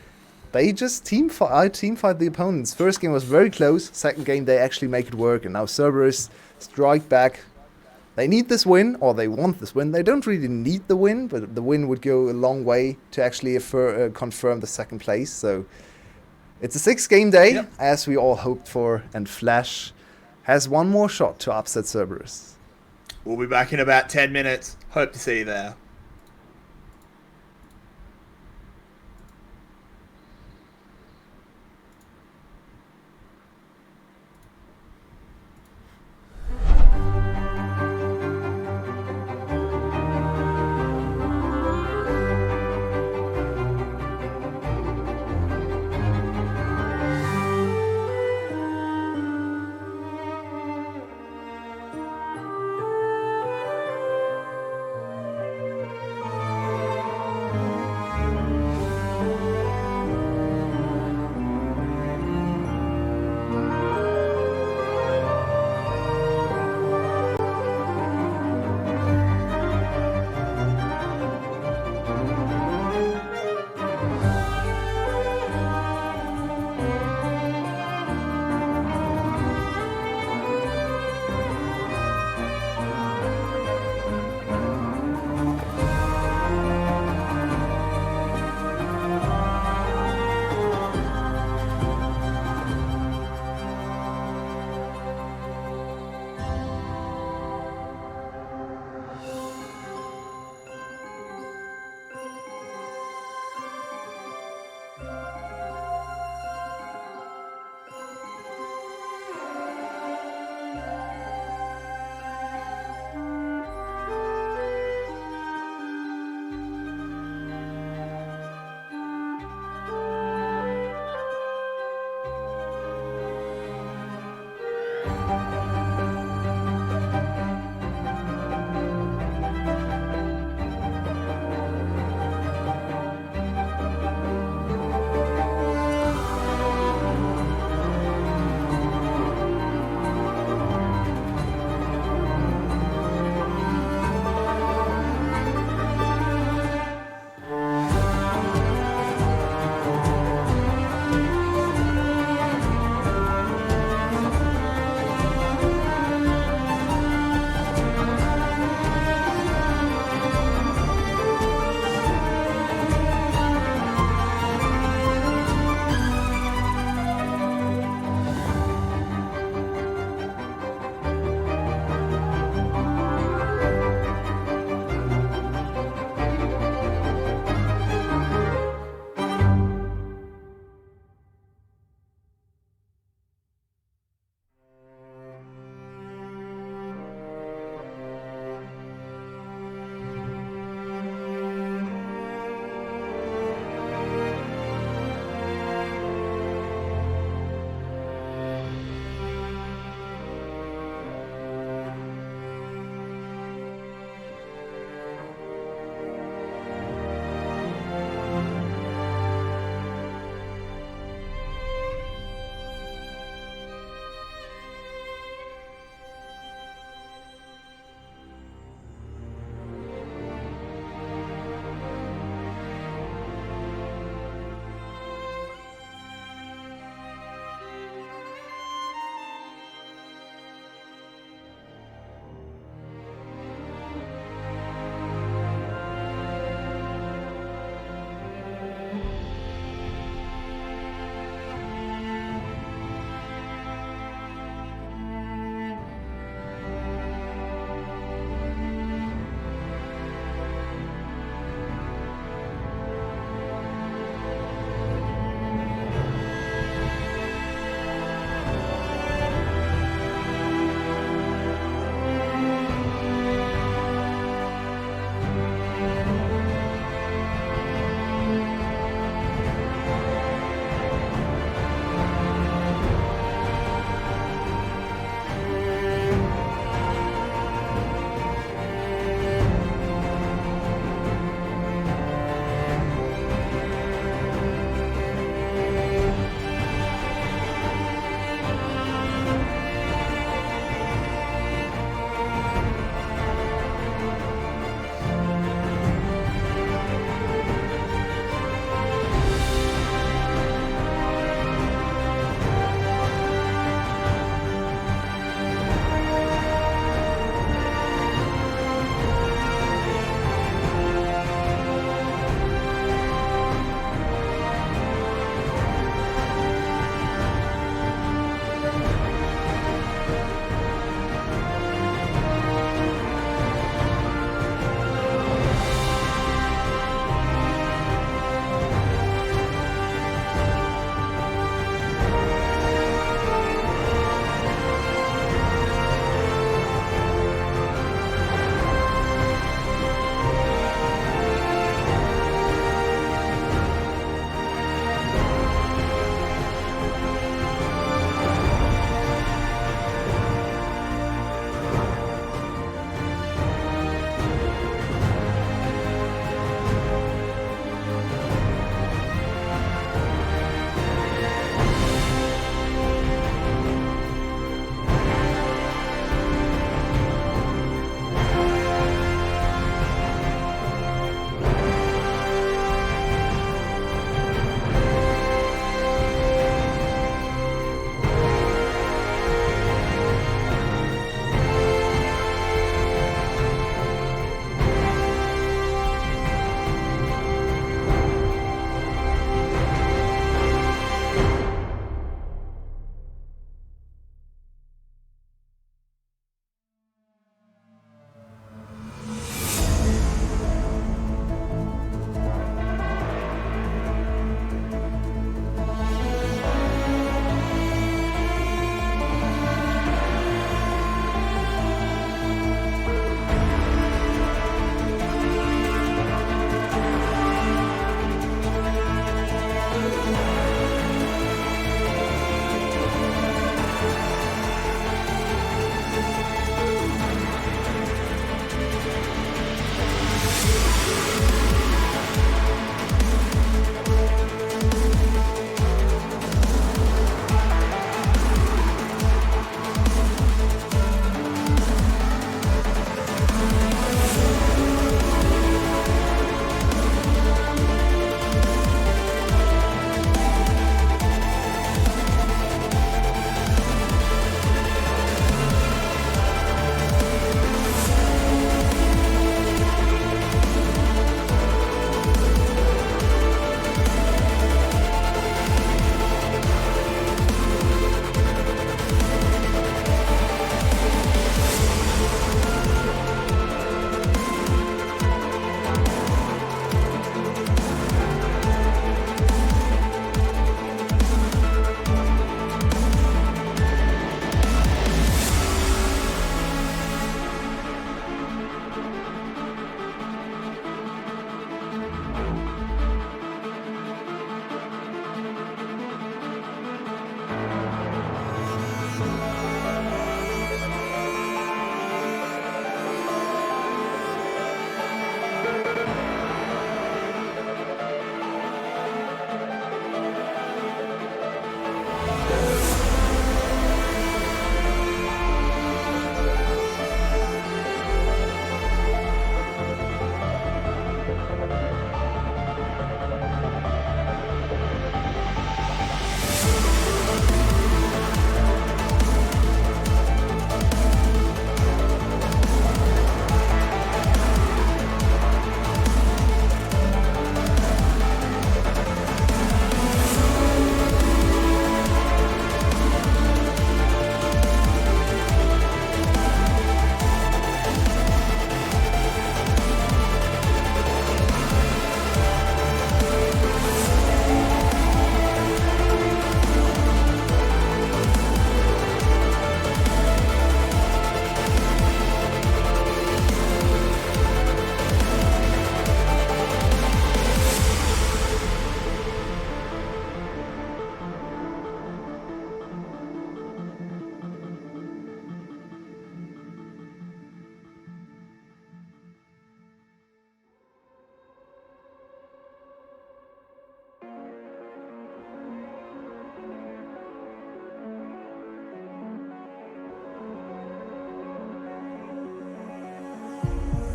S3: They just team fight the opponents. First game was very close, second game they actually make it work, and now Cerberus strike back. They need this win, or they want this win. They don't really need the win, but the win would go a long way to actually confirm the second place. So it's a 6-game day,
S2: Yep.
S3: as we all hoped for, and Flash has one more shot to upset Cerberus.
S2: We'll be back in about 10 minutes. Hope to see you there.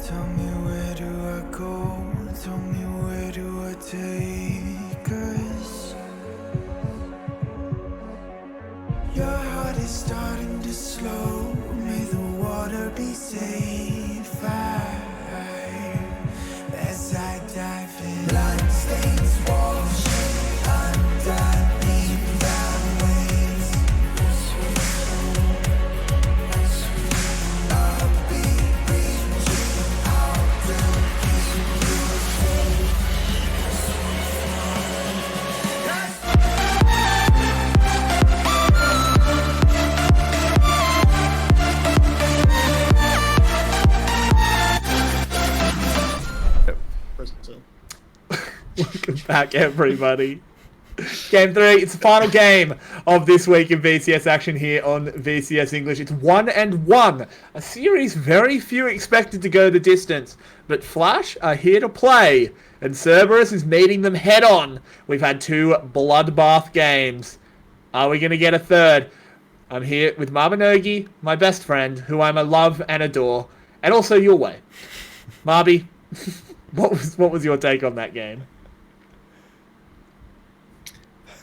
S1: Tell me where do I go? Tell me where do I take us? Your heart is starting to slow. May the water be safe. As I dive in, blood stains washing underneath the waves. I'll be reaching out to keep you safe.
S2: Welcome back, everybody. Game 3, it's the final game of this week in VCS action here on VCS English. It's 1-1, a series very few expected to go the distance, but Flash are here to play, and Cerberus is meeting them head on. We've had 2 bloodbath games. Are we going to get a third? I'm here with Mabinogi, my best friend, who I love and adore, and also your way. Marby, what was your take on that game?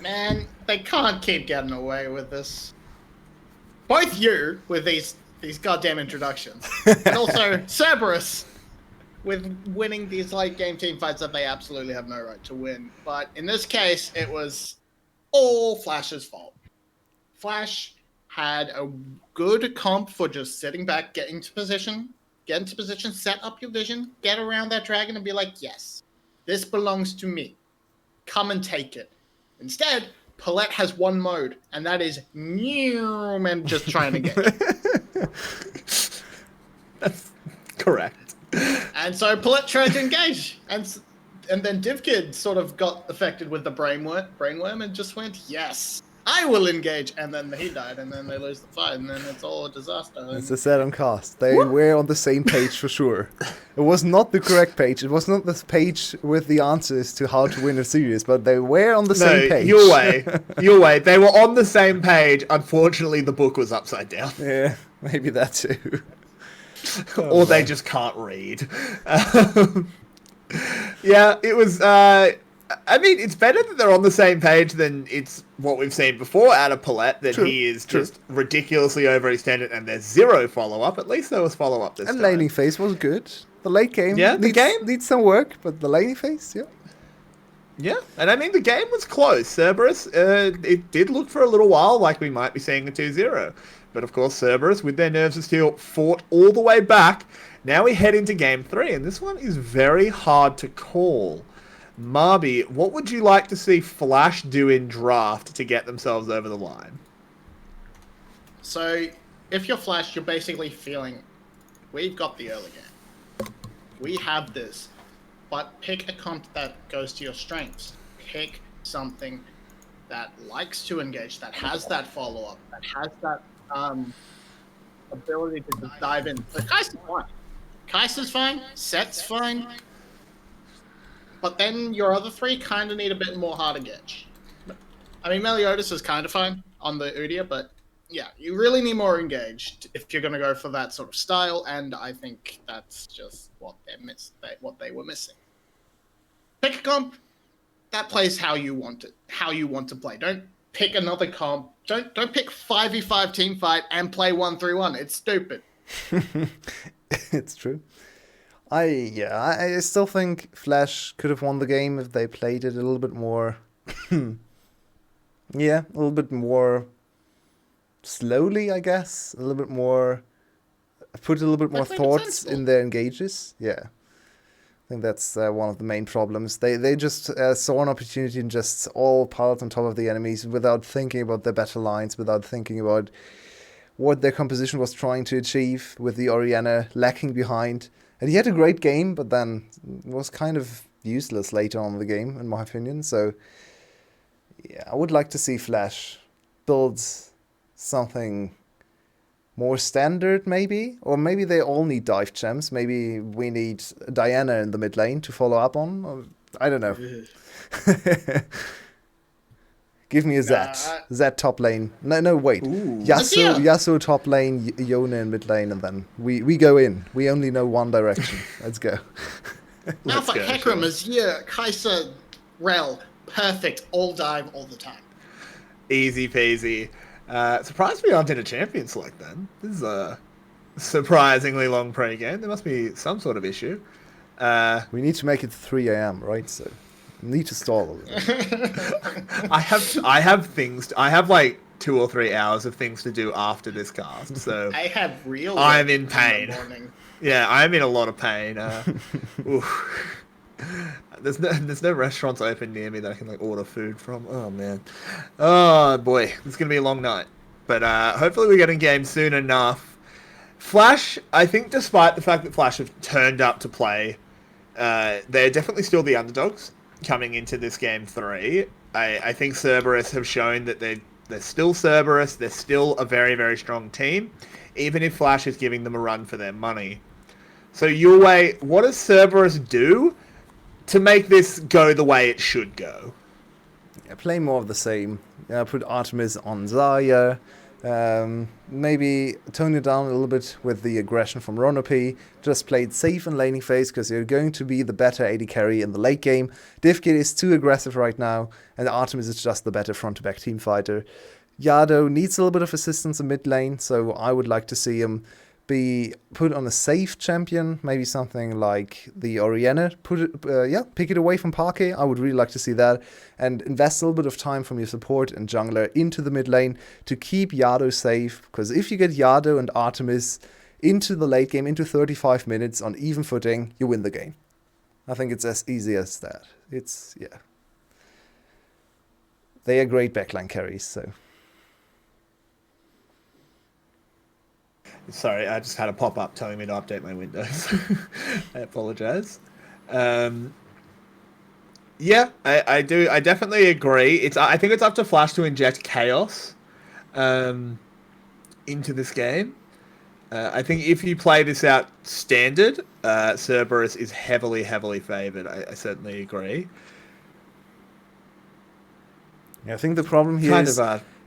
S4: Man, they can't keep getting away with this. Both you with these goddamn introductions, and also Cerberus with winning these late game team fights that they absolutely have no right to win. But in this case, it was all Flash's fault. Flash had a good comp for just sitting back, get into position, set up your vision, get around that dragon, and be like, yes, this belongs to me. Come and take it. Instead, Paulette has one mode, and that is new and just trying to get it.
S2: That's correct.
S4: And so Paulette tried to engage, and then DivKid sort of got affected with the brainworm and just went, yes, I will engage, and then he died, and then they lose the fight, and then it's all a disaster.
S3: As I said on cast, they were on the same page for sure. It was not the correct page. It was not the page with the answers to how to win a series, but they were on the same page.
S2: Your way. They were on the same page. Unfortunately, the book was upside down.
S3: Yeah, maybe that too.
S2: Or they just can't read. Yeah, it was... I mean, it's better that they're on the same page than it's what we've seen before out of Paulette, that he is just ridiculously overextended and there's 0 follow-up. At least there was follow-up this time.
S3: And laning phase was good. The late game, needs some work, but the laning phase, yeah.
S2: Yeah, and I mean, the game was close. Cerberus, it did look for a little while like we might be seeing a 2-0. But of course, Cerberus, with their nerves of steel, fought all the way back. Now we head into Game 3, and this one is very hard to call. Marby, what would you like to see Flash do in draft to get themselves over the line?
S4: So, if you're Flash, you're basically feeling, we've got the early game. We have this. But pick a comp that goes to your strengths. Pick something that likes to engage, that has that follow-up, that has that ability to just dive in. So Kai'Sa's fine. Kai'Sa's fine. Set's fine. But then your other 3 kind of need a bit more hard engage. I mean, Meliodas is kind of fine on the Udyr, but yeah, you really need more engaged if you're going to go for that sort of style, and I think that's just what they were missing. Pick a comp that plays how you want it, how you want to play. Don't pick another comp. Don't pick 5v5 team fight and play 1-3-1. It's stupid.
S3: It's true. I still think Flash could have won the game if they played it a little bit more. Yeah, a little bit more slowly, I guess. A little bit more. Put a little bit more thoughts in their engages. Yeah. I think that's one of the main problems. They just saw an opportunity and just all piled on top of the enemies without thinking about their battle lines, without thinking about what their composition was trying to achieve, with the Orianna lacking behind. And he had a great game, but then was kind of useless later on in the game, in my opinion. So, yeah, I would like to see Flash build something more standard, maybe? Or maybe they all need dive gems. Maybe we need Diana in the mid lane to follow up on. Or, I don't know. Give me a Zed. Zed top lane. No, wait. Yasuo top lane, Yone in mid lane, and then we go in. We only know one direction. Let's go.
S4: Alpha, Hecarim, Azir, Kai'Sa, Rel. Perfect. All dive all the time.
S2: Easy peasy. Surprised we aren't in a champion select then. This is a surprisingly long pre-game. There must be some sort of issue.
S3: We need to make it 3 a.m., right? So need to stall a little.
S2: I have like 2 or 3 hours of things to do after this cast, so
S4: I have real.
S2: I'm in pain. Yeah, I'm in a lot of pain. There's no restaurants open near me that I can like order food from. Oh man, oh boy, it's gonna be a long night. But hopefully we get in game soon enough. Flash, I think, despite the fact that Flash have turned up to play, they're definitely still the underdogs coming into this game 3. I think Cerberus have shown that they're still Cerberus. They're still a very, very strong team, even if Flash is giving them a run for their money. So, Yue, what does Cerberus do to make this go the way it should go?
S3: Yeah, play more of the same. Put Artemis on Zarya. Maybe tone it down a little bit with the aggression from Ronopi. Just play it safe in laning phase because you're going to be the better AD carry in the late game. Divkit is too aggressive right now, and Artemis is just the better front-to-back team fighter. Yado needs a little bit of assistance in mid lane, so I would like to see him be put on a safe champion, maybe something like the Orianna. Pick it away from Parquet. I would really like to see that, and invest a little bit of time from your support and jungler into the mid lane to keep Yado safe. Because if you get Yado and Artemis into the late game, into 35 minutes on even footing, you win the game. I think it's as easy as that. They are great backline carries, so.
S2: Sorry, I just had a pop-up telling me to update my Windows. I apologize. Yeah, I do. I definitely agree. I think it's up to Flash to inject chaos into this game. I think if you play this out standard, Cerberus is heavily, heavily favored. I certainly agree.
S3: Yeah, I think the problem here is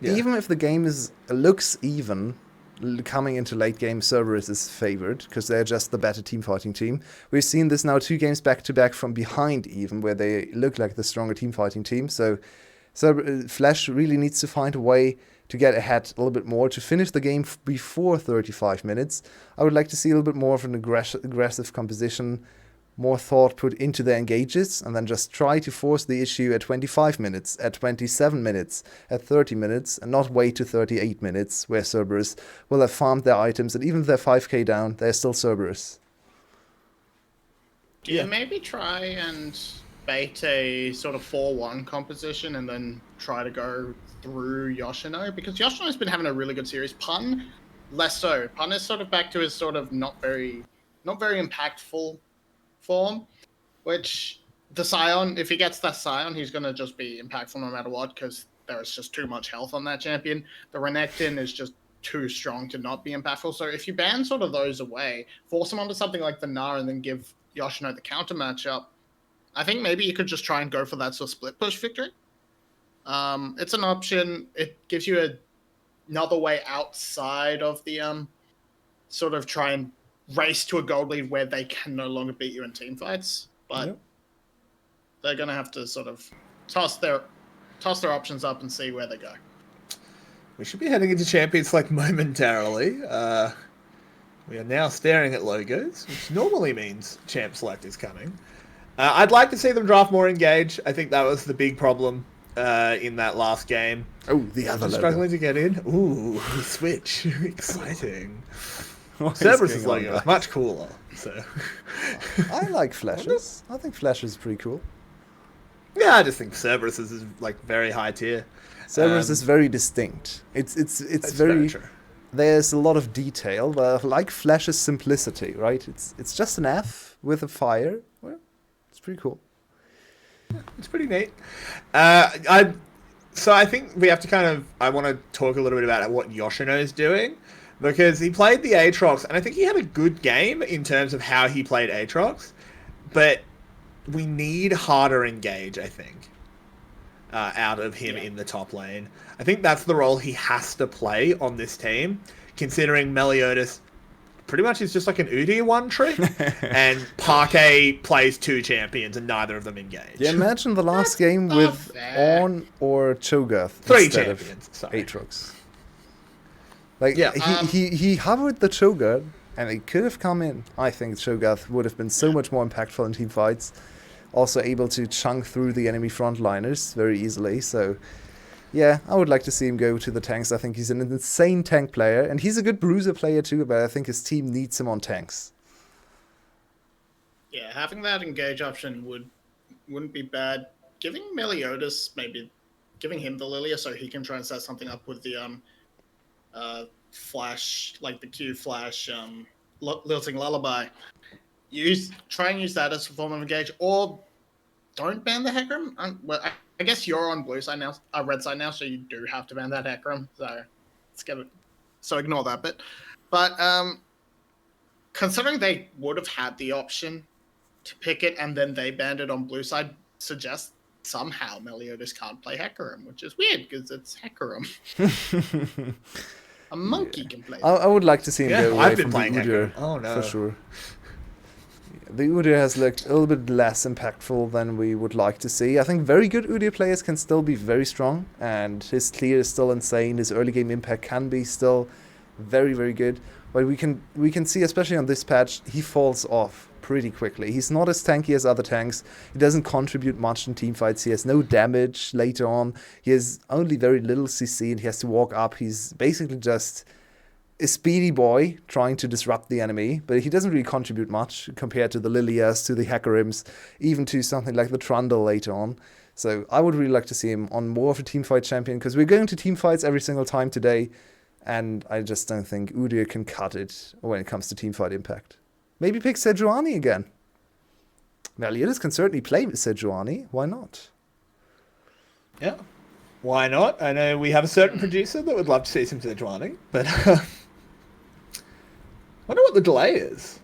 S3: even if the game looks even, coming into late game, Cerberus is favored because they're just the better team fighting team. We've seen this now 2 games back to back from behind, even where they look like the stronger team fighting team. So Flash really needs to find a way to get ahead a little bit more to finish the game before 35 minutes. I would like to see a little bit more of an aggressive composition, more thought put into their engages, and then just try to force the issue at 25 minutes, at 27 minutes, at 30 minutes, and not wait to 38 minutes, where Cerberus will have farmed their items, and even if they're 5k down, they're still Cerberus.
S4: Do you maybe try and bait a sort of 4-1 composition and then try to go through Yoshino? Because Yoshino's been having a really good series. Pun, less so. Pun is sort of back to his sort of not very impactful form, which the Scion, if he gets that Scion, he's going to just be impactful no matter what, because there's just too much health on that champion. The Renekton is just too strong to not be impactful. So if you ban sort of those away, force him onto something like the Gnar and then give Yoshino the counter matchup, I think maybe you could just try and go for that sort of split push victory. It's an option. It gives you another way outside of the sort of try and race to a gold lead where they can no longer beat you in team fights, but they're going to have to sort of toss their options up and see where they go.
S2: We should be heading into Champions Select momentarily. We are now staring at logos, which normally means Champ Select is coming. I'd like to see them draft more Engage. I think that was the big problem in that last game.
S3: Oh, the other logo.
S2: Struggling to get in. Ooh, Switch. Exciting. Cerberus' logo is much cooler. So
S3: I like Flashes. I think Flash is pretty cool.
S2: Yeah, I just think Cerberus is like very high tier.
S3: Cerberus is very distinct. It's very true. There's a lot of detail, but like Flash's simplicity, right? It's just an F with a fire. Well, it's pretty cool.
S2: Yeah, it's pretty neat. So I think we have to I want to talk a little bit about what Yoshino is doing. Because he played the Aatrox, and I think he had a good game in terms of how he played Aatrox, but we need harder Engage, I think. out of him in the top lane. I think that's the role he has to play on this team, considering Meliodas pretty much is just like an Udyr one trick, and Parquet plays 2 champions and neither of them engage.
S3: Yeah, imagine the last game with Ornn or Cho'Gath
S2: 3
S3: instead
S2: champions.
S3: of Aatrox. Like,
S2: Yeah,
S3: he hovered the Cho'Gath, and it could have come in. I think Cho'Gath would have been so much more impactful in team fights. Also able to chunk through the enemy frontliners very easily, so... Yeah, I would like to see him go to the tanks. I think he's an insane tank player, and he's a good bruiser player too, but I think his team needs him on tanks.
S4: Yeah, having that engage option wouldn't be bad. Giving Meliodas, maybe giving him the Lilia so he can try and set something up with the flash, like the Q flash, lilting lullaby. Try and use that as a form of engage, or don't ban the Hecarim. Well, I guess you're on blue side now, red side now, so you do have to ban that Hecarim. So let's get it. So ignore that bit. But considering they would have had the option to pick it and then they banned it on blue side, suggests somehow Meliodas can't play Hecarim, which is weird because it's Hecarim. A monkey can play.
S3: I would like to see him go away from the
S2: Udyr.
S3: Oh no, for sure. The Udyr has looked a little bit less impactful than we would like to see. I think very good Udyr players can still be very strong, and his clear is still insane. His early game impact can be still very, very good. But we can see, especially on this patch, he falls off pretty quickly. He's not as tanky as other tanks. He doesn't contribute much in teamfights. He has no damage later on. He has only very little CC, and he has to walk up. He's basically just a speedy boy trying to disrupt the enemy, but he doesn't really contribute much compared to the Lilias, to the Hecarims, even to something like the Trundle later on. So I would really like to see him on more of a teamfight champion, because we're going to teamfights every single time today, and I just don't think Udyr can cut it when it comes to teamfight impact. Maybe pick Sejuani again. Meliodas can certainly play with Sejuani. Why not?
S2: Yeah. Why not? I know we have a certain producer that would love to see some Sejuani, but... wonder what the delay is.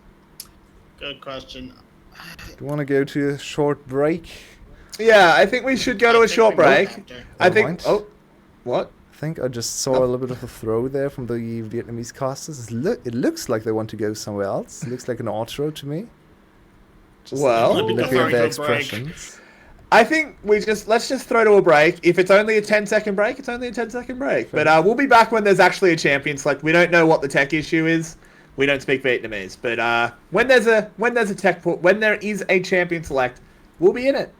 S4: Good question.
S3: Do you want to go to a short break?
S2: Yeah, I think we should go to a short break. I think...
S3: Mind.
S2: Oh, what?
S3: I think I just saw a little bit of a throw there from the Vietnamese casters. It looks like they want to go somewhere else. It looks like an outro to me. Just looking at their expressions.
S2: I think let's just throw to a break. If it's only a 10-second break, it's only a 10-second break. Fair. But we'll be back when there's actually a champion select. We don't know what the tech issue is. We don't speak Vietnamese. But when there is a champion select, we'll be in it.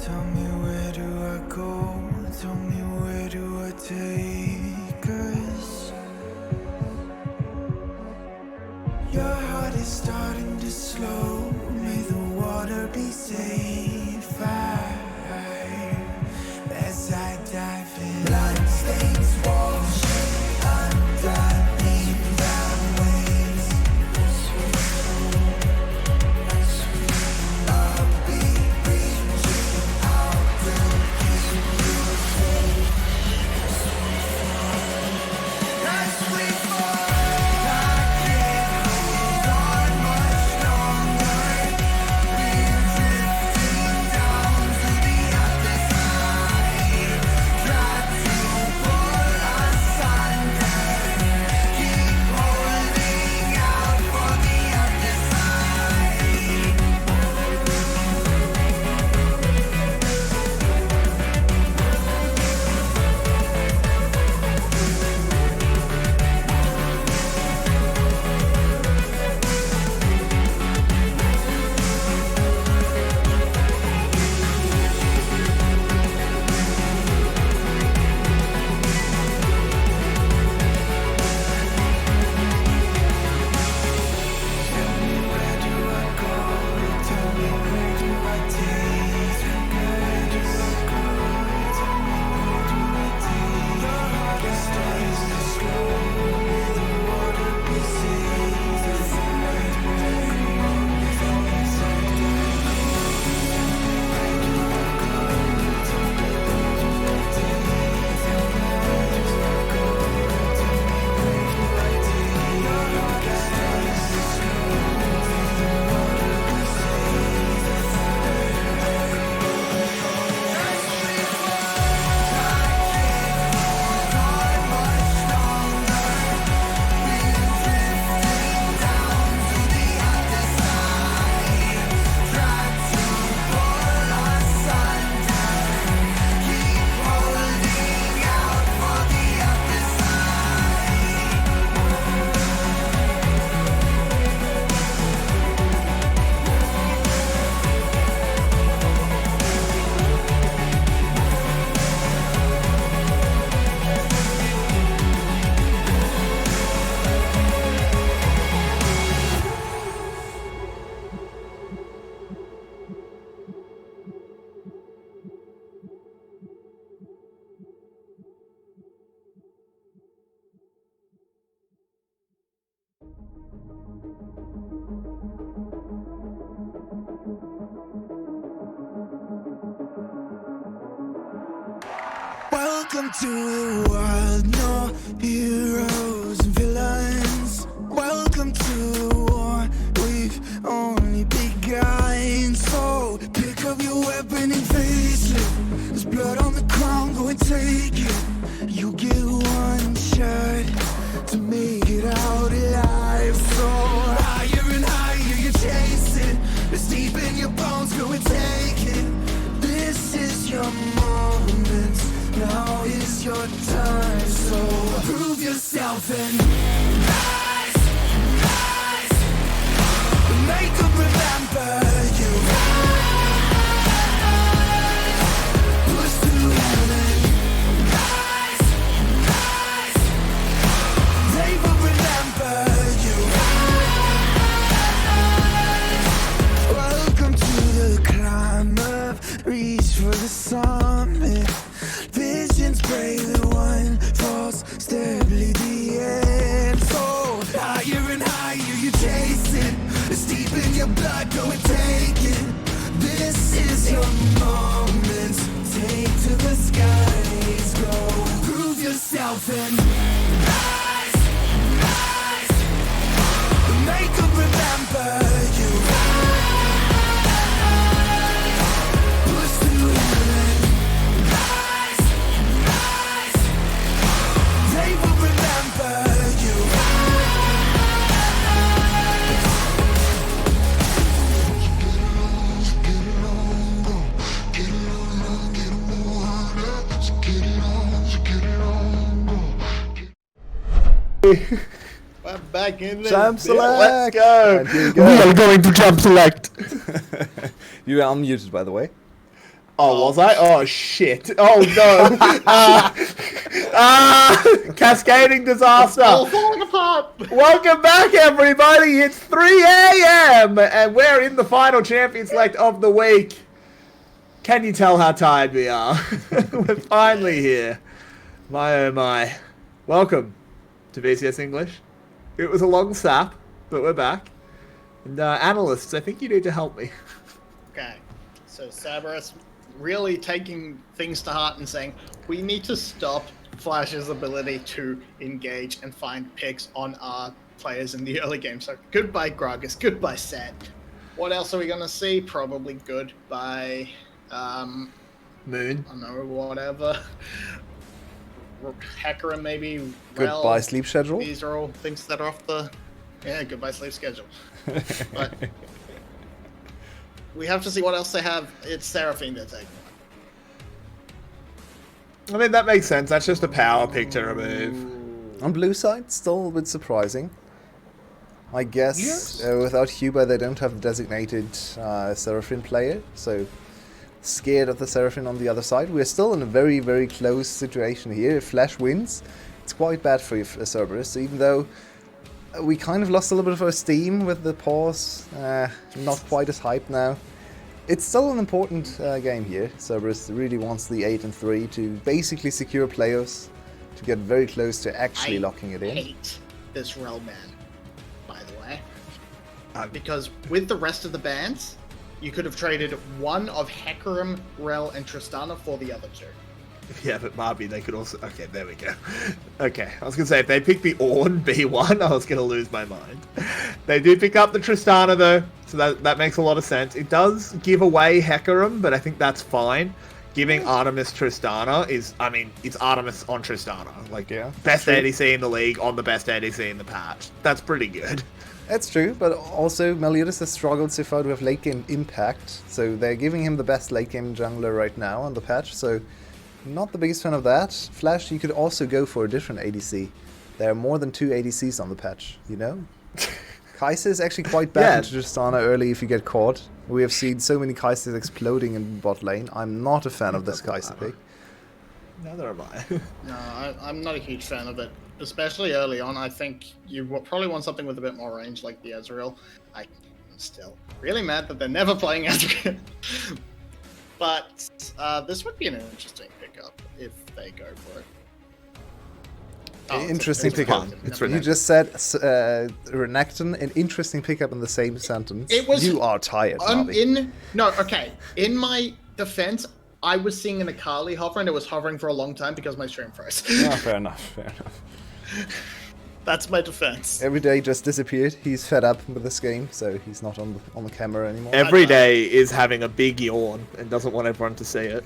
S1: Tell me where do I go? Tell me where do I take us? Your heart is starting to slow. May the water be safe. As I dive in, blood stains washing underneath the waves. I'll be reaching out to keep you safe. As we fall, I can't hold on much longer. We're drifting down to the other side. Try to pull us under. Keep holding out for the other side. Tell me where do I go? Tell me where do I take? Where do I go? Tell me where do I take? The heart stays slow. May the water be safe. Where do I go? Tell me where do I go? Tell me where do I take? Tell me where do I go? Tell me where do I take? The heart stays slow. May the water be safe. As we fall, I can't hold on much longer. We're drifting down to the other side. Try to pull us under. Keep holding out for the other side. Welcome to the wild, no heroes and villains. Welcome to the war, we've only begun. So pick up your weapon and face it. There's blood on the ground, go and take it. You get one shot to make it out alive. So higher and higher you're chasing. It's deep in your bones, go and take it. This is your moment. Now is your time, so prove yourself and rise, rise. Make them remember you. Push through heaven. Rise, rise. They will remember you. Welcome to the climb up. Reach for the summit. Visions brave, the one falls, steadily the end. So higher and higher you chase it. It's deep in your blood, go and take it. This is your moment. Take to the skies, go. Prove yourself and rise, rise. Make them remember you. Push through heaven. Rise, rise. They will remember you.
S4: We're back in there.
S3: Jump select.
S2: Let's go.
S3: And here we
S2: We
S3: go.
S2: are going to jump select.
S3: You are unmuted, by the way.
S2: Oh, was I? Oh, shit. Oh, no. Cascading disaster.
S4: All falling apart.
S2: Welcome back, everybody. It's 3 a.m. and we're in the final champion select of the week. Can you tell how tired we are? We're finally here. My, oh, my. Welcome to VCS English. It was a long sap, but we're back. And analysts, I think you need to help me.
S4: Okay, so Cerberus really taking things to heart and saying, we need to stop Flash's ability to engage and find picks on our players in the early game. So goodbye Gragas, goodbye Set. What else are we going to see? Probably goodbye...
S2: Moon.
S4: I don't know, whatever. Hecarim maybe.
S3: Goodbye sleep schedule.
S4: These are all things that are off the... Yeah, goodbye sleep schedule. But we have to see what else they have. It's Seraphine they're taking.
S2: I mean, that makes sense. That's just a power pick to remove.
S3: On blue side, still a bit surprising. I guess
S2: Yes.
S3: Without Huber, they don't have the designated Seraphine player, so scared of the Seraphine on the other side. We're still in a very, very close situation here. If Flash wins, it's quite bad for Cerberus, even though we kind of lost a little bit of our steam with the pause. Not quite as hyped now. It's still an important game here. Cerberus really wants the 8-3 to basically secure playoffs, to get very close to actually locking it
S4: I
S3: in.
S4: hate this Rel ban, by the way. Because with the rest of the bans, you could have traded one of Hecarim, Rel, and Tristana for the other two.
S2: Yeah, but Marby, they could also... Okay, there we go. Okay, I was going to say, if they pick the Ornn B1, I was going to lose my mind. They do pick up the Tristana, though, so that makes a lot of sense. It does give away Hecarim, but I think that's fine. Giving Artemis Tristana is... I mean, it's Artemis on Tristana. Like,
S3: Yeah,
S2: best
S3: true.
S2: ADC in the league on the best ADC in the patch. That's pretty good.
S3: That's true, but also Meliodas has struggled so far to have late game impact, so they're giving him the best late game jungler right now on the patch, so not the biggest fan of that. Flash, you could also go for a different ADC. There are more than 2 ADCs on the patch, you know? Kai'Sa is actually quite bad
S2: Yeah.
S3: into Tristana early if you get caught. We have seen so many Kai'Sas exploding in bot lane. I'm not a fan of this Kai'Sa pick.
S2: Neither am I.
S4: No, I'm not a huge fan of it. Especially early on, I think you probably want something with a bit more range like the Ezreal. I'm still really mad that they're never playing Ezreal. But this would be an interesting pickup if they go for it.
S3: Interesting pickup.
S2: It's
S3: You
S2: Renekton.
S3: just said Renekton, an interesting pickup in the same sentence.
S4: It was-
S3: You are tired, Marby.
S4: In my defense, I was seeing an Akali hover and it was hovering for a long time because my stream froze.
S3: Yeah, fair enough, fair enough.
S4: That's my defense.
S3: Every day just disappeared. He's fed up with this game, so he's not on the camera anymore.
S2: Every day is having a big yawn and doesn't want everyone to see it.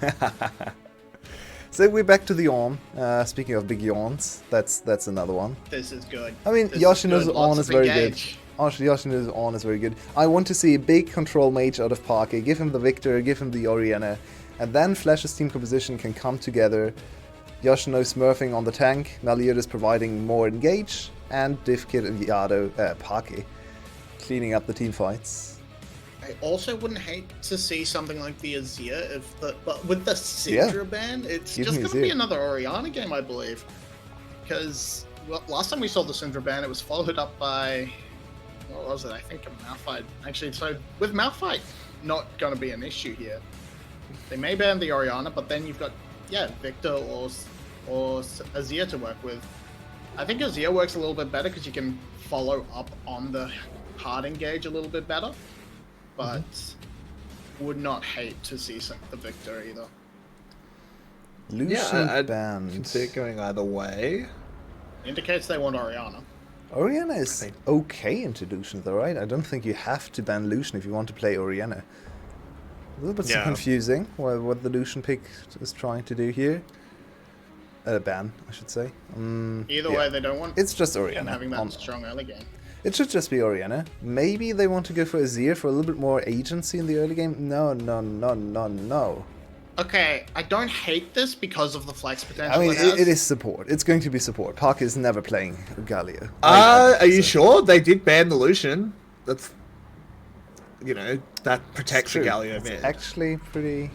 S3: So we're back to the yawn. Speaking of big yawns, that's another one.
S4: This is good.
S3: I mean,
S4: This is
S3: Yoshino's
S4: good.
S3: on
S4: Lots
S3: is
S4: of
S3: very good.
S4: engage.
S3: Actually, Yoshino's on is very good. I want to see a big control mage out of Parky. Give him the Victor, give him the Orianna, and then Flash's team composition can come together. Yoshino smurfing on the tank, Meliodas providing more engage, and Divkit and Yado, Parky cleaning up the team fights.
S4: I also wouldn't hate to see something like the Azir but with the Syndra ban, it's
S3: Give
S4: just
S3: me
S4: going to be
S3: Azir.
S4: another Orianna game, I believe. Because last time we saw the Syndra ban, it was followed up by, what was it? I think a Malphite. Actually, so with Malphite not going to be an issue here. They may ban the Orianna, but then you've got Victor or Azir to work with. I think Azir works a little bit better because you can follow up on the hard engage a little bit better. But would not hate to see the Victor either.
S3: Lucian
S2: I can
S3: banned.
S2: see it going either way.
S4: Indicates they want Orianna.
S3: Orianna is okay into Lucian though, right? I don't think you have to ban Lucian if you want to play Orianna. A little bit
S2: Yeah.
S3: confusing what the Lucian pick is trying to do here. Ban, I should say.
S4: Either
S3: yeah.
S4: way, they don't want
S3: It's just
S4: him
S3: Orianna.
S4: having that strong early game.
S3: It should just be Orianna. Maybe they want to go for Azir for a little bit more agency in the early game. No.
S4: Okay, I don't hate this because of the flex potential.
S3: I mean,
S4: it has.
S3: it is support. It's going to be support. Park is never playing Galio.
S2: Are you sure? They did ban the Lucian. That's, that protects the
S3: True.
S2: Galio
S3: It's
S2: mid.
S3: actually pretty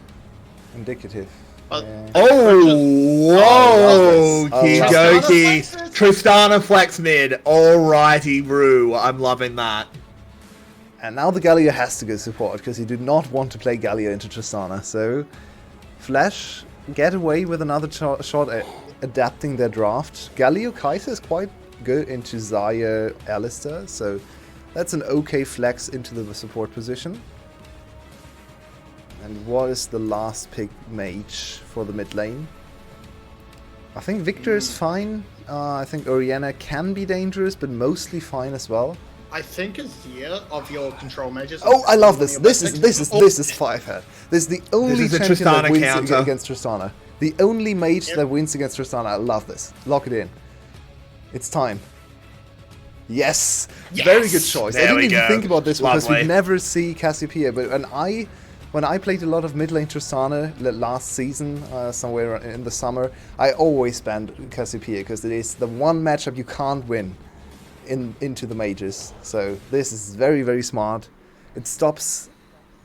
S3: indicative.
S2: Oh, whoa,
S3: Tristana
S2: Kidoki. Tristana flex mid. Alrighty, brew. I'm loving that.
S3: And now the Galio has to go support, because he did not want to play Galio into Tristana. So, Flash get away with another shot at adapting their draft. Galio Kai'Sa is quite good into Xayah Alistar, so that's an okay flex into the support position. And what is the last pick mage for the mid lane? I think Victor is fine. I think Orianna can be dangerous, but mostly fine as well.
S4: I think Azir of your control mages.
S3: Oh, I love this. This is 5-head. This is the only
S2: This is a
S3: champion that
S2: Tristana
S3: wins
S2: counter.
S3: against Tristana. The only mage that wins against Tristana. I love this. Lock it in. It's time. Yes! Very good choice.
S2: There
S3: I didn't
S2: we
S3: even
S2: go.
S3: think about this because
S2: Lovely.
S3: we never see Cassiopeia, but when I played a lot of mid lane Tristana last season, somewhere in the summer, I always banned Cassiopeia because it is the one matchup you can't win into the mages. So this is very, very smart. It stops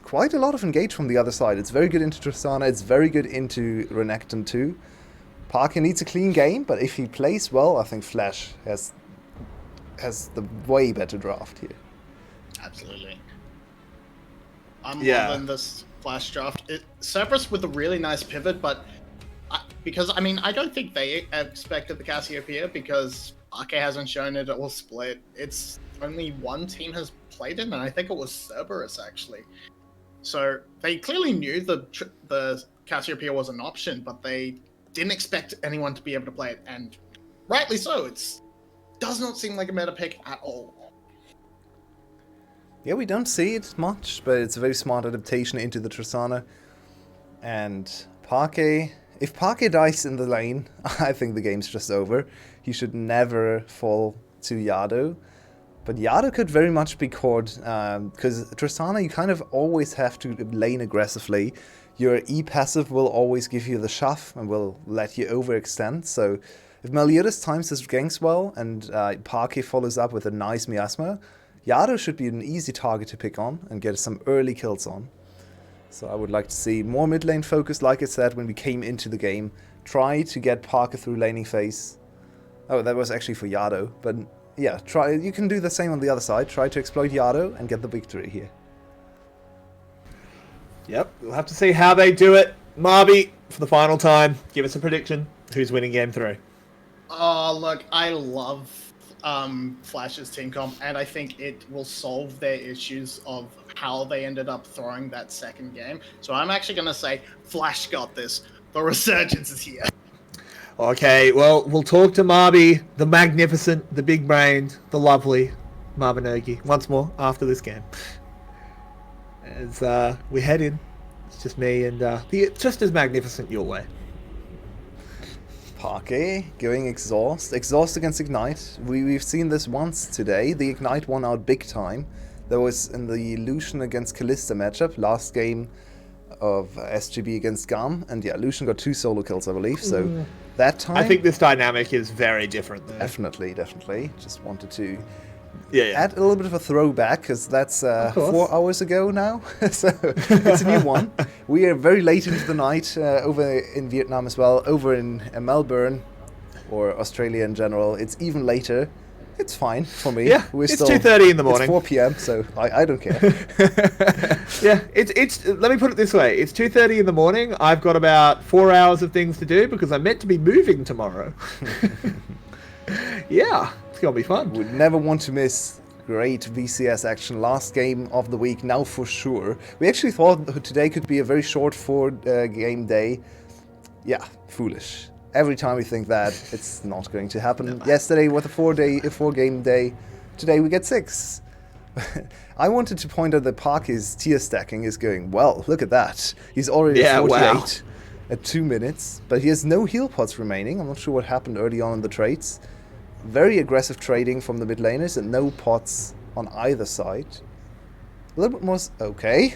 S3: quite a lot of engage from the other side. It's very good into Tristana, it's very good into Renekton too. Parker needs a clean game, but if he plays well, I think Flash has the way better draft here.
S4: Absolutely. I'm
S2: Yeah.
S4: loving this Flash draft. Cerberus with a really nice pivot, but because I don't think they expected the Cassiopeia because Parke hasn't shown it all split. It's only one team has played it, and I think it was Cerberus actually. So they clearly knew the Cassiopeia was an option, but they didn't expect anyone to be able to play it, and rightly so. It does not seem like a meta pick at all.
S3: Yeah, we don't see it much, but it's a very smart adaptation into the Tristana. And Parke, if Parke dies in the lane, I think the game's just over. He should never fall to Yado. But Yado could very much be caught, because Tristana, you kind of always have to lane aggressively. Your E-passive will always give you the shove and will let you overextend. So if Meliodas times his ganks well and Parke follows up with a nice miasma, Yado should be an easy target to pick on and get some early kills on. So I would like to see more mid lane focus, like I said when we came into the game. Try to get Parker through laning phase. Oh, that was actually for Yado, but yeah, you can do the same on the other side. Try to exploit Yado and get the victory here.
S2: Yep, we'll have to see how they do it. Marby, for the final time, give us a prediction. Who's winning game 3?
S4: Oh, look, I love Flash's team comp, and I think it will solve their issues of how they ended up throwing that second game. So I'm actually going to say Flash got this. The resurgence is here.
S2: Okay, well, we'll talk to Marby, the magnificent, the big-brained, the lovely Mabinogi once more after this game. As we head in, it's just me and just as magnificent your way.
S3: Parke going Exhaust. Exhaust against Ignite. We've seen this once today. The Ignite won out big time. That was in the Lucian against Kalista matchup, last game of SGB against GAM. And yeah, Lucian got 2 solo kills, I believe. So that time...
S2: I think this dynamic is very different though.
S3: Definitely. Just wanted to
S2: Yeah.
S3: add a little bit of a throwback, because that's 4 hours ago now. So it's a new one. We are very late into the night over in Vietnam as well. Over in Melbourne, or Australia in general, it's even later. It's fine for me.
S2: Yeah, it's 2:30 in the morning.
S3: It's 4 p.m, so I don't care.
S2: Yeah, it's. Let me put it this way: it's 2:30 in the morning. I've got about 4 hours of things to do because I'm meant to be moving tomorrow. Yeah, it's gonna be fun.
S3: Would never want to miss great VCS action. Last game of the week now for sure. We actually thought today could be a very short 4-game day. Yeah, foolish. Every time we think that, it's not going to happen. Yesterday was a 4-game day. Today we get 6. I wanted to point out that Parker's tier stacking is going well. Look at that. He's already at 48 at 2 minutes, but he has no heal pots remaining. I'm not sure what happened early on in the trades. Very aggressive trading from the mid laners and no pots on either side. A little bit more... Okay.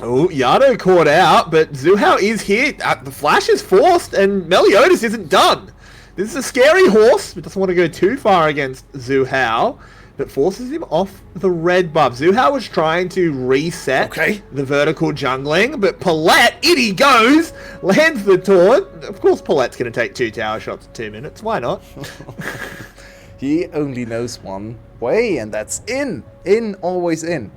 S2: Oh, Yado caught out, but Zhu Hao is here. The Flash is forced, and Meliodas isn't done. This is a scary horse, but doesn't want to go too far against Zhu Hao. but forces him off the red buff. Zuhao was trying to reset the vertical jungling, but Paulette, in he goes, lands the taunt. Of course Paulette's going to take 2 tower shots in 2 minutes. Why not?
S3: He only knows one way, and that's in. In, always in.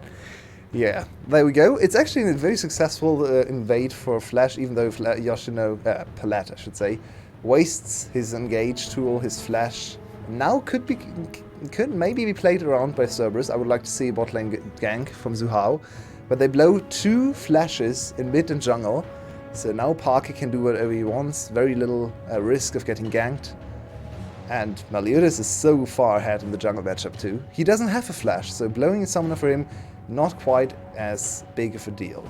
S3: Yeah, there we go. It's actually a very successful invade for Flash, even though Yoshino, Paulette, I should say, wastes his engage tool, his flash. Now could maybe be played around by Cerberus. I would like to see a bot lane gank from Zuhao, but they blow 2 flashes in mid and jungle, so now Parker can do whatever he wants. Very little risk of getting ganked. And Meliodas is so far ahead in the jungle matchup too. He doesn't have a flash, so blowing a summoner for him, not quite as big of a deal.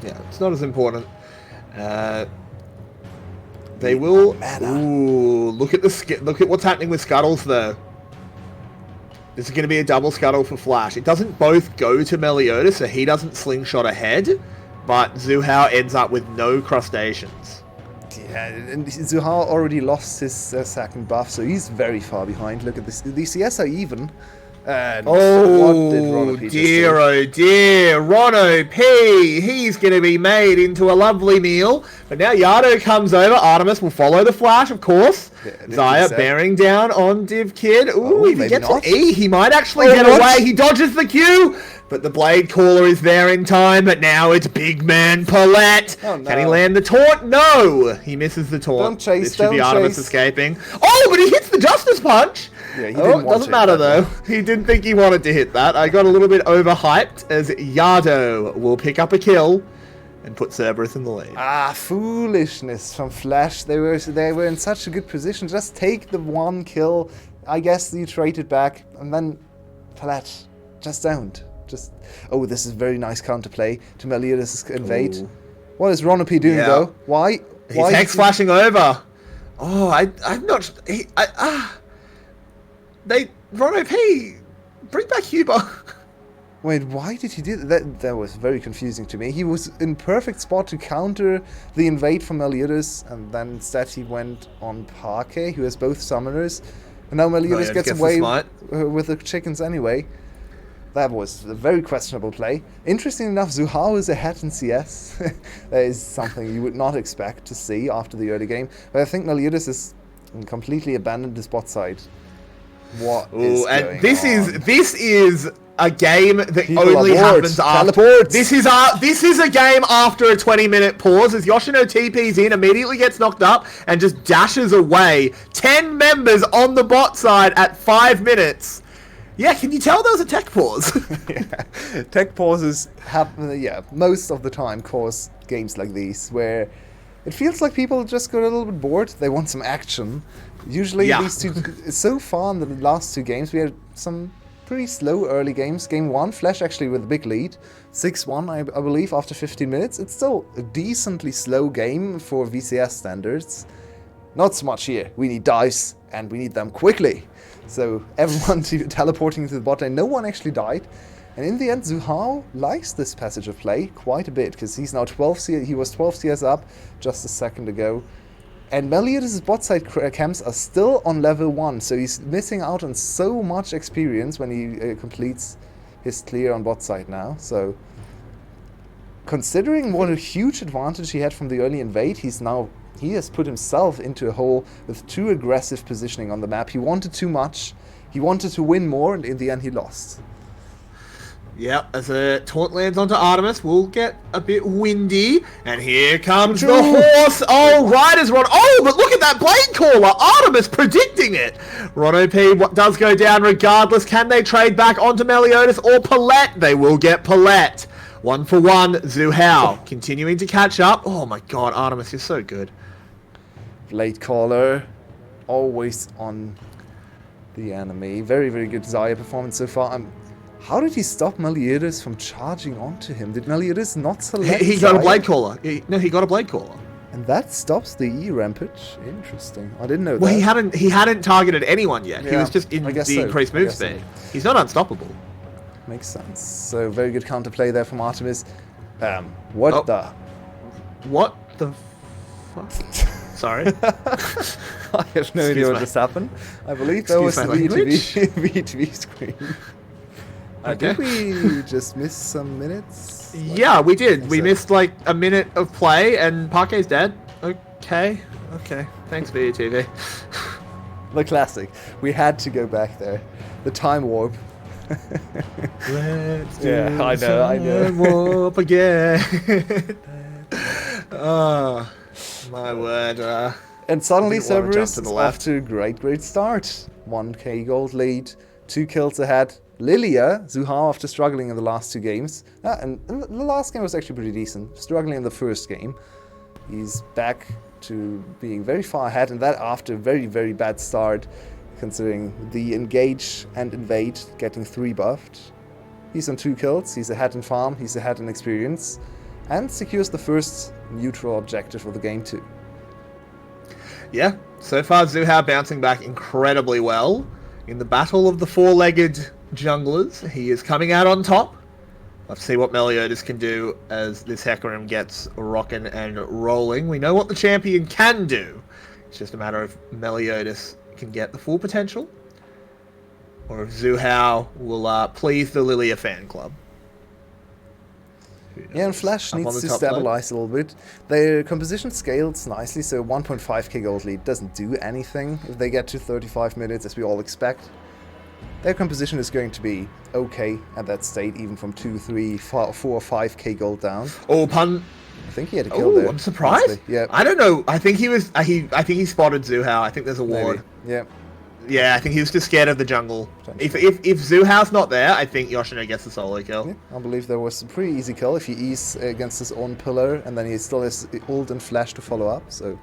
S2: Yeah, it's not as important. They will. Ooh, look at what's happening with Scuttles though. This is going to be a double Scuttle for Flash. It doesn't both go to Meliodas, so he doesn't slingshot ahead, but Zuhao ends up with no crustaceans.
S3: Yeah, and Zuhao already lost his second buff, so he's very far behind. Look at this. The CS are even. And
S2: oh dear, Rono P, he's going to be made into a lovely meal. But now Yado comes over, Artemis will follow the flash, of course. Yeah, Xayah bearing down on Div Kid. Ooh, if he gets an E, he might actually get away. He dodges the Q, but the Blade Caller is there in time. But now it's big man Paulette. Oh, no. Can he land the taunt? No, he misses the taunt.
S3: Don't chase,
S2: this should be Artemis escaping. Oh, but he hits the Justice Punch.
S3: Yeah, he didn't
S2: doesn't matter though. He didn't think he wanted to hit that. I got a little bit overhyped as Yado will pick up a kill and put Cerberus in the lead.
S3: Ah, foolishness from Flash. They were in such a good position. Just take the 1 kill. I guess you traded back, and then Paulette, just don't. Oh, this is very nice counterplay to Meliodas' invade. Ooh. What is Rono P doing though? Why?
S2: He's hex flashing over. Oh, I'm not. Rono P, bring back Huber.
S3: Wait, why did he do that? That was very confusing to me. He was in perfect spot to counter the invade from Meliodas, and then instead he went on Parquet, who has both summoners. And now Meliodas gets away with the chickens anyway. That was a very questionable play. Interesting enough, Zuhao is ahead in CS. That is something you would not expect to see after the early game. But I think Meliodas has completely abandoned his bot side. What is going on?
S2: This is a game that only happens after. This is a game after a 20-minute pause as Yoshino TP's in, immediately gets knocked up, and just dashes away. 10 members on the bot side at 5 minutes. Yeah, can you tell there was a tech pause?
S3: Yeah. Tech pauses happen, most of the time cause games like these, where it feels like people just got a little bit bored. They want some action. Usually these two, so far in the last 2 games, we had some pretty slow early games. Game 1, Flash actually with a big lead, 6-1 I believe after 15 minutes. It's still a decently slow game for VCS standards. Not so much here. We need dives, and we need them quickly. So everyone teleporting to the bot lane. No one actually died. And in the end, Zuhao likes this passage of play quite a bit, because he's now 12 CS, he was 12 CS up just a second ago. And Meliodas' bot side camps are still on level 1, so he's missing out on so much experience when he completes his clear on bot side now. So, considering what a huge advantage he had from the early invade, he has put himself into a hole with too aggressive positioning on the map. He wanted too much, he wanted to win more, and in the end he lost.
S2: Yep, as a taunt lands onto Artemis, we'll get a bit windy, and here comes the horse. Oh, Riders run. Oh, but look at that Blade Caller. Artemis predicting it. Rono P does go down regardless. Can they trade back onto Meliodas or Paulette? They will get Paulette. 1 for 1, Zuhao continuing to catch up. Oh my god, Artemis, you're so good.
S3: Blade Caller, always on the enemy. Very, very good Xayah performance so far. How did he stop Meliodas from charging onto him? Did Meliodas not select
S2: He got a Blade Caller. He got a Blade Caller.
S3: And that stops the E rampage. Interesting. I didn't know that.
S2: Well, he hadn't targeted anyone yet. He was just in the increased move speed. He's not unstoppable.
S3: Makes sense. So very good counterplay there from Artemis. What the fuck?
S2: Sorry.
S3: I have no idea what just happened. I believe that was the VTV screen.
S2: Okay.
S3: Did we just miss some minutes?
S2: Yeah, we did. We
S3: so.
S2: missed like a minute of play, and Parquet's dead. Okay. Thanks, VTV.
S3: The classic. We had to go back there. The time warp.
S2: Let's do
S3: I know.
S2: warp again. Oh, my word.
S3: And suddenly
S2: I didn't wanna jump
S3: Cerberus
S2: to the
S3: is
S2: left.
S3: off to a great start. 1k gold lead, 2 kills ahead. Lilia, Zuhao after struggling in the last 2 games. And the last game was actually pretty decent. Struggling in the first game. He's back to being very far ahead, and that after a very bad start, considering the engage and invade getting 3 buffed. He's on 2 kills, he's ahead in farm, he's ahead in experience, and secures the first neutral objective of the game too.
S2: Yeah, so far Zuhao bouncing back incredibly well. In the battle of the 4-legged junglers, he is coming out on top. Let's see what Meliodas can do as this Hecarim gets rocking and rolling. We know what the champion can do. It's just a matter of Meliodas can get the full potential, or if Zuhao will please the Lilia fan club.
S3: Yeah, and Flash
S2: Up on
S3: needs
S2: the
S3: to
S2: top
S3: stabilize a little bit. Their composition scales nicely, so 1.5k gold lead doesn't do anything if they get to 35 minutes, as we all expect. Their composition is going to be okay at that state, even from 2, 3, 4, or 5k gold down.
S2: Oh, pun!
S3: I think he had a kill there.
S2: I'm surprised.
S3: Honestly. Yeah,
S2: I don't know. I think he was. I think he spotted Zuhao. I think there's a ward.
S3: maybe. Yeah.
S2: Yeah, I think he was just scared of the jungle. If
S3: Potentially.
S2: Zuhao's not there, I think Yoshino gets the solo kill.
S3: Yeah, I believe there was a pretty easy kill if he E's against his own pillar, and then he still has ult and flash to follow up, so...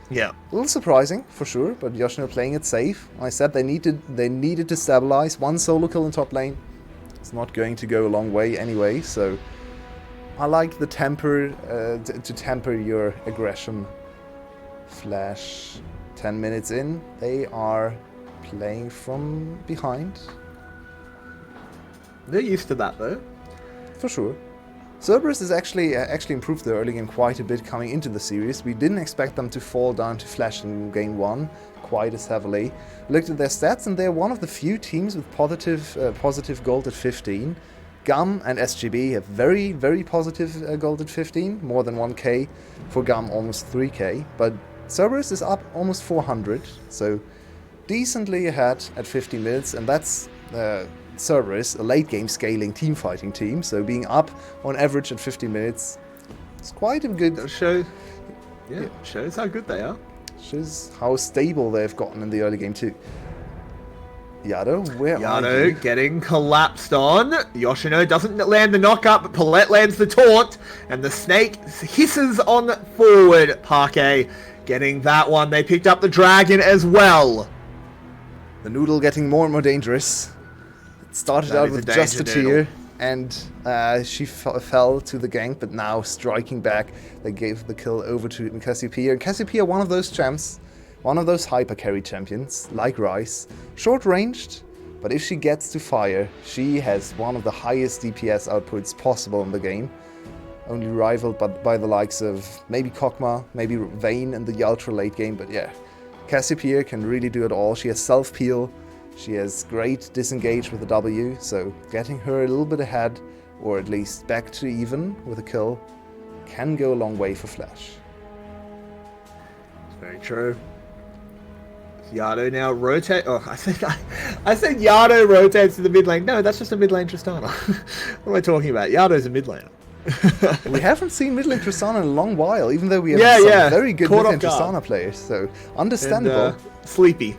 S2: Yeah.
S3: A little surprising, for sure, but Yoshino playing it safe. I said they needed to stabilize. 1 solo kill in top lane. It's not going to go a long way anyway, so... I like the temper, to temper your aggression. Flash, 10 minutes in, they are playing from behind.
S2: They're used to that, though.
S3: For sure. Cerberus has actually improved their early game quite a bit coming into the series. We didn't expect them to fall down to Flash in game 1 quite as heavily. Looked at their stats, and they're one of the few teams with positive gold at 15. GAM and SGB have very positive gold at 15, more than 1k. For GAM, almost 3k. But Cerberus is up almost 400, so decently ahead at 50 minutes, and that's Cerberus, a late game scaling team fighting team, so being up on average at 50 minutes is quite a good...
S2: Shows how good they are.
S3: Shows how stable they've gotten in the early game too. Yado, where are you?
S2: Yado getting collapsed on. Yoshino doesn't land the knockup, but Paulette lands the taunt, and the snake hisses on forward. Parquet getting that one. They picked up the dragon as well.
S3: The noodle getting more and more dangerous. It started
S2: That
S3: out
S2: is
S3: with
S2: a
S3: just a
S2: danger
S3: tear,
S2: noodle.
S3: and she fell to the gank, but now striking back, they gave the kill over to Cassiopeia. And Cassiopeia, one of those champs, one of those hyper carry champions, like Rice, short ranged, but if she gets to fire, she has one of the highest DPS outputs possible in the game. Only rivaled by the likes of maybe Kog'Maw, maybe Vayne in the ultra late game, but yeah. Cassiopeia can really do it all. She has self-peel, she has great disengage with the W, so getting her a little bit ahead, or at least back to even with a kill, can go a long way for Flash.
S2: It's very true. Yado now rotate. Oh, I said Yado rotates to the mid lane. No, that's just a mid lane Tristana. What am I talking about? Yado's a mid laner.
S3: We haven't seen mid lane Tristana in a long while, even though we have some very good
S2: Caught
S3: mid lane
S2: off guard.
S3: Tristana players, so understandable.
S2: And, sleepy.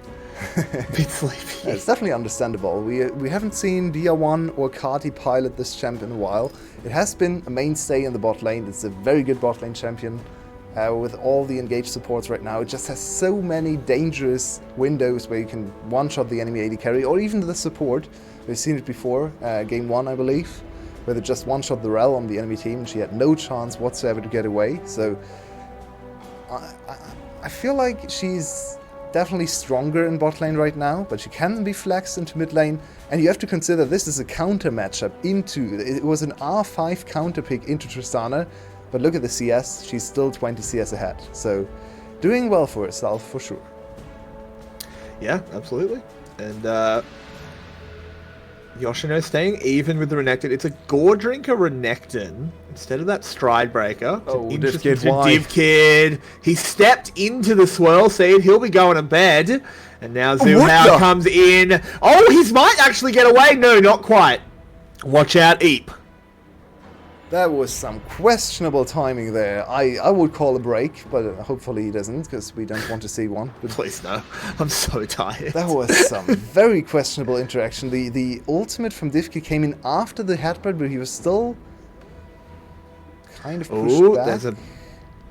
S2: Bit sleepy.
S3: Yeah, it's definitely understandable. We haven't seen Dia1 or Kati pilot this champ in a while. It has been a mainstay in the bot lane. It's a very good bot lane champion. With all the engaged supports right now, it just has so many dangerous windows where you can one-shot the enemy AD carry, or even the support. We've seen it before, game 1 I believe, where they just one-shot the Rel on the enemy team and she had no chance whatsoever to get away. So I feel like she's definitely stronger in bot lane right now, but she can be flexed into mid lane, and you have to consider this is a counter matchup it was an R5 counter pick into Tristana, but look at the CS, she's still 20 CS ahead, so doing well for herself, for sure.
S2: Yeah, absolutely. And Yoshino staying even with the Renekton. It's a Gore Drinker Renekton instead of that Stride Breaker.
S3: Oh,
S2: Div Kid. He stepped into the Swirl Seed. He'll be going to bed. And now Zuhao comes in. Oh, he might actually get away. No, not quite. Watch out, Eep.
S3: That was some questionable timing there. I would call a break, but hopefully he doesn't, because we don't want to see one. But
S2: please no. I'm so tired.
S3: That was some very questionable interaction. The ultimate from Divki came in after the headbutt, but he was still kind of pushed back.
S2: There's a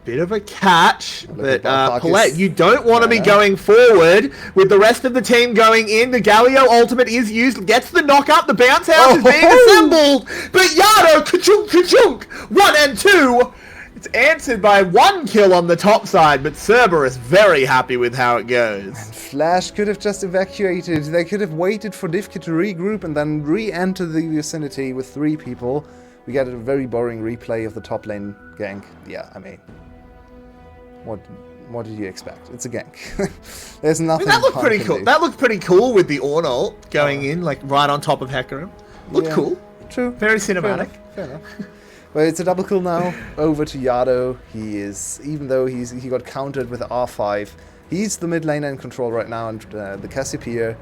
S2: bit of a catch, but Paulette, you don't want to be going forward with the rest of the team going in. The Galio ultimate is used, gets the knock up, the bounce house is being assembled, but Yado, ka-chunk, ka-chunk, 1 and 2. It's answered by 1 kill on the top side, but Cerberus very happy with how it goes.
S3: And Flash could have just evacuated. They could have waited for Divki to regroup and then re-enter the vicinity with 3 people. We get a very boring replay of the top lane gank. Yeah, I mean, what did you expect? It's a gank. There's nothing.
S2: That looked pretty cool. That looked pretty cool with the Ornn ult going in, like right on top of Hecarim. Looked cool.
S3: True.
S2: Very cinematic.
S3: Fair enough. Well, it's a double kill now. Over to Yado. He is, even though he got countered with R5, he's the mid lane in control right now, and the Cassiopeia.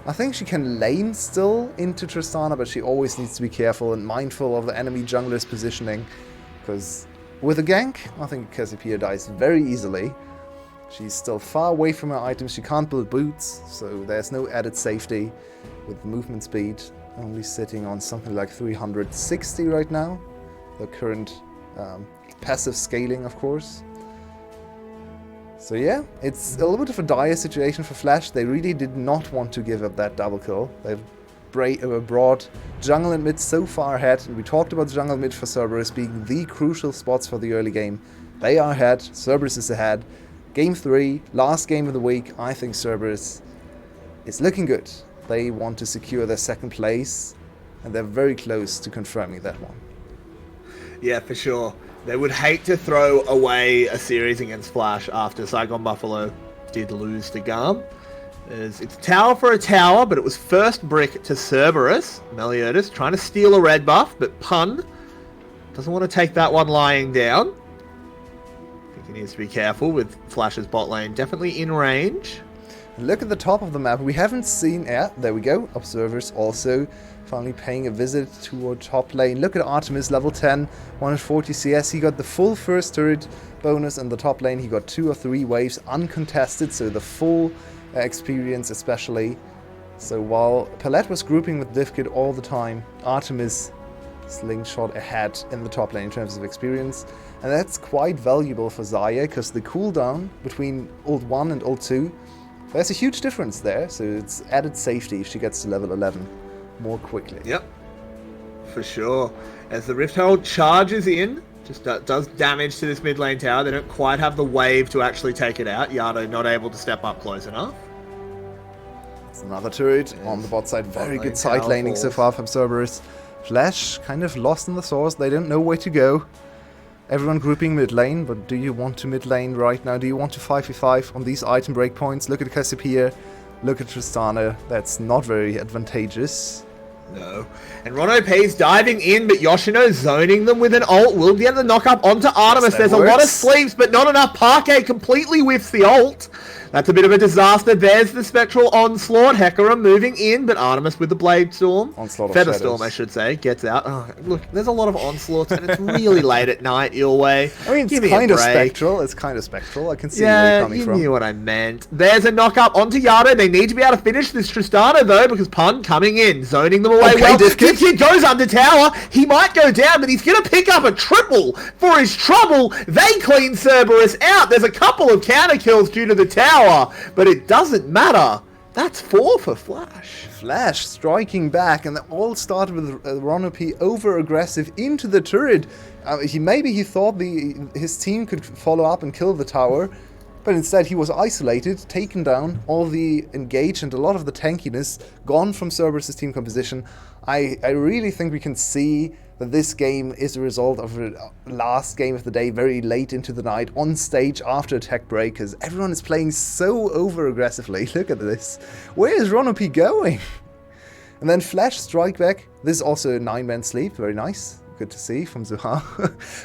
S3: I think she can lane still into Tristana, but she always needs to be careful and mindful of the enemy jungler's positioning, because with a gank, I think Cassiopeia dies very easily. She's still far away from her items. She can't build boots, so there's no added safety with movement speed. Only sitting on something like 360 right now. The current passive scaling, of course. So yeah, it's a little bit of a dire situation for Flash. They really did not want to give up that double kill. They've brought jungle and mid so far ahead, and we talked about jungle and mid for Cerberus being the crucial spots for the early game. They are ahead, Cerberus is ahead. Game 3, last game of the week, I think Cerberus is looking good. They want to secure their 2nd place, and they're very close to confirming that one.
S2: Yeah, for sure. They would hate to throw away a series against Flash after Saigon Buffalo did lose to Garm. It's tower for a tower, but it was first brick to Cerberus. Meliodas trying to steal a red buff, but Pun doesn't want to take that one lying down. I think he needs to be careful with Flash's bot lane. Definitely in range.
S3: Look at the top of the map. We haven't seen... Yeah, there we go. Observers also finally paying a visit to our top lane. Look at Artemis, level 10, 140 CS. He got the full first turret bonus in the top lane. He got 2 or 3 waves uncontested, so the full experience especially. So while Palette was grouping with Divkid all the time, Artemis slingshot ahead in the top lane in terms of experience. And that's quite valuable for Xayah, because the cooldown between ult 1 and ult 2, there's a huge difference there, so it's added safety if she gets to level 11 more quickly.
S2: Yep, for sure. As the Rift Herald charges in, just does damage to this mid lane tower. They don't quite have the wave to actually take it out. Yado not able to step up close enough.
S3: It's another turret on the bot side. Very good side laning so far from Cerberus. Flash kind of lost in the source. They don't know where to go. Everyone grouping mid lane, but do you want to mid lane right now? Do you want to 5v5 on these item breakpoints? Look at Cassiopeia, look at Tristana. That's not very advantageous.
S2: No. And Ron OP's diving in, but Yoshino zoning them with an ult. Will get the knock up onto Artemis. There's a lot of sleeps, but not enough. Parquet completely whiffs the ult. That's a bit of a disaster. There's the Spectral Onslaught. Hecarim moving in, but Artemis with the Blade Storm. Featherstorm, I should say, gets out. Oh, look, there's a lot of Onslaughts, and it's really late at night, Ilway.
S3: I mean, it's kind of spectral. It's kind of spectral. I can see where you're coming from.
S2: Yeah, you knew what I meant. There's a knock up onto Yado. They need to be able to finish this Tristana, though, because Pun coming in, zoning them away. Well, Kid goes under tower. He might go down, but he's going to pick up a triple for his trouble. They clean Cerberus out. There's a couple of counter kills due to the tower, but it doesn't matter. That's 4 for Flash.
S3: Flash striking back, and that all started with Ron OP over-aggressive into the turret. Maybe he thought his team could follow up and kill the tower, but instead he was isolated, taken down, all the engage and a lot of the tankiness gone from Cerberus' team composition. I really think we can see that this game is a result of a last game of the day, very late into the night, on stage after a tech break, because everyone is playing so over-aggressively. Look at this. Where is Ronopi going? And then Flash strike back. This is also a 9-man sleep. Very nice. Good to see from Zuha.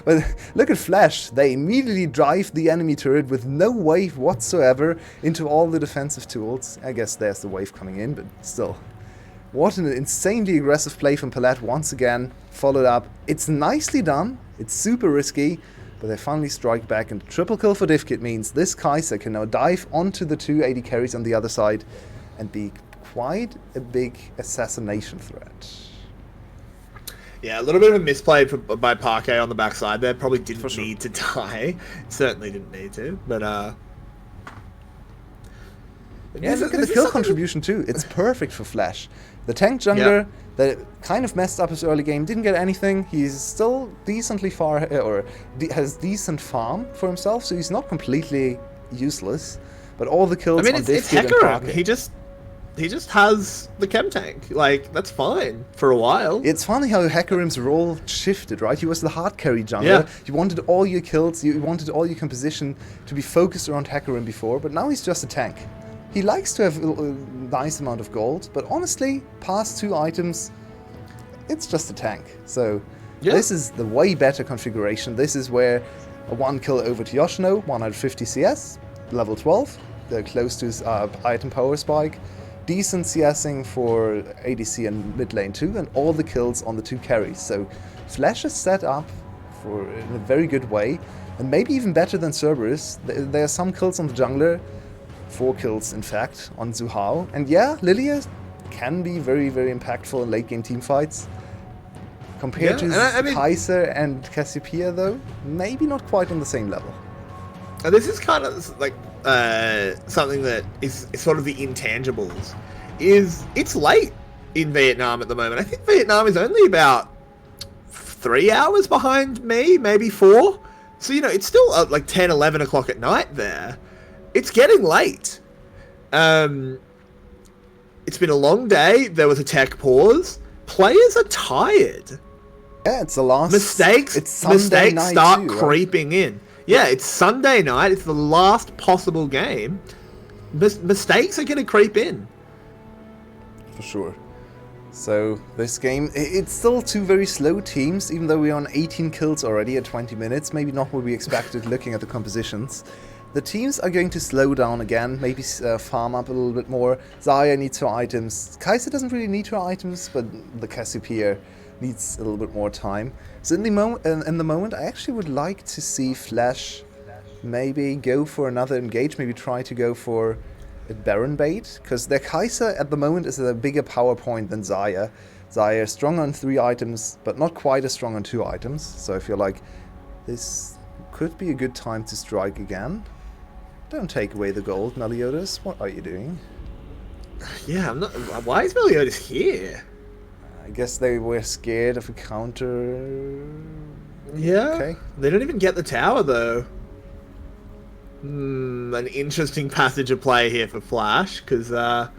S3: But look at Flash. They immediately drive the enemy turret with no wave whatsoever into all the defensive tools. I guess there's the wave coming in, but still. What an insanely aggressive play from Palette once again. Followed up. It's nicely done. It's super risky. But they finally strike back, and triple kill for Divkit means this Kai'Sa can now dive onto the 2 AD carries on the other side and be quite a big assassination threat.
S2: Yeah, a little bit of a misplay by Parquet on the backside there. Probably didn't need to die. Certainly didn't need to, but
S3: yeah, look at the kill contribution too. It's perfect for Flash. The tank jungler that kind of messed up his early game didn't get anything. He's still decently far, or has decent farm for himself, so he's not completely useless. But all the kills on
S2: it's Hecarim. He just has the chem tank. Like, that's fine for a while.
S3: It's funny how Hecarim's role shifted, right? He was the hard carry jungler. You wanted all your kills, you wanted all your composition to be focused around Hecarim before, but now he's just a tank. He likes to have a nice amount of gold, but honestly, past 2 items, it's just a tank. So this is the way better configuration. This is where a 1 kill over to Yoshino, 150 CS, level 12. They're close to his item power spike. Decent CSing for ADC and mid lane too, and all the kills on the 2 carries. So Flash is set up in a very good way, and maybe even better than Cerberus. There are some kills on the jungler, 4 kills in fact, on Zuhao. And yeah, Lilia can be very, very impactful in late game team fights. Compared to Kai'Sa and Cassiopeia though, maybe not quite on the same level.
S2: This is kind of like something that is sort of the intangibles. It's late in Vietnam at the moment. I think Vietnam is only about 3 hours behind me, maybe 4. So, it's still like 10, 11 o'clock at night there. It's getting late. It's been a long day. There was a tech pause. Players are tired.
S3: Yeah, it's the last...
S2: Mistakes start creeping in. Yeah, it's Sunday night. It's the last possible game. Mistakes are going to creep in.
S3: For sure. So, this game, it's still 2 very slow teams, even though we're on 18 kills already at 20 minutes. Maybe not what we expected looking at the compositions. The teams are going to slow down again, maybe farm up a little bit more. Xayah needs 2 items. Kai'Sa doesn't really need 2 items, but the Cassiopeia needs a little bit more time. So in the moment, I actually would like to see Flash maybe go for another engage, maybe try to go for a Baron bait, because their Kai'Sa at the moment is a bigger power point than Xayah. Xayah is strong on 3 items, but not quite as strong on 2 items, so I feel like this could be a good time to strike again. Don't take away the gold, Meliodas. What are you doing?
S2: Yeah, I'm not... Why is Meliodas here?
S3: I guess they were scared of a counter...
S2: Yeah,
S3: okay.
S2: They don't even get the tower, though. An interesting passage of play here for Flash, because another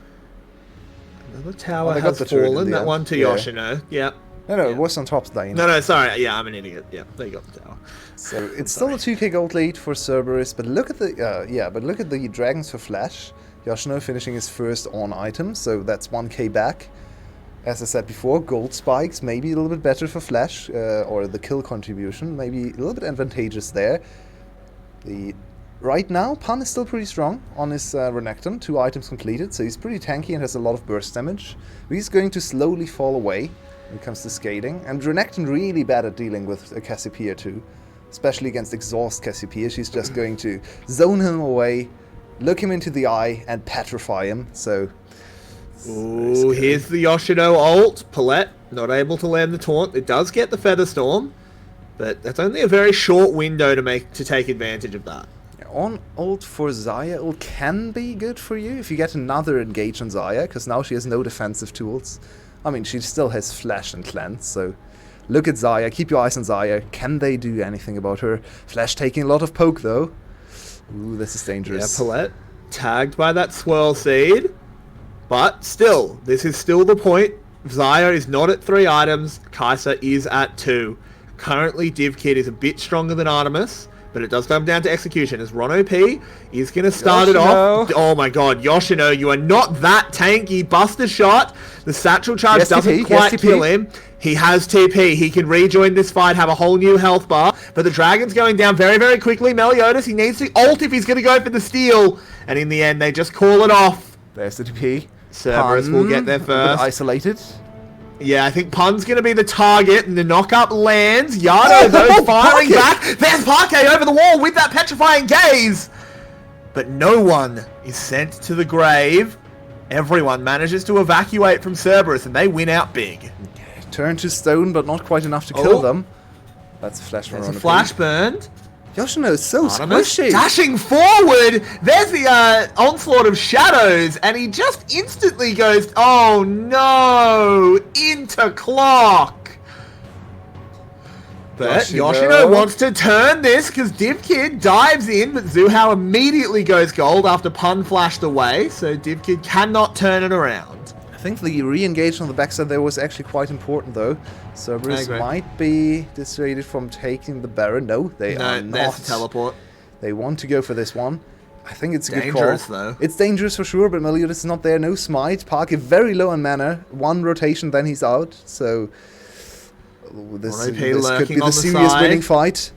S2: tower has fallen. That one to Yoshino. Yep.
S3: No, it was on top lane.
S2: No, sorry. Yeah, I'm an idiot. Yeah, they got the tower.
S3: So it's still a 2k gold lead for Cerberus, but look at the dragons for Flash. Yoshino finishing his first on item, so that's 1k back. As I said before, gold spikes maybe a little bit better for Flash, or the kill contribution, maybe a little bit advantageous there. Right now, Pan is still pretty strong on his Renekton, 2 items completed, so he's pretty tanky and has a lot of burst damage. But he's going to slowly fall away when it comes to scaling, and Renekton really bad at dealing with Cassiopeia too. Especially against Exhaust Cassiopeia, she's just going to zone him away, look him into the eye, and petrify him, so...
S2: Ooh, here's the Yoshino ult. Palette not able to land the taunt. It does get the Feather Storm, but that's only a very short window to take advantage of that.
S3: On ult for Xayah, ult can be good for you if you get another engage on Xayah, because now she has no defensive tools. I mean, she still has Flash and Cleanse, so... Look at Xayah, keep your eyes on Xayah. Can they do anything about her? Flash taking a lot of poke, though. Ooh, this is dangerous.
S2: Yeah, Palette tagged by that Swirl Seed. But still, this is still the point Xayah is not at 3 items. Kai'Sa is at 2. Currently, DivKid is a bit stronger than Artemis, but it does come down to execution, as Ron OP is going to start it off. Oh my god, Yoshino, you are not that tanky. Buster shot. The satchel charge doesn't quite kill him. He has TP. He can rejoin this fight, have a whole new health bar. But the Dragon's going down very, very quickly. Meliodas, he needs to ult if he's going to go for the steal. And in the end, they just call it off.
S3: There's the TP.
S2: Cerberus will get there first.
S3: Isolated.
S2: Yeah, I think Pun's going to be the target, and the knock-up lands. Yado, though, firing back. There's Parquet over the wall with that petrifying gaze. But no one is sent to the grave. Everyone manages to evacuate from Cerberus, and they win out big.
S3: Turn to stone, but not quite enough to kill them. That's a flash
S2: There's a flash burned.
S3: Yoshino is so
S2: Artemis
S3: squishy.
S2: Dashing forward. There's the onslaught of shadows, and he just instantly goes, oh no, into clock. But Yoshino wants to turn this because DivKid dives in, but Zuhao immediately goes gold after Pun flashed away, so DivKid cannot turn it around.
S3: I think the re-engage on the backside there was actually quite important, though. Cerberus might be dissuaded from taking the Baron. No, they are not.
S2: There's the teleport.
S3: They want to go for this one. I think it's a good call.
S2: Dangerous, though.
S3: It's dangerous for sure, but Meliodas is not there. No smite. Parky very low on mana. 1 rotation, then he's out. So this could be the serious winning fight.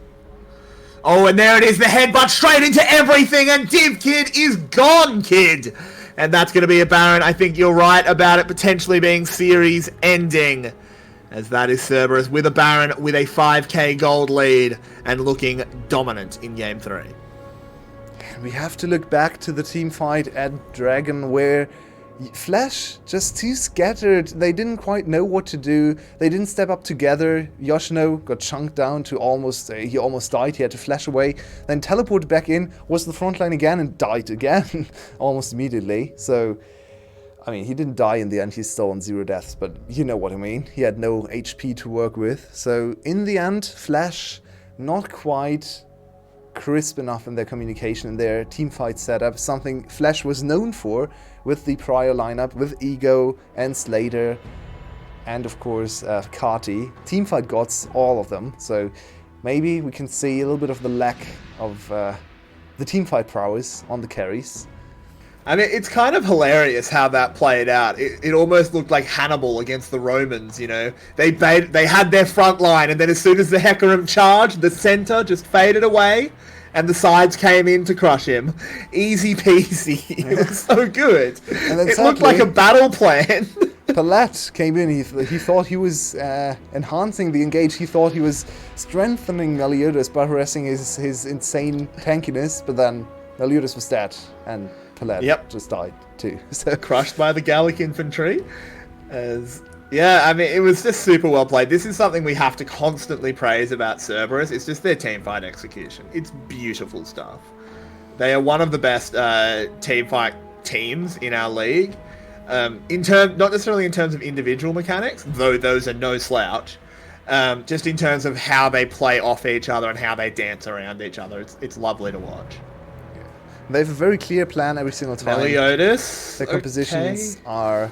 S2: Oh, and there it is. The headbutt straight into everything, and DivKid is gone, kid. And that's going to be a Baron. I think you're right about it potentially being series ending. As that is Cerberus with a Baron with a 5k gold lead and looking dominant in Game 3.
S3: We have to look back to the team fight at Dragon where Flash just too scattered. They didn't quite know what to do. They didn't step up together. Yoshino got chunked down to almost, he almost died. He had to flash away. Then teleported back in, was the front line again and died again almost immediately. So, I mean, he didn't die in the end. He's still on 0 deaths, but you know what I mean. He had no HP to work with. So, in the end, Flash not quite crisp enough in their communication, in their teamfight setup, something Flash was known for with the prior lineup, with Ego and Slater, and of course Kati. Teamfight gods, all of them. So maybe we can see a little bit of the lack of the teamfight prowess on the carries.
S2: I mean, it's kind of hilarious how that played out. It almost looked like Hannibal against the Romans, you know. They had their front line, and then as soon as the Hecarim charged, the center just faded away, and the sides came in to crush him. Easy peasy. It was so good. And then it looked like a battle plan.
S3: Palat came in. He thought he was enhancing the engage. He thought he was strengthening Meliodas by harassing his insane tankiness, but then Meliodas was dead, and Palat just died too. So
S2: crushed by the Gallic infantry. Yeah, I mean, it was just super well played. This is something we have to constantly praise about Cerberus. It's just their teamfight execution. It's beautiful stuff. They are one of the best teamfight teams in our league. Not necessarily in terms of individual mechanics, though those are no slouch. Just in terms of how they play off each other and how they dance around each other. It's lovely to watch.
S3: They have a very clear plan every single time.
S2: Meliodas.
S3: Their compositions are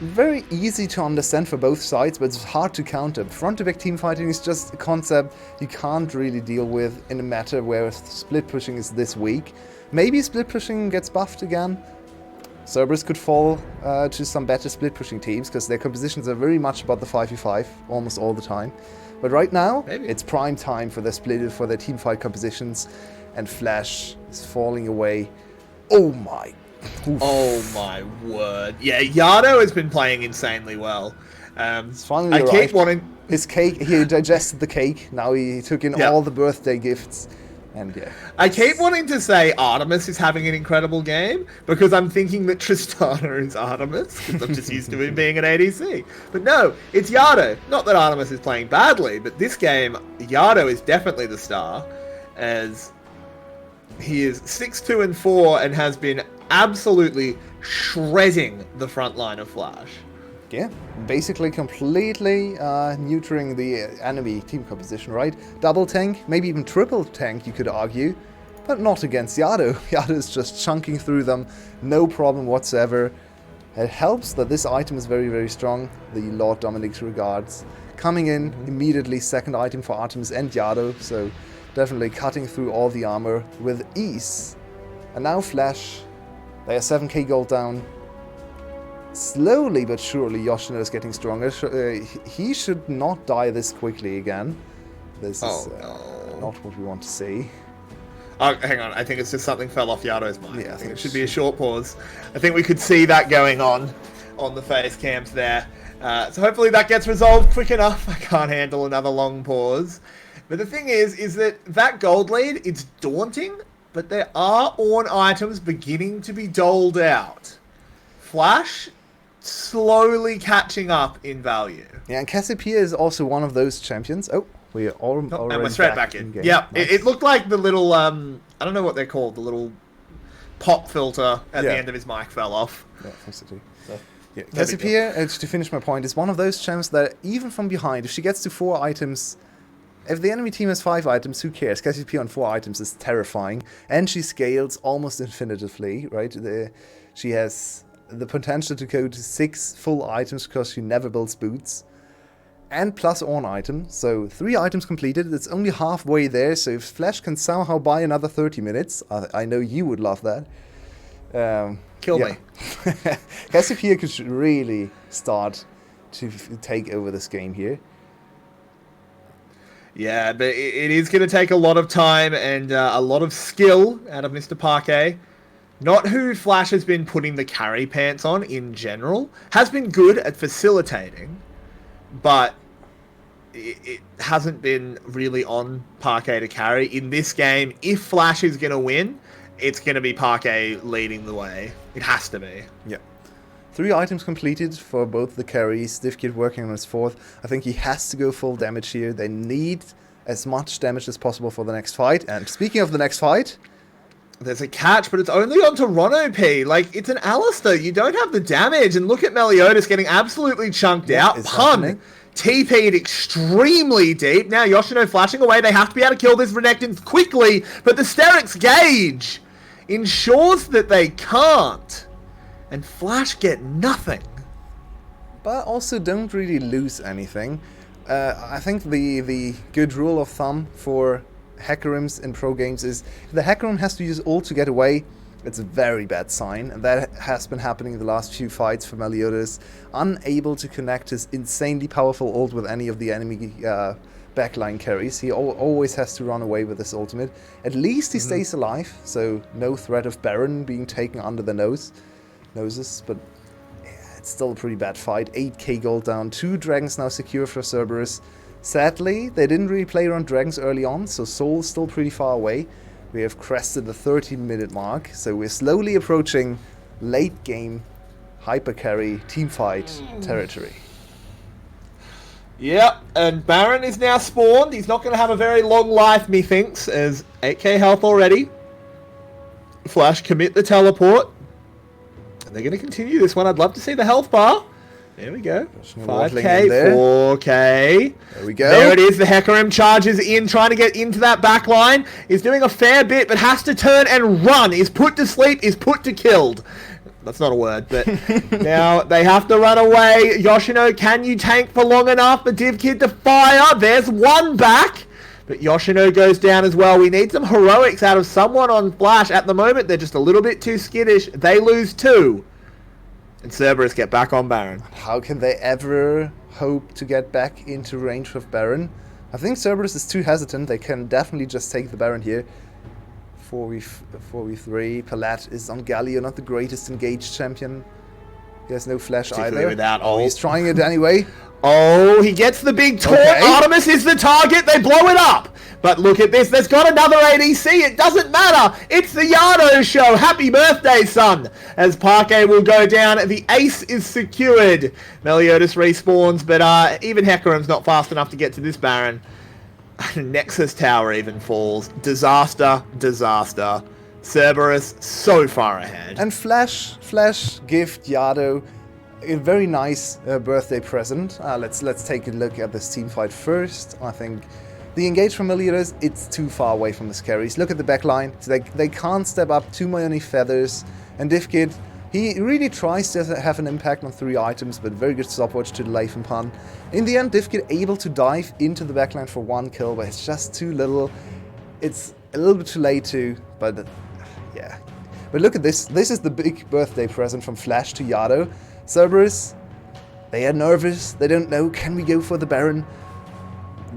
S3: very easy to understand for both sides, but it's hard to counter. Front-to-back team fighting is just a concept you can't really deal with in a meta where split pushing is this weak. Maybe split pushing gets buffed again. Cerberus could fall to some better split pushing teams because their compositions are very much about the 5v5 almost all the time. But right now, it's prime time for their team fight compositions. And Flash is falling away. Oh my. Oof.
S2: Oh my word. Yeah, Yado has been playing insanely well.
S3: It's finally arrived. His cake, he digested the cake. Now he took in all the birthday gifts. And yeah.
S2: I keep wanting to say Artemis is having an incredible game because I'm thinking that Tristana is Artemis because I'm just used to him being an ADC. But no, it's Yado. Not that Artemis is playing badly, but this game, Yado is definitely the star as he is 6-2-4 and has been absolutely shredding the front line of Flash.
S3: Yeah, basically completely neutering the enemy team composition, right? Double tank, maybe even triple tank, you could argue, but not against Yado. Yado is just chunking through them, no problem whatsoever. It helps that this item is very, very strong. The Lord Dominic's Regards. Coming in immediately, second item for Artemis and Yado, so definitely cutting through all the armor with ease. And now Flash. They are 7k gold down. Slowly but surely Yoshino is getting stronger. He should not die this quickly again. This is not what we want to see.
S2: Oh, hang on. I think it's just something fell off Yado's mind.
S3: Yeah,
S2: I think it should be a short pause. I think we could see that going on the face cams there. So hopefully that gets resolved quick enough. I can't handle another long pause. But the thing is that gold lead, it's daunting, but there are Ornn items beginning to be doled out. Flash slowly catching up in value.
S3: Yeah, and Cassiopeia is also one of those champions. Oh, we are already
S2: and we're straight back in.
S3: game.
S2: Yeah,
S3: Nice.
S2: it looked like the little, I don't know what they're called, the little pop filter at the
S3: Yeah.
S2: end of his mic fell off.
S3: Yeah, thanks to
S2: So,
S3: Yeah,
S2: no big
S3: Cassiopeia, to finish my point, is one of those champs that even from behind, if she gets to 4 items, if the enemy team has 5 items, who cares? Cassiopeia on 4 items is terrifying, and she scales almost infinitively, right? She has the potential to go to 6 full items because she never builds boots, and plus Ornn item, so 3 items completed. It's only halfway there, so if Flash can somehow buy another 30 minutes, I know you would love that.
S2: Kill me.
S3: Cassiopeia could really start to take over this game here.
S2: Yeah, but it is going to take a lot of time and a lot of skill out of Mr. Parquet. Not who Flash has been putting the carry pants on in general. Has been good at facilitating, but it hasn't been really on Parquet to carry. In this game, if Flash is going to win, it's going to be Parquet leading the way. It has to be.
S3: Yeah. 3 items completed for both the carries. Divkid working on his 4th. I think he has to go full damage here. They need as much damage as possible for the next fight. And speaking of the next fight...
S2: There's a catch, but it's only on Toronto P. Like, it's an Alistair. You don't have the damage. And look at Meliodas getting absolutely chunked out. Pun. TP'd extremely deep. Now Yoshino flashing away. They have to be able to kill this Renekton quickly. But the Sterix gauge ensures that they can't. And Flash get nothing.
S3: But also don't really lose anything. I think the good rule of thumb for Hecarims in pro games is if the Hecarim has to use ult to get away, it's a very bad sign, and that has been happening in the last few fights for Meliodas. Unable to connect his insanely powerful ult with any of the enemy backline carries. He always has to run away with his ultimate. At least he stays alive, so no threat of Baron being taken under the noses, but yeah, it's still a pretty bad fight. 8k gold down, 2 dragons now secure for Cerberus. Sadly, they didn't really play around dragons early on, so Soul's still pretty far away. We have crested the 13-minute mark, so we're slowly approaching late game hyper carry teamfight territory.
S2: Yep, and Baron is now spawned. He's not going to have a very long life, methinks, as 8k health already. Flash commit the teleport. And they're going to continue this one. I'd love to see the health bar. There we go. 5k, 4k.
S3: There we go.
S2: There it is. The Hecarim charges in, trying to get into that back line. Is doing a fair bit, but has to turn and run. Is put to sleep, is put to killed. That's not a word, but now they have to run away. Yoshino, can you tank for long enough for Divkid to fire? There's one back, but Yoshino goes down as well. We need some heroics out of someone on Flash. At the moment, they're just a little bit too skittish. They lose 2. And Cerberus get back on Baron.
S3: How can they ever hope to get back into range with Baron? I think Cerberus is too hesitant. They can definitely just take the Baron here. 4v3. Palat is on Galio, not the greatest engaged champion. He has no flash either.
S2: Without ult.
S3: He's trying it anyway.
S2: Oh, he gets the big taunt.
S3: Okay.
S2: Artemis is the target. They blow it up. But look at this. There's got another ADC. It doesn't matter. It's the Yado show. Happy birthday, son. As Parquet will go down. The ace is secured. Meliodas respawns, but even Hecarim's not fast enough to get to this Baron. Nexus Tower even falls. Disaster. Cerberus so far ahead.
S3: And Flash gift Yado a very nice birthday present. Let's take a look at this team fight first. I think the engage from Meliodas, it's too far away from the carries. Look at the backline. They can't step up too many feathers. And Divkid, He really tries to have an impact on 3 items, but very good stopwatch to the Leifenpan. In the end, Divkit able to dive into the backline for 1 kill, but it's just too little. It's a little bit too late too, but yeah. But look at this. This is the big birthday present from Flash to Yado. Cerberus, they are nervous. They don't know, can we go for the Baron?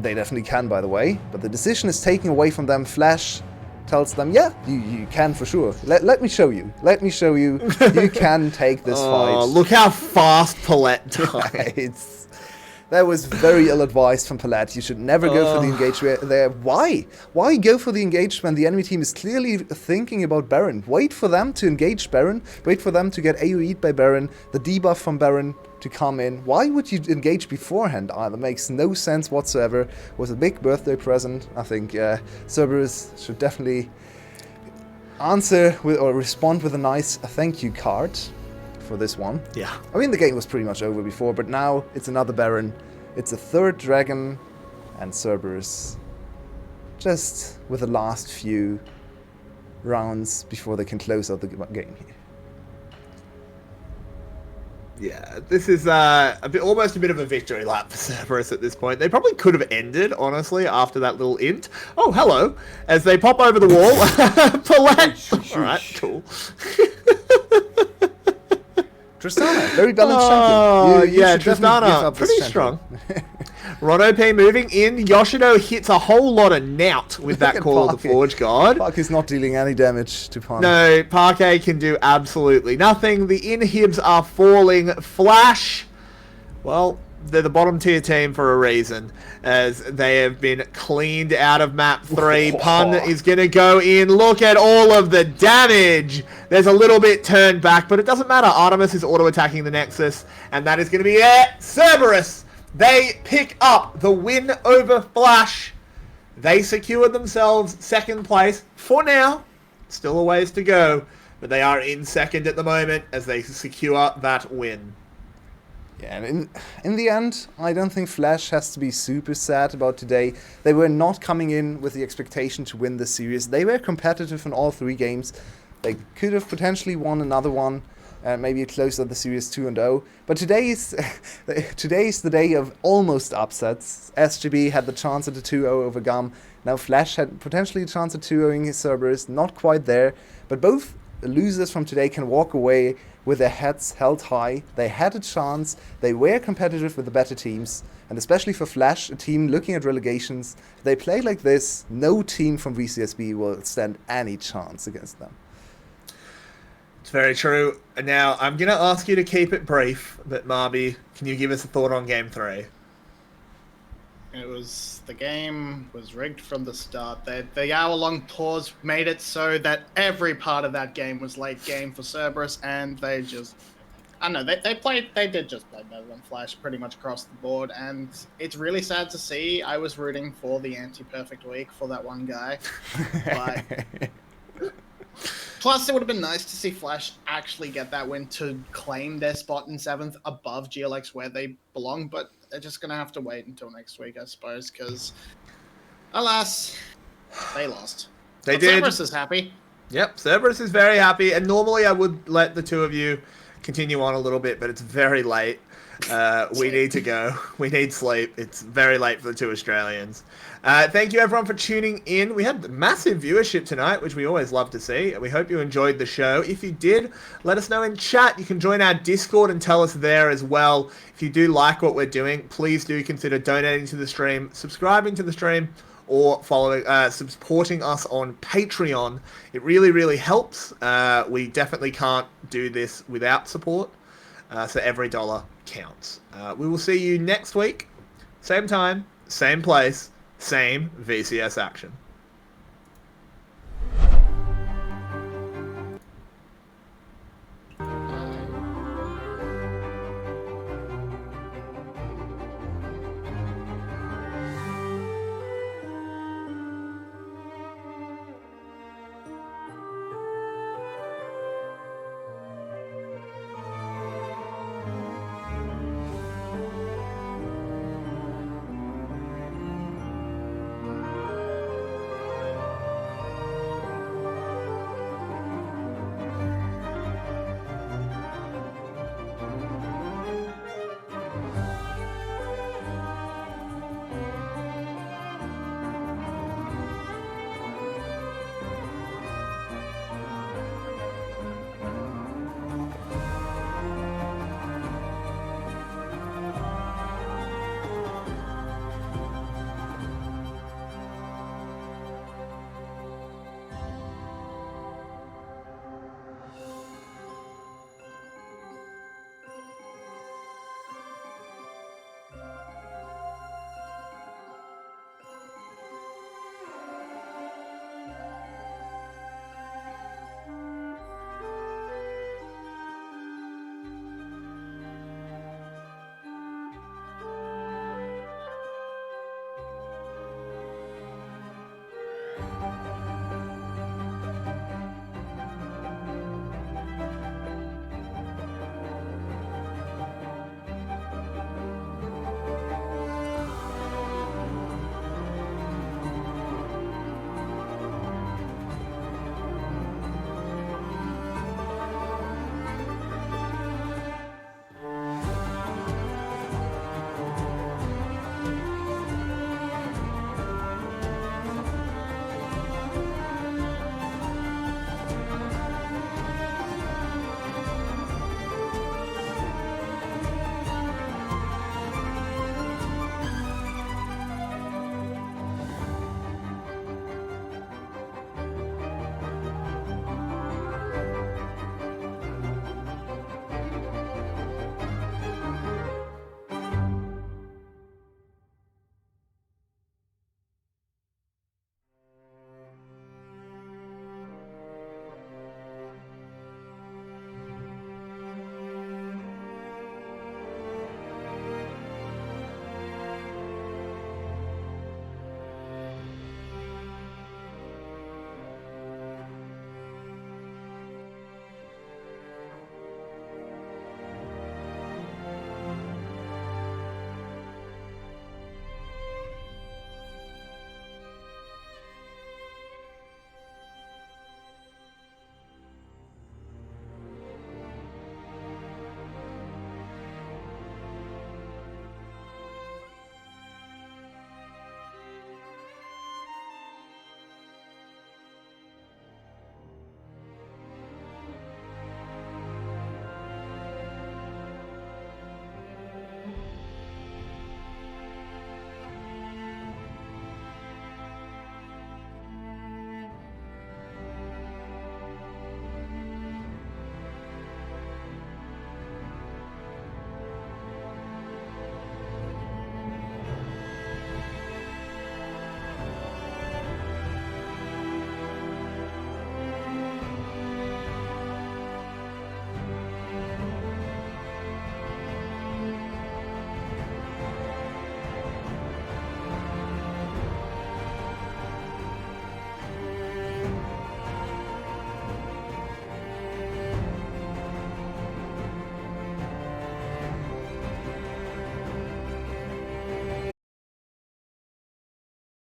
S3: They definitely can, by the way. But the decision is taken away from them. Flash tells them, yeah, you can for sure. Let me show you. Let me show you. You can take this fight.
S2: Look how fast Palette died.
S3: That was very ill-advised from Palette. You should never go for the engage there. Why? Why go for the engage when the enemy team is clearly thinking about Baron? Wait for them to engage Baron. Wait for them to get AoE'd by Baron. The debuff from Baron to come in. Why would you engage beforehand? That makes no sense whatsoever. It was a big birthday present. I think Cerberus should definitely answer with, or respond with a nice thank you card for this one.
S2: Yeah.
S3: I mean, the game was pretty much over before, but now it's another Baron. It's a 3rd dragon, and Cerberus just with the last few rounds before they can close out the game here.
S2: Yeah, this is almost a bit of a victory lap for Cerberus at this point. They probably could have ended, honestly, after that little int. Oh, hello. As they pop over the wall. Palette. All right, cool.
S3: Tristana, very balanced champion.
S2: Yeah, Tristana, pretty strong. Rono P moving in. Yoshino hits a whole lot of knout with that Call of the Forge God.
S3: Park is not dealing any damage to Pan.
S2: No, Parquet can do absolutely nothing. The inhibs are falling. Flash, well, they're the bottom tier team for a reason, as they have been cleaned out of map 3. Pun is going to go in. Look at all of the damage. There's a little bit turned back, but it doesn't matter. Artemis is auto-attacking the Nexus, and that is going to be it. Cerberus, they pick up the win over Flash. They secure themselves 2nd place for now. Still a ways to go, but they are in 2nd at the moment as they secure that win.
S3: Yeah, and in the end, I don't think Flash has to be super sad about today. They were not coming in with the expectation to win the series. They were competitive in all 3 games. They could have potentially won another one, maybe closed out the series 2-0. But today is the day of almost upsets. SGB had the chance at a 2-0 over GAM. Now Flash had potentially a chance at 2-0ing his Cerberus. Not quite there, but both losers from today can walk away with their heads held high. They had a chance. They were competitive with the better teams. And especially for Flash, a team looking at relegations, if they play like this, no team from VCSB will stand any chance against them.
S2: It's very true. Now, I'm going to ask you to keep it brief, but Marby, can you give us a thought on Game 3?
S4: The game was rigged from the start. The hour-long pause made it so that every part of that game was late game for Cerberus, and they just, I don't know, they did just play better than Flash pretty much across the board, and it's really sad to see. I was rooting for the anti-perfect week for that one guy, but plus it would have been nice to see Flash actually get that win to claim their spot in 7th above GLX where they belong, but they're just going to have to wait until next week, I suppose, because, alas, they lost.
S2: They did.
S4: Cerberus is happy.
S2: Yep, Cerberus is very happy, and normally I would let the 2 of you continue on a little bit, but it's very late. We need to go. We need sleep. It's very late for the 2 Australians. Thank you, everyone, for tuning in. We had massive viewership tonight, which we always love to see. We hope you enjoyed the show. If you did, let us know in chat. You can join our Discord and tell us there as well. If you do like what we're doing, please do consider donating to the stream, subscribing to the stream, or supporting us on Patreon. It really, really helps. We definitely can't do this without support. So every dollar counts. We will see you next week. Same time, same place, same VCS action.